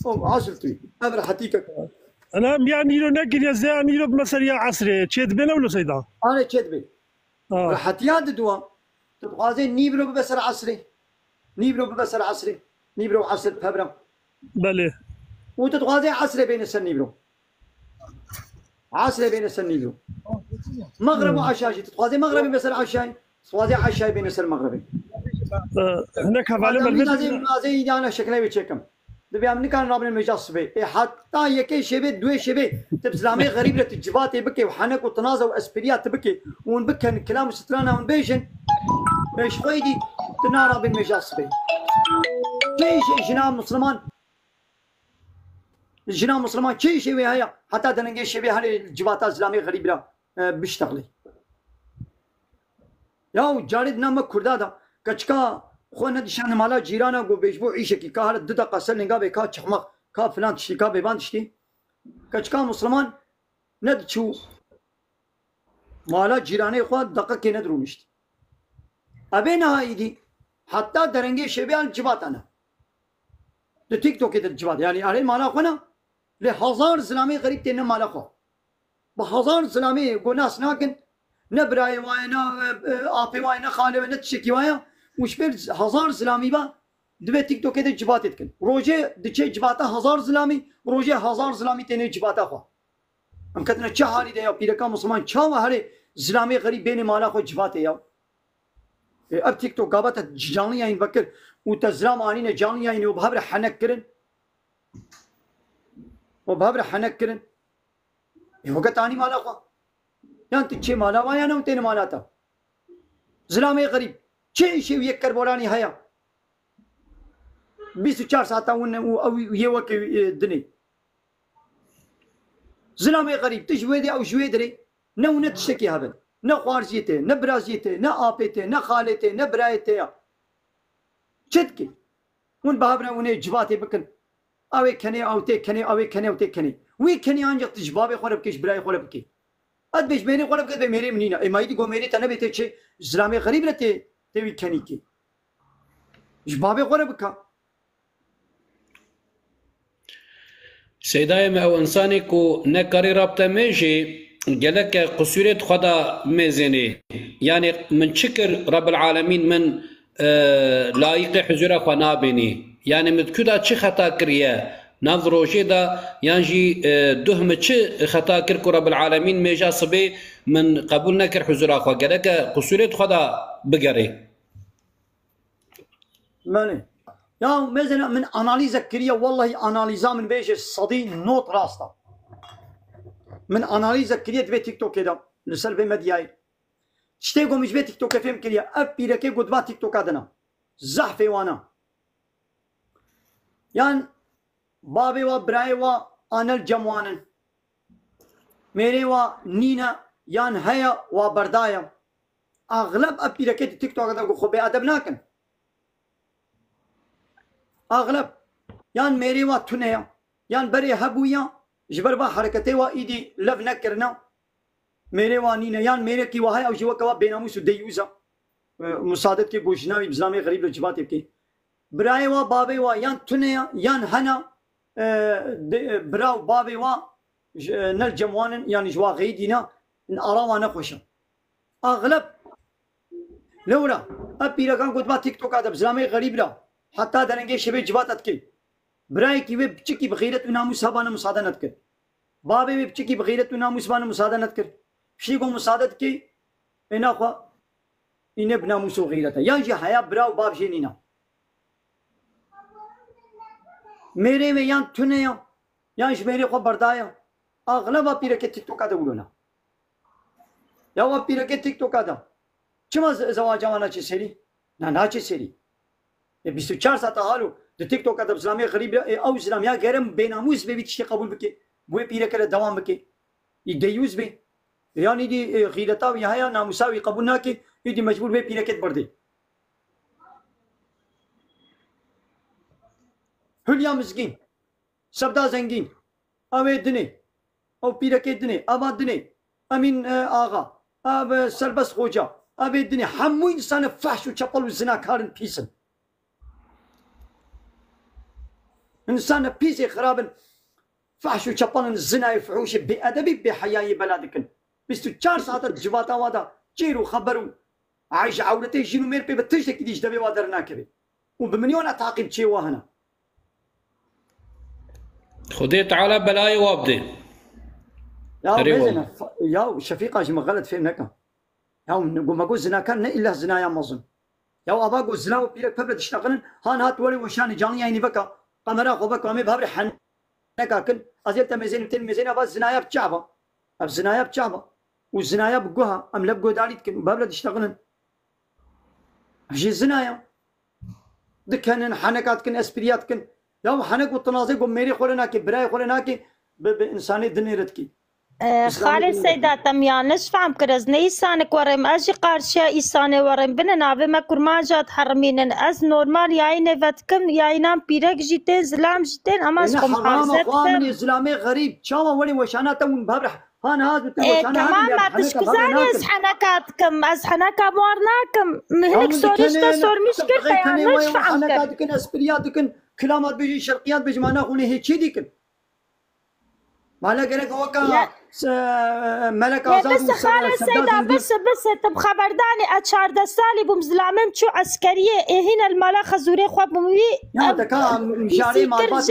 او عاشرتي ابر حقيقه انا يعني لو نقل يا زاني لو مثلا يا عصري تشد بينا ولا سيدا انا تشد بي راحت ياد دوا تبغازي نيبرو ببسر عصري نيبرو ببسر عصري نيبرو عصر فبرم بله وتتغازي عصري بين السن نيبرو عصري بين السن نيبرو مغرب وعشاء تتغازي مغربي بسر عشاء تتغازي عشاء بين السن مغربي هناك هذا زي انا شكلي بتشكم دبي امني كان رابن المجاص بي حتى يكي شبه دوي شبه تبسلامي غريب لتجبات بكي وحنك وتنازع واسبريات بكي ونبكي كلام سترانا ونبيجن ايش فايدي تنارا بالمجاص بي شيء جناب مسلمان جناب مسلمان شيء هيا حتى دنجي شبه هاي الجبات اسلامي غريب لا بيشتغلي يا جارد نام كردادا كچكا خونا دشان مالا جيرانا گو بيجبو عيشكي كهر ددا قسل نگا بكا چخمق كا فلان تشتي كا بيبان تشتي كچكا مسلمان ند چو مالا جيراني خو دقه كي ندرومشت ابينا هايدي حتى درنگي شبيان جبات انا د تيك توك د جبات يعني علي مالا خونا لهزار اسلامي غريب تن مالا خو بهزار اسلامي گو ناس ناكن نبراي واينا ابي واينا خاله نتشكي وايا وش بير هزار اسلامي با دبي تيك توك دي جبات تكن روجي دچه جباتا هزار اسلامي روجي هزار اسلامي تنه جباتا خو ام كتنا چه حالي ده پيركا مسلمان چا وهره اسلامي غريب بين مالا خو جبات يا اب تيك توك غابت جاني يعني بكر وتزلام اني نه جاني يعني وبهبر حنك كرن وبهبر حنك كرن وقت اني مالا خو يعني تچه مالا وايا نو تن مالا تا اسلامي غريب شيء يكر بولاني هيا 24 ساعة او يوك دني زلامي غريب تجويدي او جويدري نو نتشكي هبل نا خوارزيته نا برازيته نا آبيته نا خالته نا برايته چتكي ون بابنا ونه جباتي بكن اوي كني او تي كني اوي كني او تي كني وي كني انجق تجبابي خورب كيش براي خورب كي اد بيش ميري خورب كي ميري منينا اي مايدي گو ميري تنه بيته چه زلامي غريب لته تبي كني كي جبابي خورب كا سيداي ما او انساني كو نكاري رابطه ميجي قالك قصورة خدا ميزيني يعني من شكر رب العالمين من لايق حزورة خنا بيني يعني متكودا چه خطا كريا نظروجي دا يعني دهم چه خطا كركو رب العالمين ميجا صبي من قبول نكر حزورة خوا قالك قصورة خدا بقري ماني يا مثلا من اناليزا كريا والله اناليزا من بيش صدي نوت راستا من اناليزا كريا تبي تيك توك كده لسلب مدياي شتيغو مش بي تيك توك فهم كريا ابي لك قد با تيك توك ادنا زحفي وانا يعني بابي وبراي وانا الجموانن ميري ونينا يعني هيا وبردايا اغلب ابي لك تيك توك ادنا خو بي ادب ناكن اغلب يعني ميري واتنيا يعني بري هبويا جبر با حركتي وايدي لف نكرنا ميري وانينا يعني ميري كي وهاي او جوا كوا بيناموس ديوزا مساعدت کے گوشناوی بزلامي غريب لجبات بكي براي وا بابي وا يعني تنيا يعني هنا براو بابي وا نل جموان يعني جوا غيدينا اراوا نخوشا اغلب لولا ابي لكان قد با تيك توك هذا بزلامي غريب لا حتى درنگي شبه جباتت كي براي كي بچكي بغيرت وناموس هبانه مساعده نتكر بابي بچكي بغيرت وناموس بانه مساعده نتكر شيغو مساعدت كي انا خو إنه بناموس وغيرته يعني حياة براو باب جينينا मेरे में यहाँ थुने यहाँ मेरे को बर्दाया अगला वापी रखे टिकटॉक का बोलना या वापी रखे टिकटॉक का चमा जवाना चेसेरी ना चेसेरी ये 24 सात हालो द टिकटॉक का इस्लामी गरीब او اسلام या غير بيناموس بيبي تشي قبول بك بو بيره كده دوام بك يديوز بي يعني دي غيرتا ويا هيا ناموساوي قبولنا كي يدي مجبور بي بيره كده بردي هليا مسكين سبدا زنگين اوي دني او بيره كده دني ابا دني امين آغا اب سربس خوجا ابي دني حمو انسان فحش وشپل وزنا كارن بيسن انسان بيسي خرابن فحش وشپل الزنا يفحوش بأدبي بحياي بلادكن 24 ساعت جواتا وادا جيرو خبروا عايش عورتي جينو مير بي بتشتك ديش دبي وادر ناكبي وبمليون تعاقب شي وهنا خدي تعالى بلاي وابدي يا بيزنا يا شفيقة جم غلط فهمناك يا ما قول زنا كان إلا زنا يا مظن يا أبا قول زنا وبيرك فبرد اشتغلن هان هات ولي وشان جاني يعني بكا قمرا خوبك وامي بهبر حن نكاكن أزيل تمزين تلمزين أبا زنايا بتشعبة أب زنايا بتشعبة والزنايا بقوها أم لبقوا داريت كن بهبر اشتغلن جي زنايا دكان حنكات كن اسبريات كن يا حنك والتنازل قوم ميري خورنا كي براي خورنا كي بإنساني دنيرت كي خالد سيدا تميان نشفعم كرز نيسانك ورم أجي قارشة إيساني ورم بنا نابي ما كرماجات حرمين أز نورمال يايني فتكم ياينام بيرك جيتين زلام جيتين أما اسكم حافظت كم زلامي غريب شاما ولي وشانا تون بابرح هان هاد كمان ما تشكزاني از حنكاتكم از حنكا مورناكم مهلك سوريشتا سور مشكلة يعني نشفعم كر حنكاتكن اسبرياتكن كلامات بيجي شرقيات بيجي معنا خوني هيك شي ديكن مالا قالك وكا ملك آزاد بس خالد سيدا بس طب خبرداني أشار دستالي بمزلامم شو عسكرية هنا المالا خزوري خواب بموي يا دكا مشاري مالبات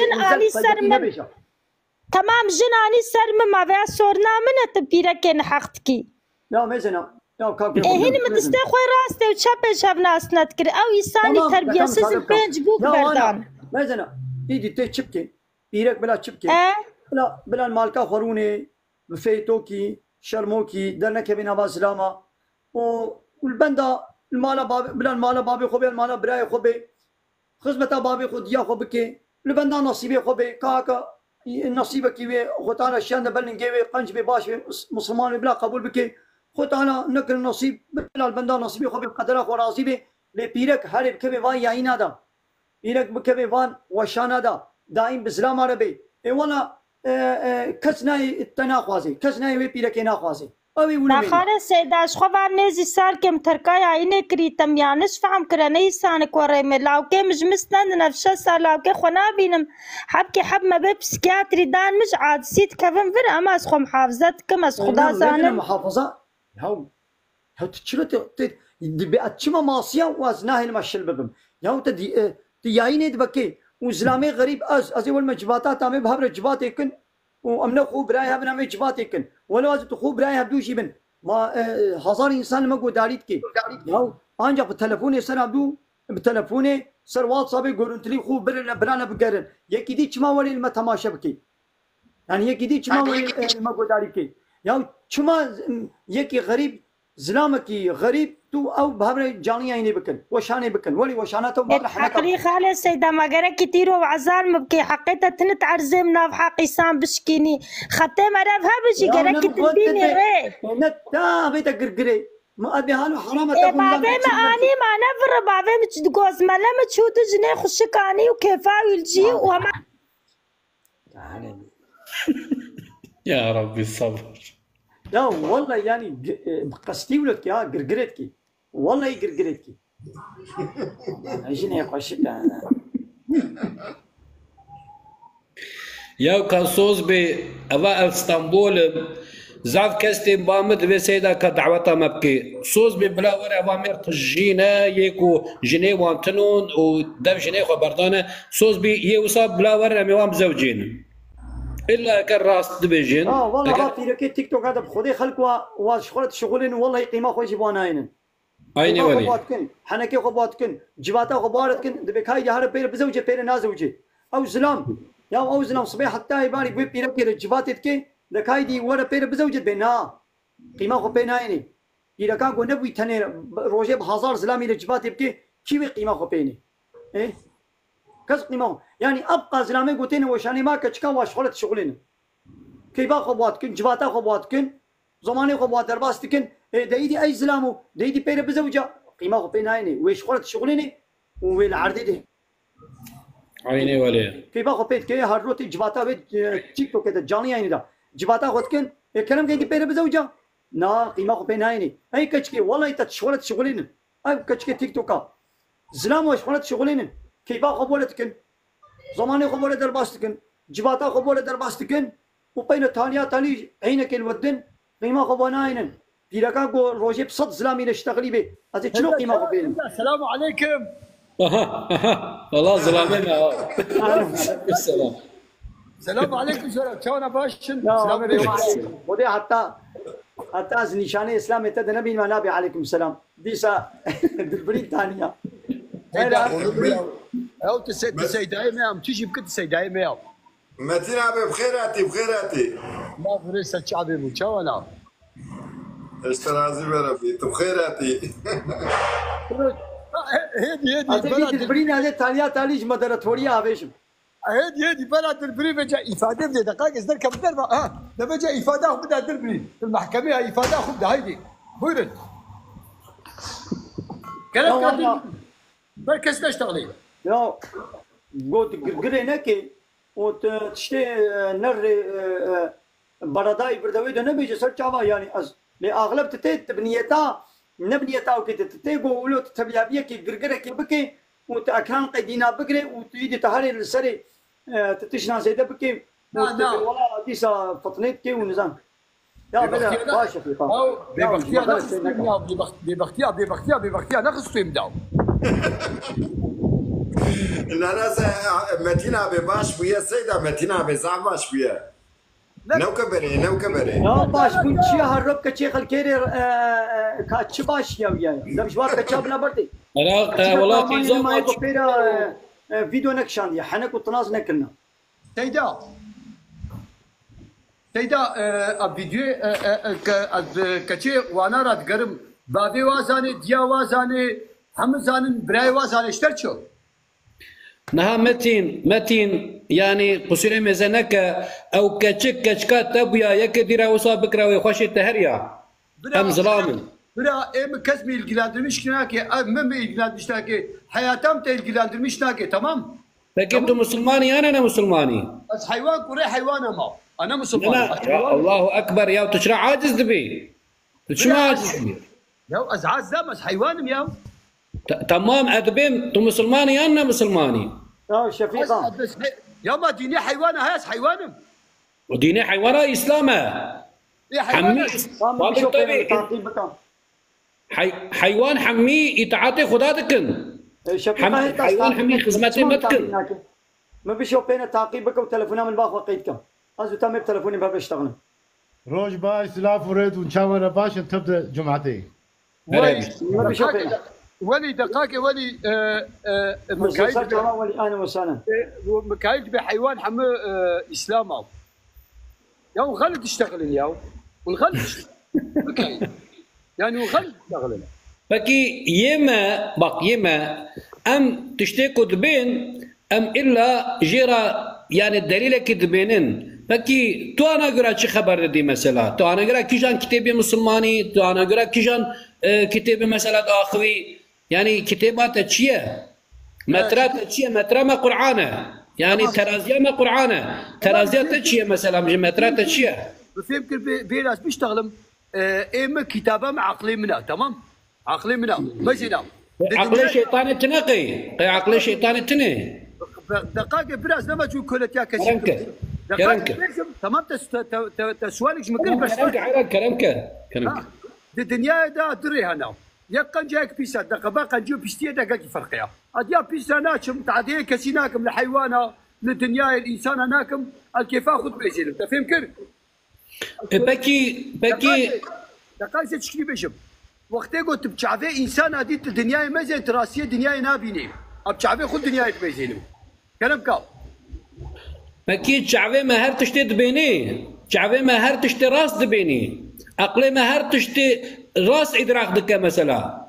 تمام جناني سرم ما بيا صورنا من تبيرا كن حقتكي يا مزنا يا كاكي هنا متستي خوي راسته وشاب شاب ناس نذكر أو يساني تربية سيزن بينج بوك بردان مزنا إيدي تشبكي بيرك بلا تشبكي بلا المالكا خوروني بفيتوكي شرموكي درنك بين أبا سلاما والبندا المالا بابي بلا المالا بابي خوبي المالا براي خوبي خزمتا بابي خوديا خوبكي البندا نصيبي خوبي كاكا نصيبك يوي خوتانا شان بلنجيوي قنج باش مسلمان بلا قبول بكي خوتانا نقل نصيب بلا البندا نصيبي خوبي قدرك ورازيبي لبيرك هارب كبي وان ياينا دا بيرك بكبي وان وشانا دا دائم بسلام عربي اي والله كسناي التناقضي كسناي وي بيرك ناقضي اوي ولي خالد سيداش خوار نزي صار كم تركاي عيني كريتم يانش فهم كرني سانك وريم لاو كي مش مستند نفس صار لاو كي خنا بينم حبكي حب ما بسكياتري دان مش عاد سيت كفن فين اما اسخم حافظت كم اس خدا زانم محافظه هاو تشلت دي اتشما ماسيا وازناه المشل ببم ياو تدي يايني دبكي وزلامي غريب از اول مجباتات عم بهبر جبات يكن وامنا خو براي ابنا مي جبات يكن ولا از خو براي بدوشي بن ما هزار انسان ما قو داريت كي ياو انجا بالتليفون سر عبدو بالتليفون سر واتساب غورنتلي خو برانا بقرن يكي دي چما ولي الما تماشا بكي يعني يكي دي چما ولي ما قو داريت كي ياو چما يكي غريب زلامكي غريب تو او بهبر جاني عيني بكن وشاني بكن ولي وشاناته ما حقري خالد سيدا ما قرا كتير وعزال مبكي حقيقه تنت عرزمنا بحق انسان بشكيني خطي مرافها بجي قرا كتبيني ري نتا بيت قرقري ما ابي هانو حرام تقول ما اني ما نفر بابي مش تقوز ما لما تشوت جني خشكاني وكيفاوي الجي وما يا ربي الصبر لا والله يعني قصتي ولك يا قرقرتكي والله يقرقرتكي عشان يقشك يا كاسوس بي أبا اسطنبول زعف كاستي بامد في سيدا كدعوة مبكي صوص بي بلا ورا أوامر تجينا يكو جنيه وانتنون ودب جنيه خبردانه صوص بي يوصاب بلا ورا ميوام زوجين الا كان راس دبيجين والله راتي لك تيك توك هذا بخودي خلق وشغلت شغلين والله قيمه خوش بوناين عيني ولي خباتكن حنكي خباتكن جباتا خبارتكن دبك هاي جهر بير بزوجه بير نازوجه او زلام يا او زلام صبيح حتى يبارك بي بيرك جباتك لك هاي دي ورا بير بزوجه بينا قيمه خو بينايني اذا كان كو نبوي تني روجه بهزار زلامي لجباتك كيف قيمه خو بيني ايه كز قيمه يعني ابقى زلامي قوتين وشاني ما كشكا وشغلت شغلين كيبا خباتكن جباتا خباتكن زماني خبات درباستكن دايدي اي زلامو دايدي بير بزوجه قيمه بينايني ويش خلت شغليني والعرضي ده عيني ولي كيبا خبيت كي هاروتي جباتا بيت تيك توك كده جاني يعني ده جباتا خدكن الكلام دايدي بير بزوجه نا قيمه بينايني اي كشكي والله انت شغلت شغلين اي كشكي تيك توك زلامو ويش خلت شغلين كيبا خبولتكن زماني خبوله درباستكن جباتا خبوله درباستكن وبين تانيا تاني عينك الودن قيمه خبوناين پیرەکان گۆ ڕۆژێ 100 زلامی لە شتەغلی بێ ئەزێ چلو قیمە بێنم السلام عليكم والله زلامه السلام السلام عليكم شلون باشن السلام عليكم ودي حتى از نشانه اسلام انت نبي ما نبي عليكم السلام ديسا دبرين ثانيه او تسيداي ميام تجي بكت سيداي ميام متين ابي بخيراتي ما فريسه شعبي بو ولا اشترازي بربي بخيراتي هدي دبرين هذه ثانيه تاليج مدرتوريا هاويشم هدي بلد البري بجا افاده بدي دقائق ازدر كم دربه ده بجا افاده وبدا دربي في المحكمه افاده وبدا هيدي بورد كلام قاعد مركز تشتغلي يا قلت قرينكي وتشتي نر برداي بردوي ده نبي جسر چاوا يعني از لاغلب تتت بنيتا وكده تتيجو ولو تتبيابيه كي غرغره كي بكي وتاكران قيدينا بكري وتيجي تهري السري تتشنا زيده بكي والله ديسا فطنيت كي ونظام يا بلا باشا في ببختيا نقص في مداو الناس متينا بباش بويا سيدا متينا بزعم باش بويا نو كبري لا باش كنت شي هرب كشي خلكيري كاتش باش يا ده مش واقع كتابنا بردي والله في زوم فيديو نكشان يا حنك وطناز نكلنا سيدا الفيديو كشي وانا راد قرم بابي وازاني ديا وازاني حمزان براي وازاني اشترشو نها متين يعني قصير مزنك او كشكات تبيا يكديرا وصابكرا ويخش التهريا ام ظلام برا ام كسمي الجلاندرمش كناكي مم الجلاندرمش تاكي حياتم تي الجلاندرمش تاكي تمام فكنت مسلماني انا مسلماني بس حيوان كوري حيوان ما انا مسلمان الله اكبر يا تشرع عاجز دبي شو عاجز دبي يا ازعاز ده بس حيوان يا تمام ادبين تو مسلماني انا مسلماني شفيقه يا ما ديني حيوان هاس حيوان وديني حيوان اسلامه يا حيوان حيوان حمي يتعاطي خداتكن حيوان حمي خدمتي متكن ما بيشوف بين تعقيبك وتلفونها من باخ وقيتك ازو تم بتلفوني ما بيشتغل روج باش سلاف وريد وشاور باش تبدا جمعتي ما بيشوف ولي دقائق ولي مكايد ولي اهلا وسهلا مكايد بحيوان حمى اسلام يا وغلط يشتغل يا والغلط مكايد يعني وغلط يشتغل فكي يما ام تشتكوا دبين ام الا جيرا يعني الدليل كدبينن فكي تو انا قرا شي خبر دي مثلا تو انا قرا كيجان كتابي مسلماني تو انا قرا كيجان كتابي مثلا اخوي يعني كتابات تشيه مترات تشيه مترا ما قرآنه يعني ترازيه ما قرآنه ترازيه تشيه مثلا مترات تشيه بس يمكن بيلاش بيشتغل اما كتابه مع عقلي منها تمام عقلي منها مجينا عقلي شيطان تنقي عقلي شيطان تني دقائق براس لما تشوف كلتيا كسر كرمك تمام تسوالك ممكن بس كرمك الدنيا دا دري هنا يقن جاك بيسا دقبا قنجو بيستي دقاقي فرقيا اديا بيسا ناكم تعدي كسيناكم لحيوانا للدنيا الانسان ناكم الكيف اخذ بيجي انت فهم كيف؟ بكي دقائق تشكي بيجم وقت قلت بتشعفي انسان هذه الدنيا ما زي تراسيه دنيا نابيني بتشعفي خذ دنيا بيجي كلام كاو بكي تشعفي ما هر تشتي دبيني تشعفي ما هر تشتي راس دبيني عقلي ما هر تشتي راس ادراك دكه مثلا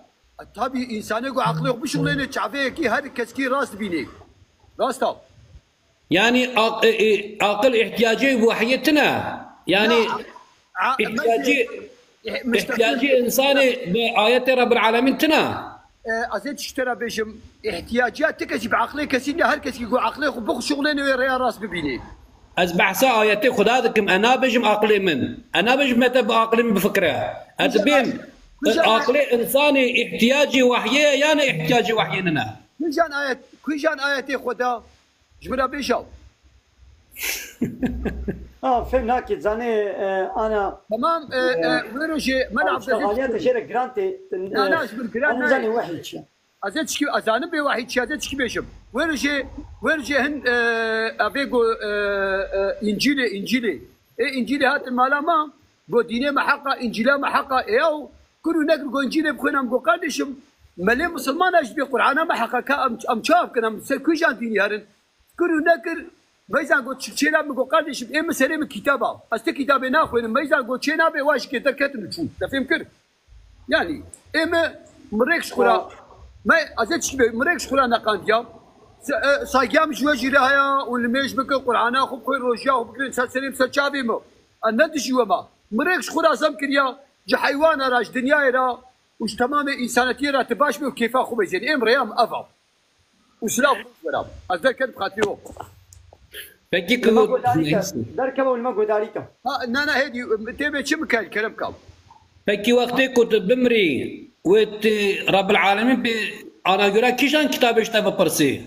طبي انسان يقول عقلي بشغلين تشعفي كي هر كسكي راس بيني راس تو يعني عقل احتياجي بوحيتنا يعني احتياجي انساني بآيات رب العالمين تنا ازيد تشترى بيشم احتياجاتك اجي بعقلي كسيني هر كسكي يقول عقلي بخ شغلين ويا راس ببيني از بحثا آياتي خدادكم انا بجم عقلي من انا بجم متى بعقلي من بفكره اتبين عقلي انساني احتياجي وحيه يعني احتياجي وحيننا كل جان اياتي خدا جمنا بيشاو فهمناك زاني انا تمام ويروجي ملعب اشتغاليات جيرك جرانتي انا اجبر انا زاني واحد شيء ازتشكي ازانم بي واحد شيء ازتشكي بيشم ويروجي هن ابيغو انجيلي انجيلي هات المالما بو ديني محقه انجيلا محقه ياو كلو نقر جو انجيلي بخونا مقو قادشم ملي مسلمان اجبي قرآن محقه كام شاف كنا كل جان ديني هرن كلو نقر ميزان قلت شيلا مقو قادشم ايه مسألة من كتابه است كتابه ناخوين ميزان قلت شينا بي واش كتر كتر تشوف تفهم كر يعني ايه مريكش خلا ما ازتش مريكش خلا نقانديا صايام جواجي لها والميش بك القرآن اخو بخير روجيا وبكرين سليم سلشابي مو الندش وما مريكش خلا زمكريا جا حيوان راج دنيا را وش تمام انسانيتي را تباش بو كيف اخو بيزين ام ريام افا وسلاف برام ازدر كان بخاطيو فكي كلو دركبه والمقو داريكا نانا هيدي تبي شو مكان كلام كام فكي وقتي كنت بمري وت رب العالمين انا اقول كيشان كتاب اشتبه برسي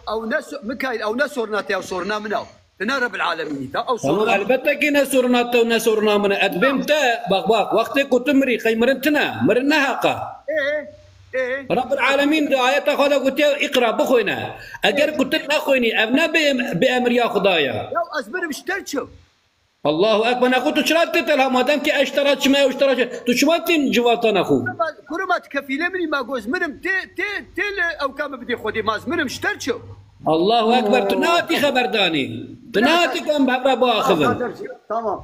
او ناس مكايل او ناس صورنا صورنا منه انا رب العالمين او صورنا البته كنا صورنا صورنا من ادبمت باق وقتي كنت مري خيمرنتنا مرنا هقه ايه رب العالمين دعاية خدا قلت اقرا بخوينا اگر كنت اخويني ابنا بامر يا خدايا يا ازبر مشترشو الله اكبر انا قلت شرات تتلها ما دام كي اشترت شما واشترت تو شواتين جواتنا اخو كرمات كفيله مني ما جوز منم تي او كام بدي خدي ماز منم اشترشو الله اكبر تناتي خبرداني تناتي كم بابا اخذن تمام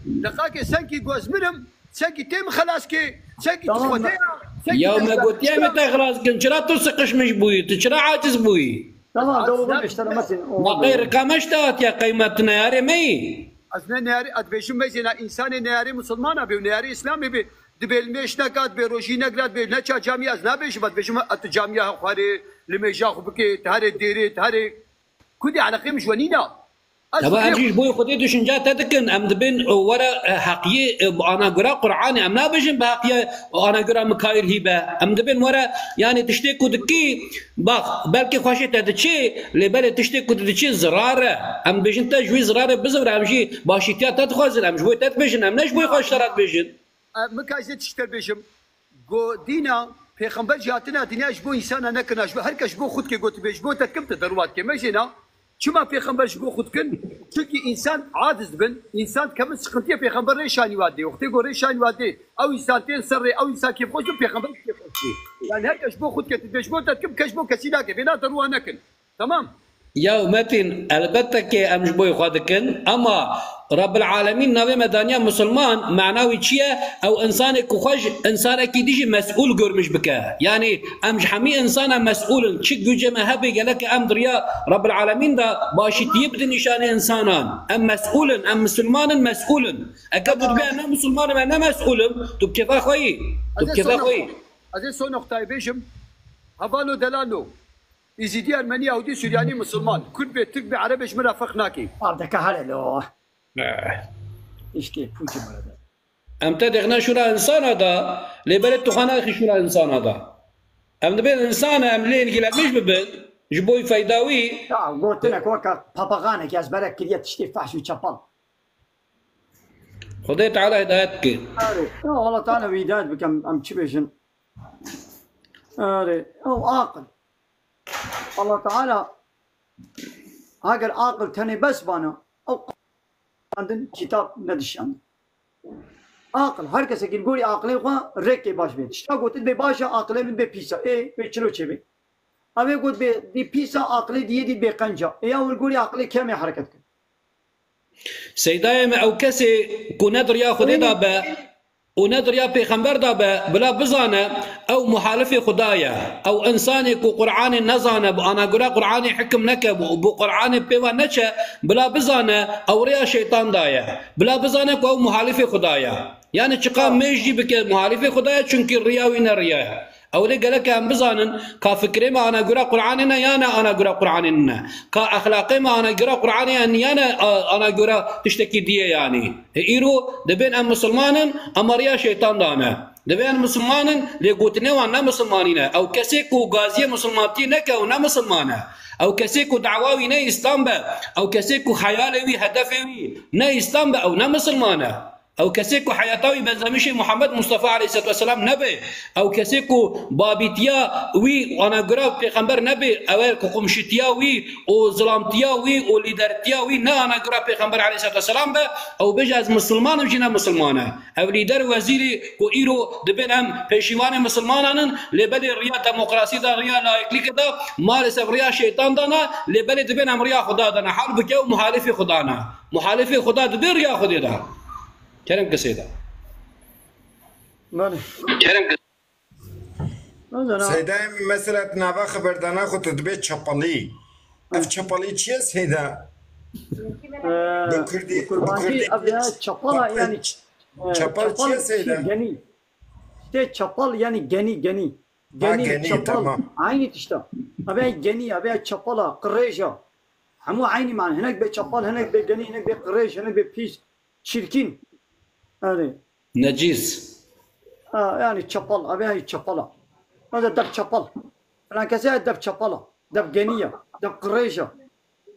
دقاقي سنكي جوز منم سنكي تيم خلاص كي سنكي تخدينا يوم قلت يا متى خلاص كنت شرا تسقش مش بوي تشرا عاجز بوي تمام دو اشترى مثلا ما غير كمشتات يا قيمتنا يا رمي ازنا ناري ادبيشم ميزنا انسان ناري مسلمان ابي ناري اسلامي بي دبل مش نكات بروجي نقرات بنچا جامعه ازنا بيش بد بيش ات جامعه خاري لميجا خبكي تهري ديري تهري كودي على قيمش ونينا طبعا اجيش بوي خدي دشنجات تدكن ام دبن ورا حقيه انا قرا قراني ام نابجن بحقيه انا قرا مكاير هبه ام دبن ورا يعني تشتكوا دكي باخ بلكي خوشت تدشي لبل تشتكوا دكي زراره ام بجن تجوي زراره بزور امشي باشيتيا تدخل ام جوي تدبجن ام نش بوي خوشترات بجن مكايزه تشتر بجم جو دينا پیغمبر جاتنا دنیا جبو انسان نکنا جبو هر کس بو خود که گوت بجبو تکم تدروات که میشینا چما پیغمبر جبو خود کن چونکی انسان عاجز بن انسان کم سخنتی پیغمبر ریشانی واده وقتی گو ریشانی واده او انسان تین سر او انسان کیف خوش پیغمبر کیف خوش يعني هر کس بو خود که بجبو تکم کس بو کسی نکه بنا دروا نکن تمام يا متن البتك امش بوي خادكن اما رب العالمين نبي مدانيا مسلمان معناوي تشيا او انسانك خوش انسانك يجي مسؤول قرمش بك يعني امش حمي انسان مسؤول تشك جما هبي قالك ام دريا رب العالمين دا باشي تيبد نشان انسانا ام مسؤول ام مسلمان مسؤول اكبر بها انا مسلمان انا مسؤول تب كيف اخوي تب كيف اخوي هذه سو نقطه بيشم هبالو دلالو يزيدي ارمني يهودي سورياني مسلمان كل بيت ترك بعربي شمرا فخناكي ارضك هلو اشتي بوجي مردا ام تدغنا شو انسان هذا لبلد تخانا اخي شو انسان هذا ام دبل انسان ام لين كلا مش ببل جبوي فايداوي قلت لك وكا باباغانك يا زبالك كريت تشتي فحش وشابال خذيت على هدايتك والله تعالى ويداد بكم ام تشبيشن او عاقل الله تعالى هاجر عاقل تاني بس بانا او عندن كتاب ندش عندن عاقل هر کسی که گوری عاقلی خوا رکی باش بید شتا گوتید به باشه عاقلی بید به پیسا به چلو چه بید اوه گوت به دی پیسا عاقلی دیه دید به قنجا اول گوری عاقلی کمی حرکت کن سيدايم او كسي كندر ياخذ دابا وندر يا بيغمبر دابا بلا بزانه او محالفه خدايا او انساني كو قراني نزانه انا قرا قراني حكم نكب وقراني بيوا نشا بلا بزانه او ريا شيطان دايا بلا بزانه او محالفه خدايا يعني تقام ميجي بك محالفه خدايا چونكي الريا وين الريا او لي قالك ام بزانن كافكري ما انا قرا قراننا يانا انا قرا قراننا كاخلاقي ما انا قرا قراني ان انا قرا تشتكي دي يعني ايرو دبين ام مسلمان ام ريا شيطان دانا دبين مسلمان لقوتنا وانا مسلمانين او كسيكو غازيه مسلماتي نكا وانا مسلمانه او كسيكو دعواوي نا اسلام با او كسيكو خيالوي هدفوي نا اسلام با او نا مسلمانه او كسيكو حياتوي بنزمشي محمد مصطفى عليه الصلاه والسلام نبي او كسيكو بابيتيا وي وانا قراب پیغمبر نبي او قمشتيا وي او ظلامتيا وي او ليدرتيا وي نا انا قراب پیغمبر عليه الصلاه والسلام با او بجاز مسلمان وجنا مسلمانه او ليدر وزيري كو ايرو دبنهم پيشيوان مسلمانان لبلي ريا ديمقراطي دا ريا لايكلي كدا مال ريا شيطان دانا لبلي دبنهم ريا خدا دانا حرب جو محالف خدانا محالف خدا دبر ريا خدا دا كلام قصيدة كلام سيدا مثلا نابا خبردانا خود تدبي تشابالي اف تشابالي چیه سيدا؟ بكردي ابيا تشابالا يعني تشابال چیه سيدا؟ جني تشابال يعني جني تشابال عيني تشتا ابيا جني ابيا تشابالا قريجة همو عيني معنا هناك بتشابال هناك بجني هناك بقريج هناك ببيس شركين هذه نجيس يعني تشابل ابيها تشابلا هذا دب تشابل انا كسي دب تشابلا دب جنيه دب قريشه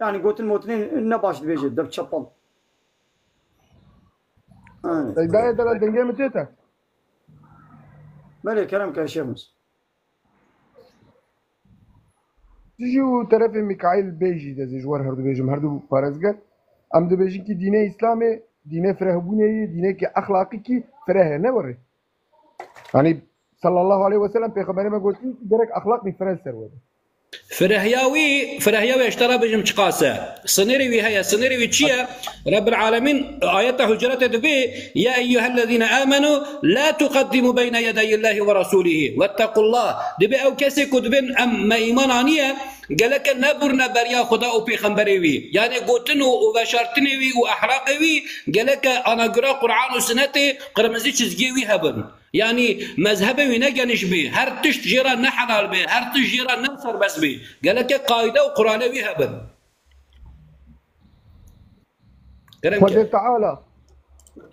يعني قلت الموتنين نباش بيجي دب تشابل الباقي ده الدنجيه متيتا مالي كلام كاشمس تجيو طرف ميكائيل بيجي ده جوار هردو بيجي هردو بارزگر ام ده بيجي كي دين اسلامي دين فرهبوني دين كي اخلاقي كي فره نوري يعني صلى الله عليه وسلم پیغمبر ما قلت درك اخلاقي فره سر فرهياوي اشترى بجم تقاسه سنيري هي سنيري تشيا رب العالمين آيات حجرات دبي يا ايها الذين امنوا لا تقدموا بين يدي الله ورسوله واتقوا الله دبي او كسي كدبن ام ايمانانيه قالك نبرنا بريا خدا او پیغمبروي يعني قوتنو وبشرتنوي واحراقوي قالك انا قرا قران وسنتي قرمزي تشزجيوي هبن يعني مذهبي نجنش به هر تشت جيرا نحلال به هر تشت جيرا ننصر بس به قالك قاعده وقرانوي هبن خد تعالى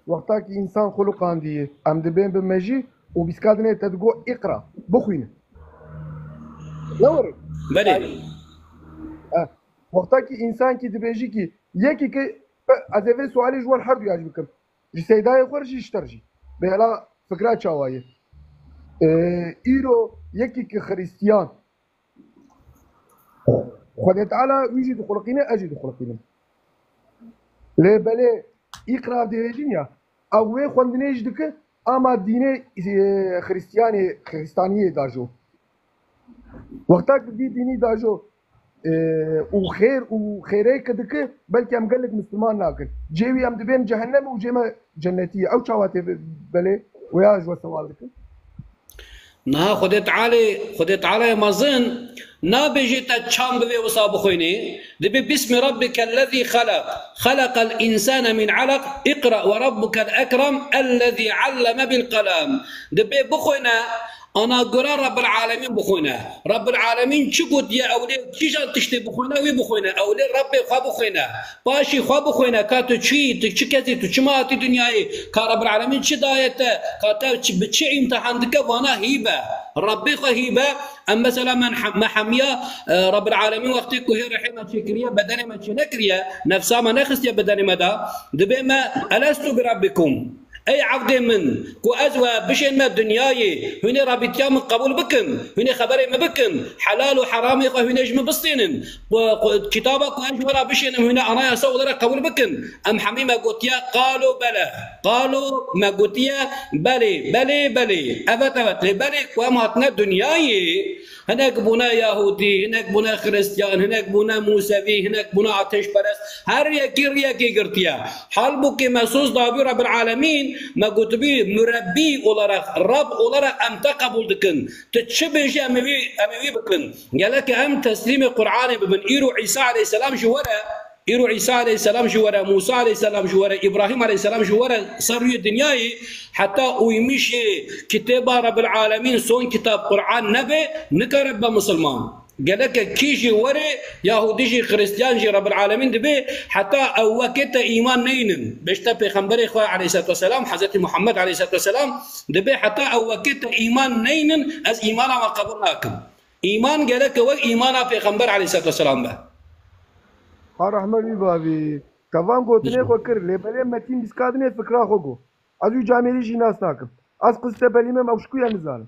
وقتك انسان خلق عندي ام دبين بمجي وبسكادني تدقو اقرا بخوين نوري بله وقتك انسان كي دبيجي كي يكي كي ازيفي سؤالي جوال حرب يعجبكم جسيداي خرجي اشترجي بهلا فكرات شوايه ايرو يكي كخريستيان خد تعالى ويجي دخلقينا اجي دخلقينا ليه بلي اقرا ديجينيا او وي خوندنيج دك اما ديني خريستانيه داجو وقتك دي ديني داجو وخيري كدك بلكي ام قالك مسلمان ناكل جيوي ام دبين جهنم وجيما جنتيه او شواتي بلي ويا جو سوالك نا خد تعالى مازن نا بيجي تشام بي وصاب خويني دبي باسم ربك الذي خلق الانسان من علق اقرا وربك الاكرم الذي علم بالقلم دبي بخوينا انا قرا رب العالمين بخوينا رب العالمين شقد يا اولي تيجان تشتي بخوينا وي بخوينا اولي ربي خا بخوينا باشي خا بخوينا كاتو تشي تشكتي تشماتي دنياي كرب العالمين شدايته كاتا بتشي امتحان دك وانا هيبه ربي خا هيبه اما مثلا ما حميه رب العالمين وقتك هي رحمه شكريه بدني ما نكريه نفسها ما نخست يا بدني مدى دبي ما الست بربكم اي عبد من كو ازوى بشين ما بدنياي هنا رابطيا من قبول بكم هنا خبري ما بكم حلال وحرام يقى هنا جم بسطين كتابك وانجورا بشين هنا انا يسوي قبول بكم ام حميمه قوتيا قالوا بلى قالوا ما قوتيا بلي ابت بلي واماتنا دنياي هناك بنا يهودي هناك بنا خريستيان هناك بنا موسوي هناك بنا عتش برس هر يكي قرتيا حلبك مسوس دابي رب العالمين ما قلت بي مربي ولا رب ولا ام تقبل دكن تتشبه اموي بكن قالك ام تسليم القران بن ايرو عيسى عليه السلام جوره إيرو عيسى عليه السلام جوارا، موسى عليه السلام جوارا، إبراهيم عليه السلام جوارا صاروا الدنيا حتى ويمشي كتاب رب العالمين صون كتاب قرآن نبي نكرب مسلمان. قالك كيجي وري يهودي جي خريستيان جي رب العالمين دبي حتى أوكت إيمان نينن بيشتا بيغمبر إخوة عليه الصلاة والسلام حضرت محمد عليه الصلاة والسلام دبي حتى أوكت إيمان نينن از إيمانا ما قبلناكم إيمان قالك وك إيمانا بيغمبر عليه الصلاة والسلام به رحمة بابي كفان قوتني وكر لبلي متين بسكادني فكرة خوكو أزو جامعي جي ناس ناكم از قصة بليمة موشكو يا نزال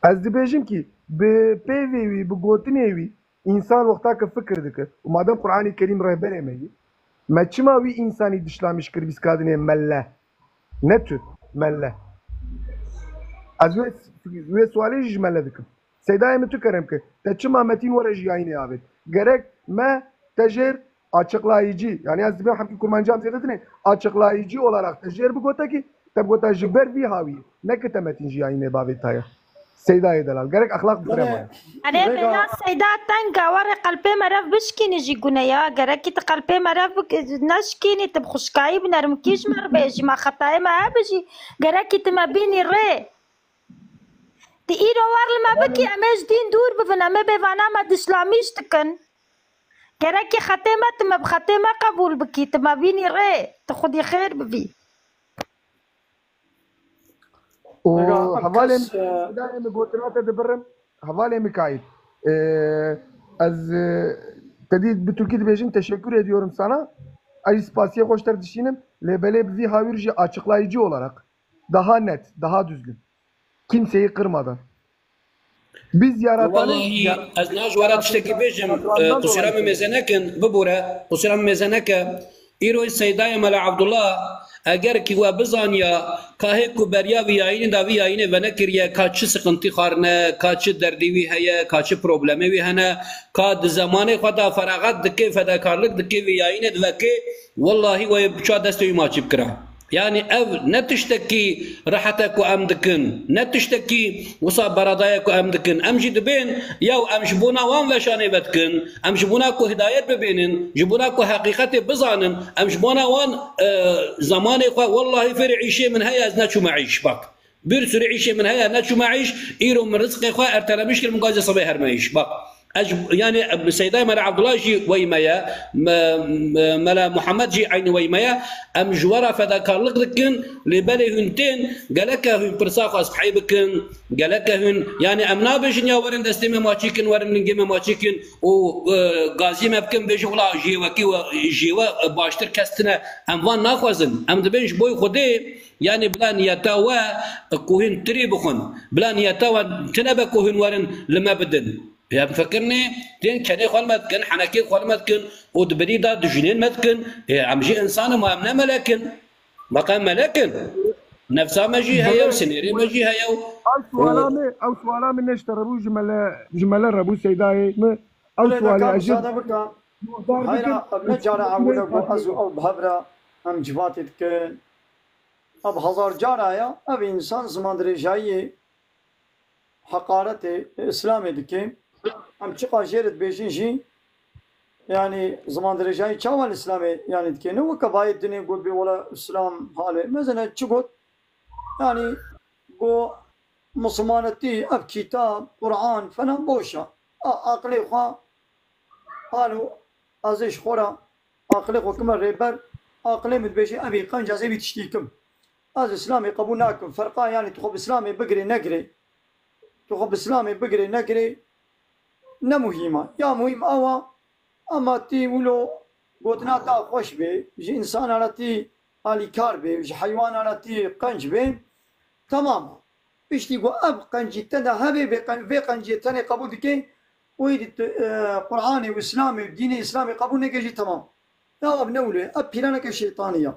از دبيجم كي ببيوي بقوتنيوي إنسان وقتها فكر ذكر وما دام قرآن الكريم رهبر أمي ما تشماوي إنساني دشلامش كر بسكادني ملا نتو ملا أزوي سؤالي جي ملا ذكر سيدا متو كرمك تشما متين ورا جايني عبد جرك ما تجر açıklayıcı yani az bir hamki kurmancam zedetine açıklayıcı olarak tecrübe bugota ki tabgota jber vi havi ne ketemetin jiyine bavetaya سيدة دلال قالك أخلاق بفرما أنا بنا سيدة تنقى ورا قلبي مرف بشكيني جي قنايا قالك قلبي مرف نشكيني تبخشكاي بنرمكيش مربيجي ما خطاي ما بجي قالك تما بيني ري تيرو وارل ما بكي أماش دين دور بفنا ما بفنا ما دشلاميش تكن قالك ختمت ما بختمة قبول بكي تما بيني ري تاخدي خير بفي وحوالي دائما بوترات دبرم حوالي مكايد از تدید بترکی dibêjim teşekkür ediyorum sana. Ay spasiye hoşlar düşünüm. Lebele bir havirci açıklayıcı olarak daha net, daha düzgün. Kimseyi kırmadan. Biz yaratanı والله از ناج ورا تشتكي بيجم قصيرة من ميزانكن ببورة قصيرة من ميزانك إيرو السيدايا ملا عبد الله اگر کی و بزانیا کاه کو بریا وی عین دا وی عین و نکریه کا چه سقنتی خارنه کا چه دردی وی هيا کا چه پروبلم وی هنه کا د زمانه خدا فراغت دکه فداکارلک دکه وی عین دکه والله و بچا دستوی ما چیب کرا يعني أو نتشتكي راحتك وأمدكن نتشتكي وصاب برادايك وأمدكن أمجد بين يو أمشبونا وان لشاني بدكن أمشبونا كو هداية ببينن جبونا كو حقيقة بزانن أمشبونا وان زماني والله فرعي شيء من هيا نتشو معيش باك بيرسل عيشة من هيا نتشو معيش إيرو من رزقي خوا ارتلمش المقاجة صبي هرميش باك يعني سيداي ملا عبد الله جي ويمايا ملا محمد جي عين ويمايا ام جوارا فداكار لقدكن لبالي هنتين قالك هن برساخ اصبحي بكن قالك هن يعني ام نابجن يا ورن دستي ما تشيكن ورن نجي ما تشيكن و غازي ما بكن بجولا جي وكي جيوا باشتر كاستنا ام وان ناخوزن ام دبنج بوي خدي يعني بلان يتاوا كوهن تري بخن بلان يتاوا تنبا كوهن ورن لما بدن يا بفكرني تين كاني خال متكن حنكي خال متكن ودبري دا دجنين متكن عمجي انسان ما امنا ملكن مقام ملكن نفسها مجي هيا وسنيري مجي هيا او سوالامي نشتربو جمل ربو سيداي او سوالي اجد هاي نجارة عودة ازو او بهبرة ام جباتي تكن اب هزار جارة يا اب انسان زمان درجايي حقارة اسلامي دكين ام çıkar jeret beşinci yani zaman dereceyi çaval İslam'ı yani dikene o kabayet dine gobi ola İslam hali mesela çıkot yani bu Müslümaneti ab kitap Kur'an falan boşa akli kha halu aziş khora akli hükme rehber akli müdbeşi abi kancası bitiştikim az İslam'ı kabul nakim farka yani tuğub İslam'ı bigri negri tuğub İslam'ı bigri negri نه مهمه یا مهم آوا اما تی ولو گوتنا تا خوش به جی انسان علتی علی کار به جی حیوان علتی قنج به تمام بیشتی گو اب قنجی تنه هبه به قنجی تنه قبول دکی وید قرآن و اسلام و دین اسلامی قبول نکشی تمام یا اب نوله اب پیرانه که شیطانیه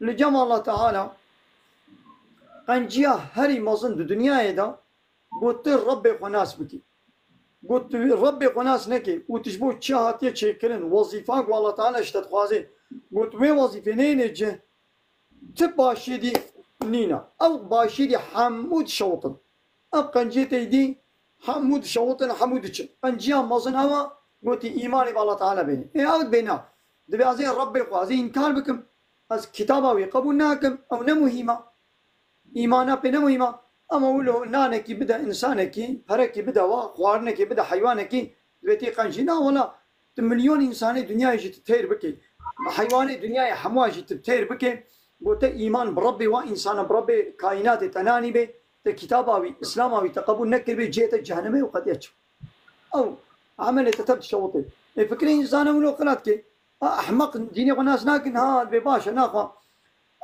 لجمع الله تعالی قنجیه هری مزن دو دنیای دا گوتر رب خناس بکی قلت ربي قناس نكي وتجبو تشاهاتي تشيكلن وظيفة والله تعالى اشتد خوازي قلت وين وظيفة نين جه تباشي دي نينا او باشي دي حمود شوطن اب قنجيتي دي حمود شوطن حمود تش قنجيا مزن هوا قلت ايماني بالله تعالى بيني ايه اوت بينا دبي ازي ربي قازي انكار بكم از كتابه وقبول ناكم او نمهمه ايمانا بنا مهمه اما ولو نانكي بدا انسانكي هركي بدا خوارنكي بدا حيوانكي بيتي قنجنا ولا مليون انسان دنيا يجي تتير بكي حيوان الدنيا حموا يجي تتير بكي قلت ايمان بربي وانسان بربي كائنات تناني به كتاباوي اسلاماوي تقبل نكر به جيت جهنمي وقد يتشو او عمل تتبت شوطي فكري انسان ولو قناتك احمق ديني وناس ناكن ها بباشا ناخوا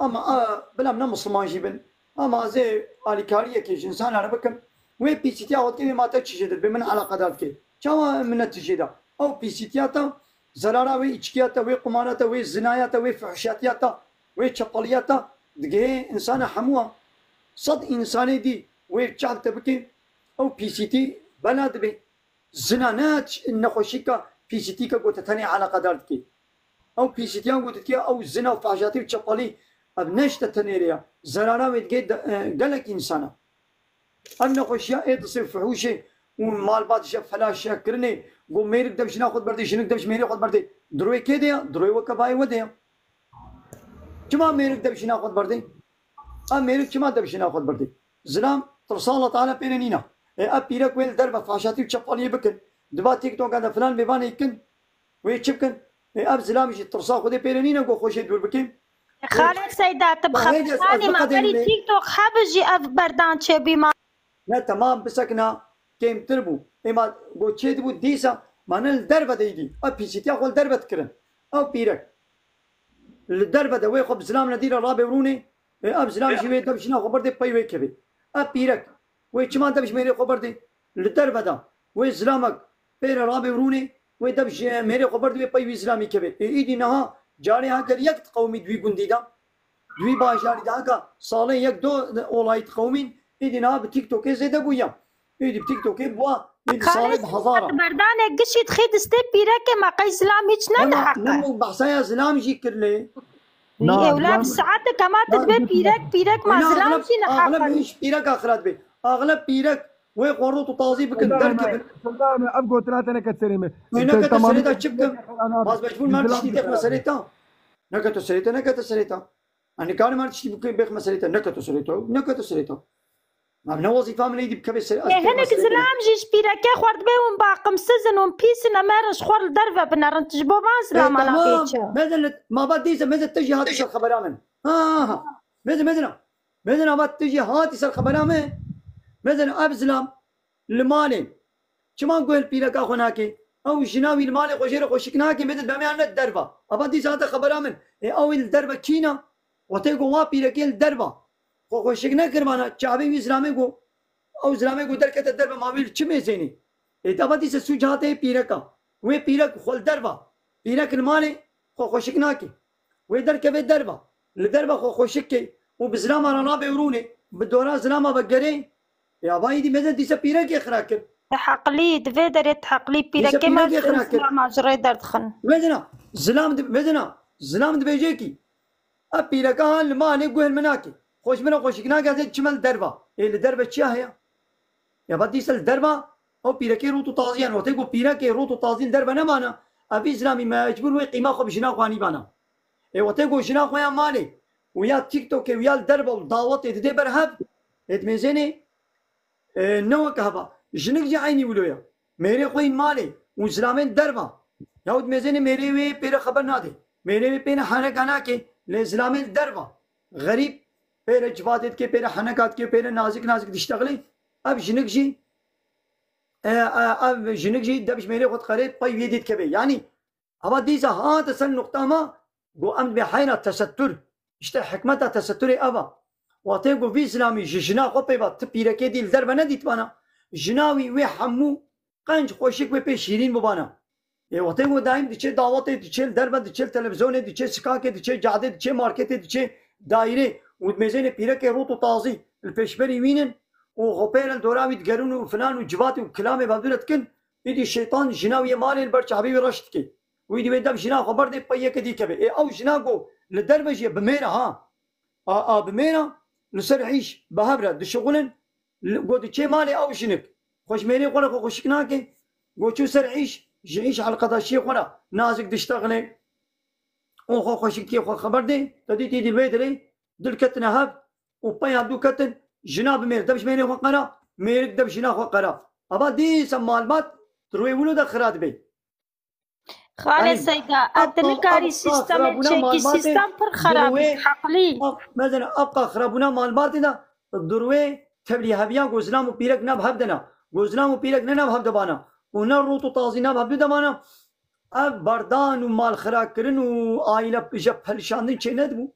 اما بلا من مسلمان جيبن اما زي اليكاريه كي انسان انا بكم وي بي سي تي اوت كي ما تشجد بمن على قدرك شوا من التجيدا او بي سي تياتا زرارا وي اتشكياتا وي قماناتا وي زناياتا وي فحشاتياتا وي تشقلياتا دقي انسان حموا صد انساني دي وي تشعب تبكي او بي سي تي بلاد بي زنانات النخوشيكا بي سي تي قلت تاني على قدرتك او بي سي تي قلت كي او زنا وفحشاتي وتشقلي ابنشت تنيريا زرارا ويتقيد قالك انسانا النخوشيا ايه تصير فحوشي ومال بعد شاف فلاش كرني قوم ميرك دبش ناخذ بردي شنو دبش ميري خذ بردي دروي كيديا دروي وكباي وديا كما ميرك دبش ناخذ بردي ميرك كما دبش ناخذ بردي زلام ترسالة تعالى بيننا ابيرك وين دربه فاشاتي وشفالي بكن دبا تيك توك هذا فلان بيبان يكن ويتشبكن اب زلام يجي ترسا خذي بيننا وقو خوشي دور بكين خالد سيدات بخبراني ما قالي تيك توك حبجي اف بردان شبي ما لا تمام بسكنا كيم تربو اما قو تشيدبو ديسا معنى الدربه ديدي ابي سيتي اخو الدربه تكرن او بيرك الدربه ده ويخب زلام ندير رابي وروني اب زلام شي دبشنا خبر دي باي ويكبي ابيرك وي كمان دبش ميري خبر دي الدربه ده وي زلامك بير رابي وروني وي دبش ميري خبر دي باي زلامي كبي ايدي نها جاري ها كر يك قومي دوي گوندي دا دوي باشاري دا کا سال يك دو اولايت قومين ايدي نها بتيك توك زيده بويا ايدي بتيك توك بوا ايدي صالح هزاره بردان قشيت خيد ستيب بيرك ما قاي زلام هيك نحق نمو بحسايا زلام يجي كرلي اولاد ساعات كما تدبي بيرك ما زلام شي نحق اغلب ايش بيرك اخرات بي اغلب بيرك وي قروط وطازي بك دركب سلطان ابقى ثلاثه انا كتسريمه هناك تسريتا تشبك باز بجبون ما تشتي ديك مسريتا نكا تسريتا انا كان ما تشتي بك مسريتا نكا تسريتا ما بنا وظيفه من يدي بكبي سري هناك زلام جيش بيرك خورد بيهم باقم سزن وبيسن امارش خور الدربه بنرن تجبو ما زلام انا فيتش مثلا ما بدي مثلا تجي هاتي الخبر امن مثلا ما تجي هاتي الخبر امن مثلا ابزلام المالي كما نقول بيرك اخوناكي او جناوي المالي خوشير خوشكناكي مثل بمعنى الدربه ابدي ذات خبر امن او الدربه كينا وتيجو وا بيرك الدربه خوشكنا كرمانا شعبي اسلامي کو او اسلامي کو دركت الدربه ماويل چمي زيني ابدي سوجاته بيركا وي بيرك خول دربه بيرك المالي خوشكناكي وي دركب الدربه الدربه خوشكي وبزلام انا بيوروني بدورا زلامه بقري يا بايدي ماذا دي سبيرك يخراكب حقلي دفيدر حقلي بيرك ما جري دردخن مدنا زلام دبيجيكي ابيرك المالي قول مناكي خوش منا خوشكناكي هذا تشمل دربه الدربه تشيا هي يا بدي سل دربه او بيركي روتو طازيان وتيقو بيركي روتو طازين دربه نمانا ابي اسلامي ما يجبر وي قيمه خو بشنا خواني بانا وتيقو شنا خويا مالي ويا تيك توك ويا الدربه ودعوات دي برهب ادمزيني نوع كهبا جنك جا عيني ولويا मेरे कोई माले उजलामें दरबा याद मेज़ेने मेरे वे पेरा खबर ना दे मेरे वे पेना खाना खाना के ले इस्लामें दरबा गरीब पेरा जवादेत के पेरा हनकात के पेरा नाजिक दिश्तगले अब जनिक जी दबश मेरे खुद खरीद पै वीदित के बे यानी अब दीसा हाँ तसन नुक्ता मा गो अम बहायना तसत्तुर इश्ते حكمة تستر أبا واتيقو في إسلامي جنا قبيبا تبيرا كيدي الدربة نديت بانا جناوي وي حمو قنج خوشك وي شيرين ببانا واتيقو دايم ديچه دعوات ديچه الدربة ديچه التلفزيون ديچه سكاكي ديچه جاده ديچه ماركت ديچه دايره ودمزين بيرا كي روتو طازي البشبري وينن وغبير الدوراوي تقرون وفلان وجباتي وكلامي بابدولتكن يدي الشيطان جناوي مالي البرش حبيبي رشتكي ويدي ويدب جنا خبر دي بيا كدي كبي او جناقو لدربجي بميرا ها بميرا لسرحيش بهبرة دشغلن قد شيء مالي او شنك خوش ميري قولك خوشكناكي قد شو سرحيش جيش على القضاء شيء قولا نازك دشتغلي خو خوشكتي خو خبر دي تدي تيدي الويدري دل كتن هاب وباي هابدو كتن جناب مير دبش ميني خو قرا مير دبش جنا خو قرا ابا دي معلومات تروي ولو دخرات بي خالد سيدا ادنكاري سيستم تشيكي سيستم پر خراب حقلي مثلا ابقى خرابونا معلومات دا دروي تبلي هبيا غوزلام وبيرك ناب هبدنا غوزلام وبيرك ناب هبدبانا ونروت وطازي ناب هبدبانا اب بردان ومال خراك كرن وعائله بجب هالشان شي ندبو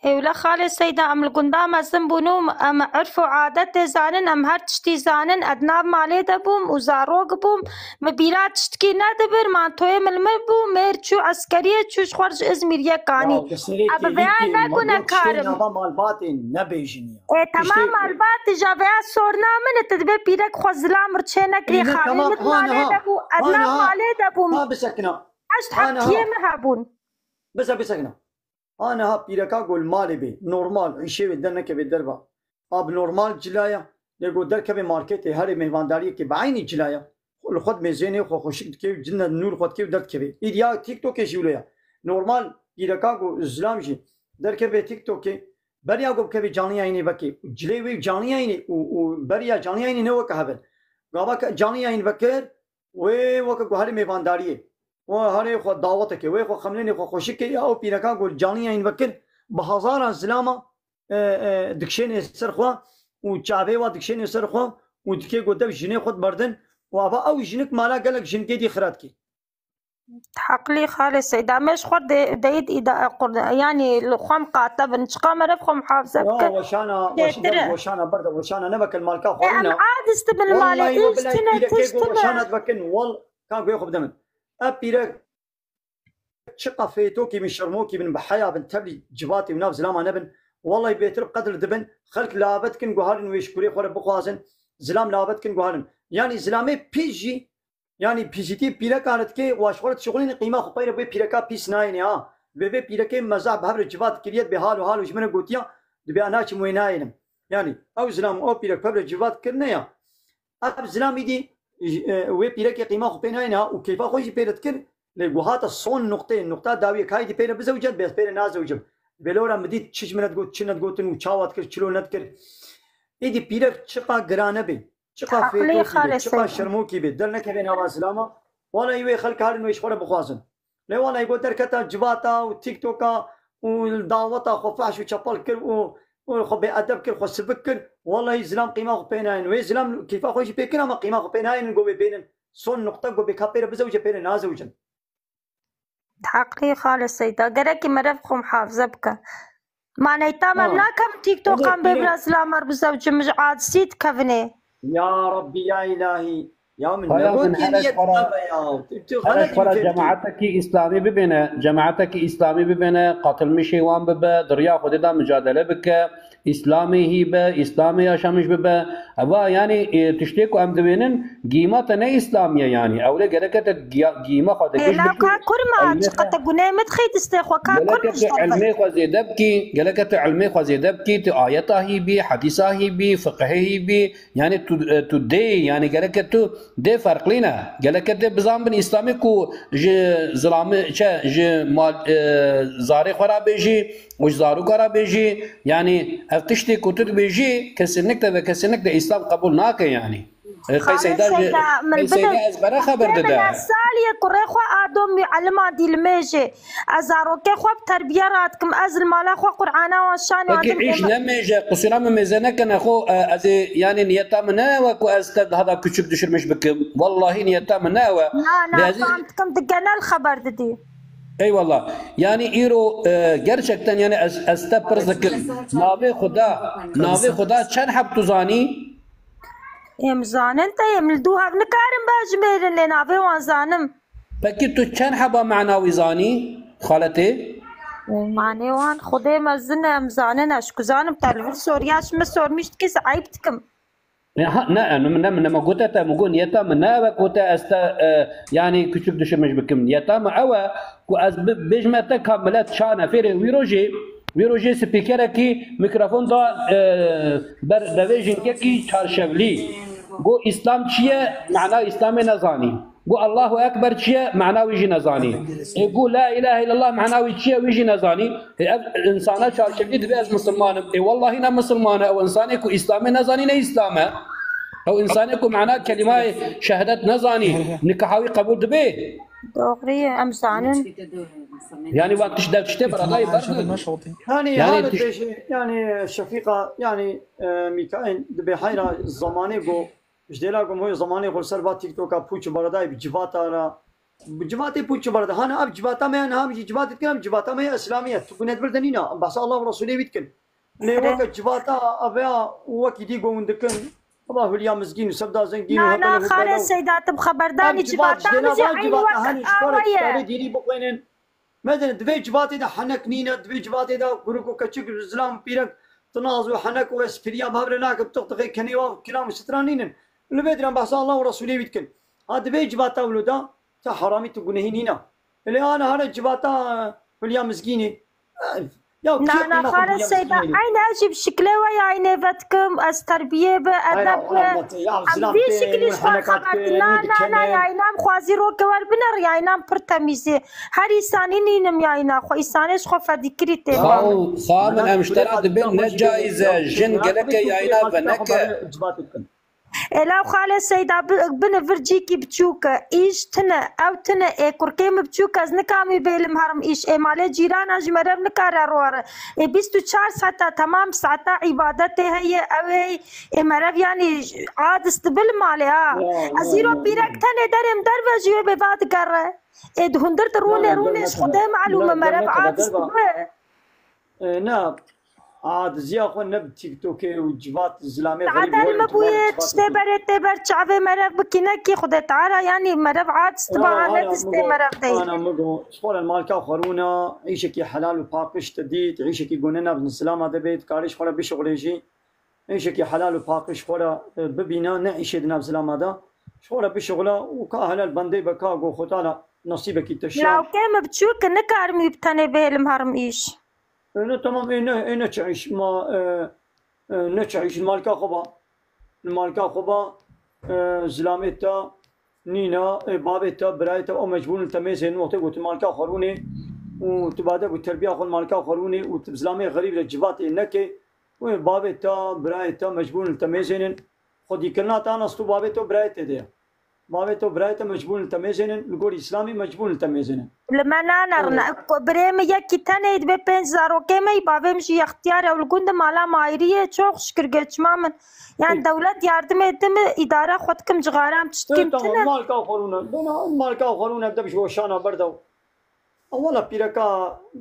ولا خالد سيدا ام القندام ازم بونو ام عرفوا عادات زانن ام هر تشتي زانن ادناب مالي دبوم وزاروق بوم مبيرات تشتكي ندبر ما توي ملمبو ميرچو عسكريه تشوش خرج ازمير يكاني اب بيان نكون كارم مال باطن نبيجني تمام البات جابيا سورنا من تدبي بيرك خزلام رچنا كري خالد مالي دبو ادناب مالي دبوم ما بسكنا اشت حكيه مهابون بس بسكنا انا ها بيركا قول مالي بي نورمال عيشي بدنا كبي دربا اب نورمال جلايا يقول در كبي ماركت هر مهمانداري كي بعيني جلايا خد ميزاني خو خوشك كي جنة نور خد كي درت كبي ايديا تيك توك جوليا نورمال بيركا قول اسلام جي در كبي تيك توك بريا قول كبي جاني عيني بكي جليوي جاني عيني وبريا جاني عيني نو كهبل غابا جاني عين بكر وك هر مهمانداري وهاري خو دعوتك ويخو خمليني خو خوشكي او بيركا قول جاني عين بكر بهزار زلامه دكشين سرخوا وچابي وا دكشين سرخوا ودكي قدام جني خد بردن وابا او جنك مالا قالك جنكي دي خراتكي حقلي خالص اذا مش خد دايد اذا يعني الخم قاطب نشقا مرفخم حافظه وشانا برد وشانا نبك المالكا خورنا عاد استبن المال ايش تنا وشانا تبكن وال كان ياخذ دم أبيرك شقة فيتوكي من شرموكي من بحياة بن تبلي جباتي وناف زلامة نبن والله بيترب قدر دبن خلق لابتكن قهارن ويشكوري خوري بقوازن زلام لابتكن قهارن يعني زلامي بيجي يعني بيجيتي بيرك كانت كي واشورت شغلين قيمة خطيرة بي بيركا بيس ناين يا بي بيركا مزاع بهبر الجبات كريت بحال وحال وشمنا قوتيا دبي أناش مويناينم يعني أو زلام أو بيرك بهبر الجبات كرنا يا أب زلامي دي وی پیره که قیمه خو پینا اینا و کیفا خوشی پیرت کن لگوهات الصون نقطه داویه کای دی پیره بزوجت بس پیره نازوجم بلورا مدید چش منت گوت چنت گوتن و چاوات کر چلو نت کر ایدی پیره چقا گرانه بی چقا فیتو کی چقا شرمو کی بی دل نکبین هوا سلاما والا یوی خلق هارن ویش خور بخوازن لی والا یگو درکتا جباتا و تیک توکا و دعوتا خو فحش و چپل کر و خو بأدب كر خو سبك كر والله زلام قيمة خو بيناين وي زلام كيف خوش بيكنا ما قيمة خو بيناين جو بينن صون نقطة جو بكابير بزوجة بين نازوجن حقي خالص سيدا غيرك مرفخ محافظة بك ما نيتا ممناكم تيك توك عم بيبلا زلام بزوجة مش عاد سيت كفني يا ربي يا إلهي يا من جماعتك اسلامي ببنا جماعتك اسلامي ببنا قاتل مشيوان ببا دريا خددا مجادله بك اسلامي هيبه اسلامي ياشمش ببا ابا يعني تشتكوا ام دبينن قيمه نه اسلاميه يعني اوله جركت قيمه خدك لا كا كرما قد قناه متخيت استخوا كا كرما علمي خزيدبكي جلكت علمي خزيدبكي تآيته هي بي حديثه هي بي فقه هي بي يعني تدي يعني جلكت ده فرق لنا جلكت بزام بن اسلامي كو ج ظلام ج مال زاري خرا بيجي وش زارو خرا بيجي يعني افتشتي كتب بيجي كسنك ده اسلام قبول ناك يعني قيسيدا ازبره خبر ده ساليه كرخو ادم علما دي الميجي ازارو كخو تربيه راتكم ازل مالا خو قرآن وشان وادم ايش نميجي قصيره ميزانه كان اخو از يعني نيتا منا وكو استد هذا كشك دشرمش بكم والله نيتا منا و لا فهمتكم دقنا الخبر دي اي والله يعني ايرو gerçekten yani استبر ذكر ناوي خدا چند حب تزاني يمزان انت يملدوها بنكارم باجمير اللي نافي وانزانم بكي تو چند حبا معناوي زاني خالتي معني وان خدي مزن امزانن اشكو زانم تلفل سورياش مسور مشتكس عيبتكم لا انا ما قلت اتا مقول يتا منا وقلت استا يعني küçük düşürmüş bikim yata mı ava ku az bejmete kamilat şana fere ويروجي سبيكر كي ميكروفون دا بر دويجن كي چارشبلي گو اسلام چیه معنی اسلام نزانی قو الله اكبر تشيا معناه يجي نزاني يقول لا اله الا الله معناه تشيا ويجي نزاني انسانات شال شديد باز مسلمان اي والله انا مسلمان او انسانك اسلامي نزاني نه اسلامه او انسانك معناه كلمه شهادت نزاني نكحاوي قبول دبي دغري امسانن يعني وقت تشتي برضاي يعني شفيقه يعني ميكائيل دبي حيره الزماني جو جديلاكم هو زماني غول سربا تيك توك بوچ براداي بجباتا را بجباتي بوچ بردا هانا اب جباتا ما انا هم جبات كلام جباتا ما اسلاميه تكونت بردنينا بس الله ورسوله بيتكن لي وقت جباتا ابيا وقت دي غوندكن الله وليا مسكين وسبدا زنقين انا خالد سيدات بخبرداني جباتا مزي عين وقت اويه ديري بقينن مثلا دبي جباتي دا حنك نينا دبي جباتي دا غروكو كچك زلام بيرك تنازو حنك واسفريا بابرناك بتقطقي كنيوا كلام سترانين لبيدنا بحث الله ورسوله بيتكن هذا بيت جباتا ولودا تا حرامي تقولهينينا اللي انا هذا جباتا وليا مسكيني انا خالد سيدا عين اجيب شكله ويا عيني بتكم استربيه بادب في شكل لا يا عينام خوازي روك والبنر يا عينام برتميزي هاري سانينينم يا عينا خو اسانيش خو فديكريتي خامن امشترى بين جائزه جن قالك يا عينا بنك لو خالد سيدا بن فرجيكي بتشوكا ايش تنا او تنا كركيم بتشوكا زنكامي بيلم هرم ايش مالي جيرانا جمرب نكار روار 24 ساعة تمام ساعة عبادتي هي اوي مرب يعني عاد استبل مالي ازيرو بيرك تاني درم دربجي ببعد قرر دهندر رونيش خدام معلومة مرب عاد استبل نعم عاد زيا خو نب تيك توك وجبات زلامي غريب عاد المبويت تبرت تبرت شعبي مرب بكينكي خد تعالى يعني مرب عاد استبعاد تستي مرب دي انا مغو شغل المالكا خرونا عيشكي حلال وباقش تديت عيشكي قوننا بن السلام هذا بيت كاريش خلا بشغليجي عيشكي حلال وباقش خلا ببينا نعيش دنا بسلام هذا شغل بشغله وكاهل البندي بكا غو خطانا نصيبك التشا لو كان بتشوك نكارمي بتاني بيلم هرم ايش انا تمام انا تعيش ما نتعيش المالكا خبا زلامتا نينا بابتا برايتا او مجبور تميزين وقت قلت المالكا خروني وتبادل والتربيه خو المالكا خروني وتزلامي غريب للجبات انك وبابتا برايتا مجبور تميزين خدي كنا تانا استو بابتا برايتا دي بابتا برايتا مجبور تميزين نقول اسلامي مجبور تميزين لما نانا بريم يكي تاني دبي بنزارو كيما يبابي مشي اختيار او الجند مالا مايريه çok şükür geçmamın yani devlet yardım ettim idare خودكم جغارام تشتكي تمام مالكا خرونا مالكا خرونا بدا بشو شانا بردو اولا بيركا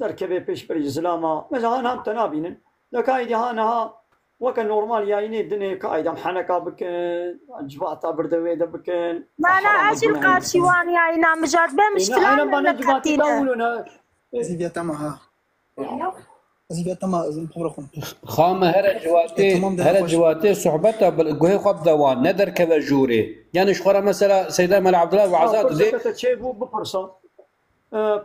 دركبه پیش بر اسلاما مثلا هم تنابين لكايدي هانها وكان نورمال يعني الدنيا قاعده محنكه بك جباطه بردوي بكن ما انا اجل قارشيوان يا انا مجاد بمشكله انا بنا جباتي دولنا زي تمها زي تمها بخبركم خامه هر جواتي صحبتها بالقوي خب دوان ندر كذا جوري يعني شخوره مثلا سيدنا مال عبد الله وعزاد زي تشيبو بفرصه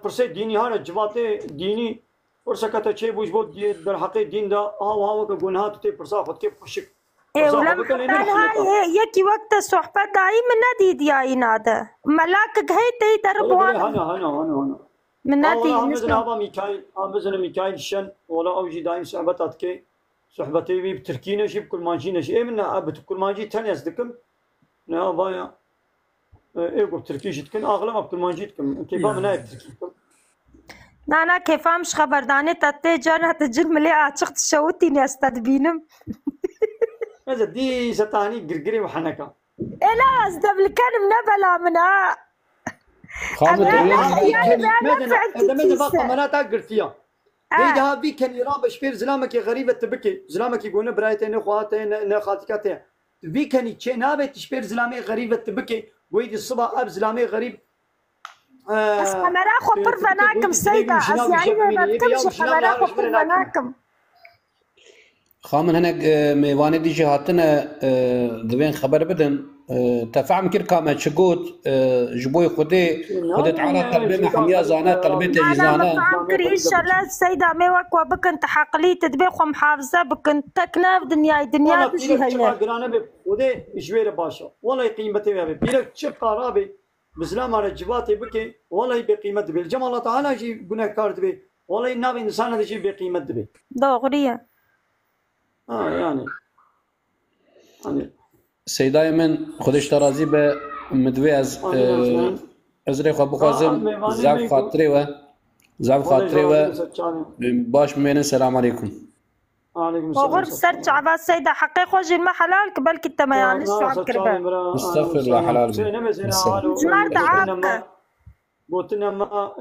فرصه ديني هذا جباتي ديني ورسكت شيء بوش بود در حق دين دا هوا كجناهات تي فرصة خد كيف خشك يكي وقت الصحبة دائما نديد يا إناده ملاك هاي تي دربوان هنا من نديد مثلا هذا ميكايل شن ولا أوجي دائم صحبتات كي صحبتي بي بتركينا شيء بكل ماجي نشي منا بكل ماجي تاني أصدقكم نا بايا إيه بتركي شتكن أغلب بكل ماجي تكم كيف منا بتركي نانا كيفامش خبرداني تاتي جانا تجل ملي عاشق تشوتيني استدبينم هذا دي ستاني قرقري وحنكا لا أصدب الكلم نبلا منها ماذا باقى مناتا قرتيا ديها بي كان يرام بشبير زلامك غريبة تبكي زلامك يقولون برايتين اخواتين خاتكاتين بي كان يتشينابي تشبير زلامي غريبة تبكي ويدي الصبح اب زلامي غريب خمراخو برفناكم سيدة أسيعيني ما بتمشي خمراخو برفناكم خامن هناك ميواني دي جهاتنا دبين خبر بدن تفعم كير كامل شقوت جبوي خدي تعالى قلبي محمية زانا قلبي تجزانا أنا مفعم كريش الله سيدة ميوك وبكن تحقلي تدبيخو محافظة بكن تكنا دنيا بجي هيا قرانا ودي جوير باشا والله قيمتي بيرك شب قرابي بسلام على جباتي بكي والله بقيمة دبي الجمع الله تعالى جي قناة كار دبي والله النبي إنسان هذا جي بقيمة دبي دغرية يعني سيداي من خودش ترازي به مدوي از ريخو بخوازم زعف خاطري و باش مين السلام عليكم. وعليكم السلام. وغرب سرت عباس سيدة حقيقة وجه ما حلال قبل كنت ما يعني شو عم كربا. استغفر الله حلال. جمال دعابك. بوتنا ما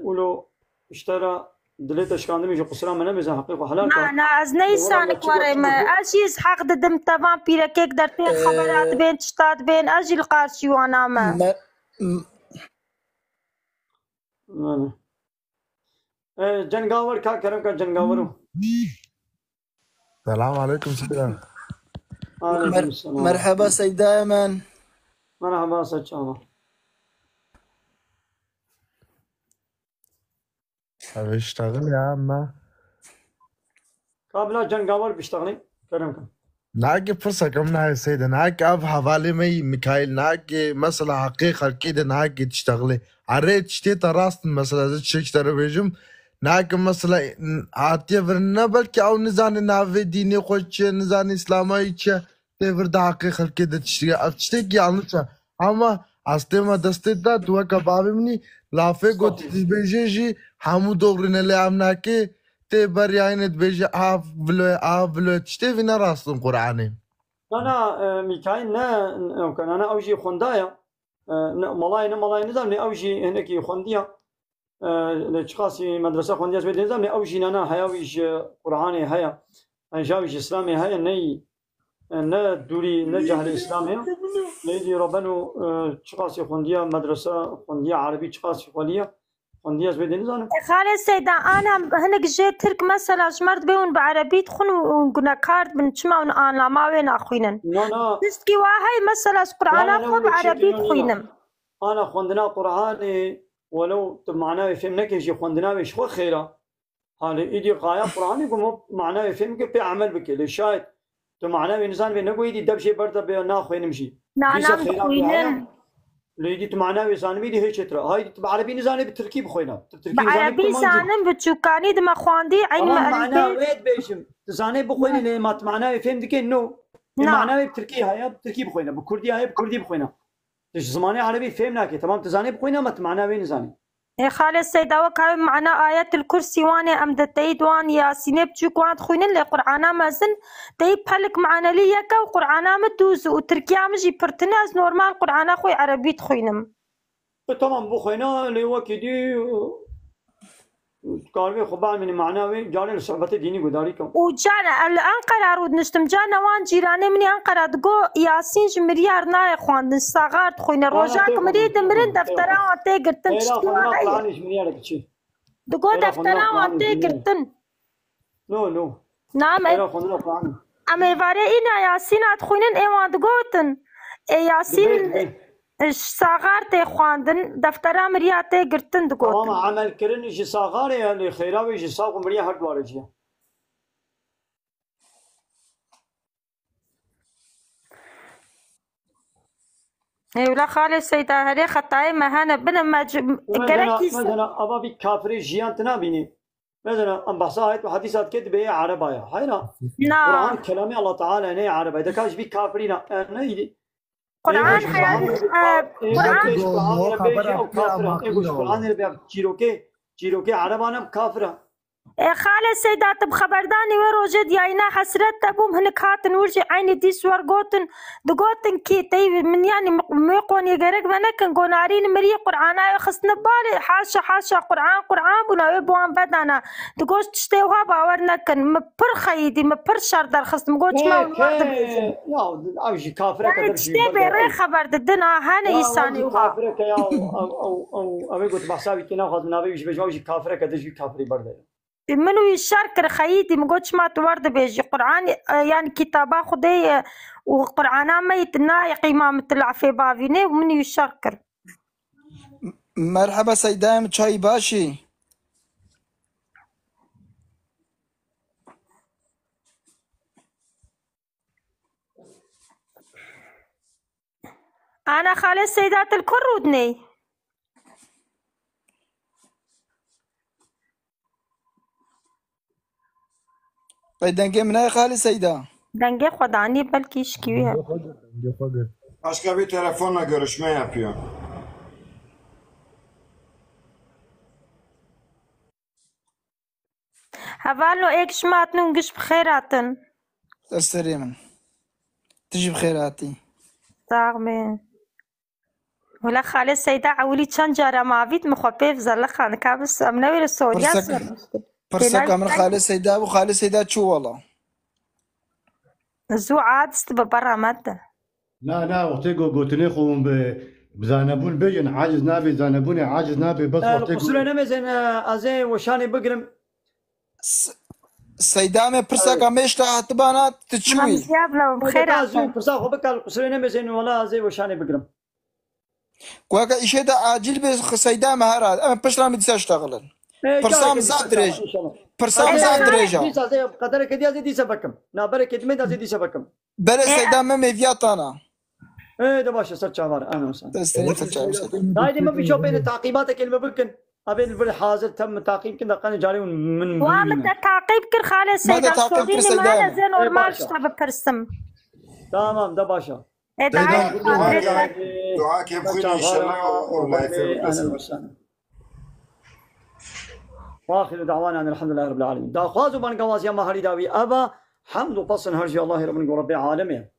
ولو اشترى دليت اشكان دمي جو قصرا من مزه حقيقة حلال. أنا از نيسانك ورا ما أجيز حق دم تبان بيرا كيك درتين خبرات بين تشتات بين أجي القارشي وأنا ما. جنگاور کا کرم کا جنگاورو. السلام عليكم سيدنا. مرحبا سيد أيمن. مرحبا سيد شاما. بشتغل يا عم. قبل جنگاور بيشتغلي كرم كم. ناقي فرصة كم ناقي سيدنا ناقي أب حوالي مي ميكائيل ناقي مثلا حقيقة كده ناقي تشتغلي عريت تشتيت راست مثلا زي تشتري بيجم ناقي مثلا عاتيفرنا بلكي أو نزاني نافي ديني خوش نزاني إسلامي تفرد حقيقة كده تشتكي يعني أما أستما دستتا تو كبابي مني لافي قلت تبيجي حمو دورنا اللي عمناكي تبر يعني تبيجي بلو تشتي فينا راس القرآن. أنا ميكايل نا كان أنا أوجي خندايا ملاي نظام أوجي هناك خنديا لشخاصي مدرسة خنديا سويت نظام أوجي أنا هياويش قرآني هيا جاويش إسلامي هيا ني نا دوري نجح الإسلامي ليدي ربنا شخاصي خنديا مدرسة خنديا عربي شخاصي خليا خنديا سويت نظام. خالد سيدا أنا هناك جيت ترك مثلا شمرت بيون بعربي تخون وقنا كارد من شما أنا ما وين أخوينن. لا. تسكي وهاي مثلا قرآن أخو بعربي تخوينن. أنا خندنا قرآن ولو معناه فهمنا كيجي خندنا وش هو خيره. هذا إيدي قايا قرآن يقوم معناه فهم كيف عمل بك للشاهد. تو معناه إنسان بينقول يدي دبشة برضه بينا خوين مشي. نعم خوينن. ليدي تو معناه إنسان بيدي هيك ترى هاي بعربي نزاني بالتركيب خوينا. بعربي زانم بتشوكاني دم خواندي عين معناه ويد بيشم. تزاني بخويني ليه ما معناه فهم دكين نو. معناه بتركي هاي بتركيب خوينا بكردي هاي بكردي بخوينا. تش زماني عربي فهمنا كي تمام تزاني بخوينا ما معناه وين زاني. يا خالد سيدا وكاوي معنا آيات الكرسي واني أمد تيد وان ياسين بتشوك وان تخوين اللي قرآنا مازن تيب حلك معنا ليكا وقرآنا مدوز وتركيا مجي برتناز نورمال قرآنا خوي عربي تخوينم. تمام بخوينا اللي هو كدي كاربي خبا من معناوي جاني الصحبة الديني قداريكم. وجانا الآن قرار نشتم جانا وان جيراني مني أن قرار تقول ياسين جمريار ناي خوان الصغار تخوين الرجاك مريد مرين دفتران وانتي قرتن تشتوى تقول دفتران وانتي قرتن. نو. نعم. أما يفاري إنا ياسين تخوينن إيوان تقولتن ياسين الصغار تخواندن دفترا مريا تقرتن دقوت. تمام عمل كرن إيش صغار يعني خيراوي إيش صاغ مريا هاد وارجيا. ولا خالد سيدا هذه خطاي ما هنا بنا ما مثلا أبا بي كافر جيان تنابيني مثلا أم بحثات وحديثات كده بيه عربايا هاينا. نعم. قرآن كلامي الله تعالى نه عربايا ده كاش بي كافرين أنا يدي. قرآن قرآن جيروكي عربانا كافرة. خالد سيدات بخبرداني وروجد ياينا حسرت تبوم هنك هاتن ورجي عيني دي سوار قوتن دقوتن كي تي من يعني ميقون يقرق منكن قونارين مري قرآنا يخص نبالي حاشا قرآن بنا يبوان بدانا دقوش تشتيوها باورنكن مبر خيدي مبر شردر خص مقوش ما ورد بيجن يا اوجي كافرة يعني تشتي بيري خبر ددنا هانا يساني وها كافرة يا او اوي قلت بحسابي كنا خاص منابي وش بيجي اوجي كافرة كدجي كافري برده منو يشارك رخيتي مقولش ما تورد بيجي قرآن يعني كتابة خدي وقرآن ما يتنا يقيمة مثل في بابينه ومنو يشارك. مرحبا سيدايم تشاي باشي. أنا خالي السيدات الكل ودني. طيب دنگه منای خالی سیدا دنگه خدانی بلکی شکیوی Başka bir telefonla görüşme yapıyor. هفالو ايك شماتن ونقش بخيراتن. تستري من تجي بخيراتي طاغمين ولا خالي السيدة عولي كان جارة ما فيت مخبيف زل خان كابس أمنوي السوريا برسك من خالي سيدا وخالي سيدا شو والله زو عاد استببرا مادة لا وقتی گوتنی خوم بزانبون بيجن عاجز نابي زانبوني عاجز نابي بس وقتی القصر نمزن ازي وشاني بقرم سيدا من برسك مشتا هتبانات تشوي بخير برسا خو بك القصر نمزن ولا ازي وشاني بقرم كواكا إشي دا عاجل بس سيدا مهارات أما بشرا مدسا اشتغلن برسام زاد دريج برسام زاد دريجا دي زي قدر كدي ازي دي سبكم نابر كدمه ازي دي سبكم بلا سيدا ما ميفياتانا ايه ده باشا سر شعبار انا وسام تستني تشعب هاي ما في شو بين تعقيباتك اللي بمكن ابين البر حاضر تم تعقيب كنا قانا جاري من وامد تعقيب كل خالي السيدة السعودية ما أنا زين ورمال شتاب برسم تمام ده باشا دعاك يبخيني ان شاء الله والله يفرق واخر دعوانا ان الحمد لله رب العالمين دا خوازو بان قواز يا مهري داوي ابا حمد وقصن هرجي الله رب العالمين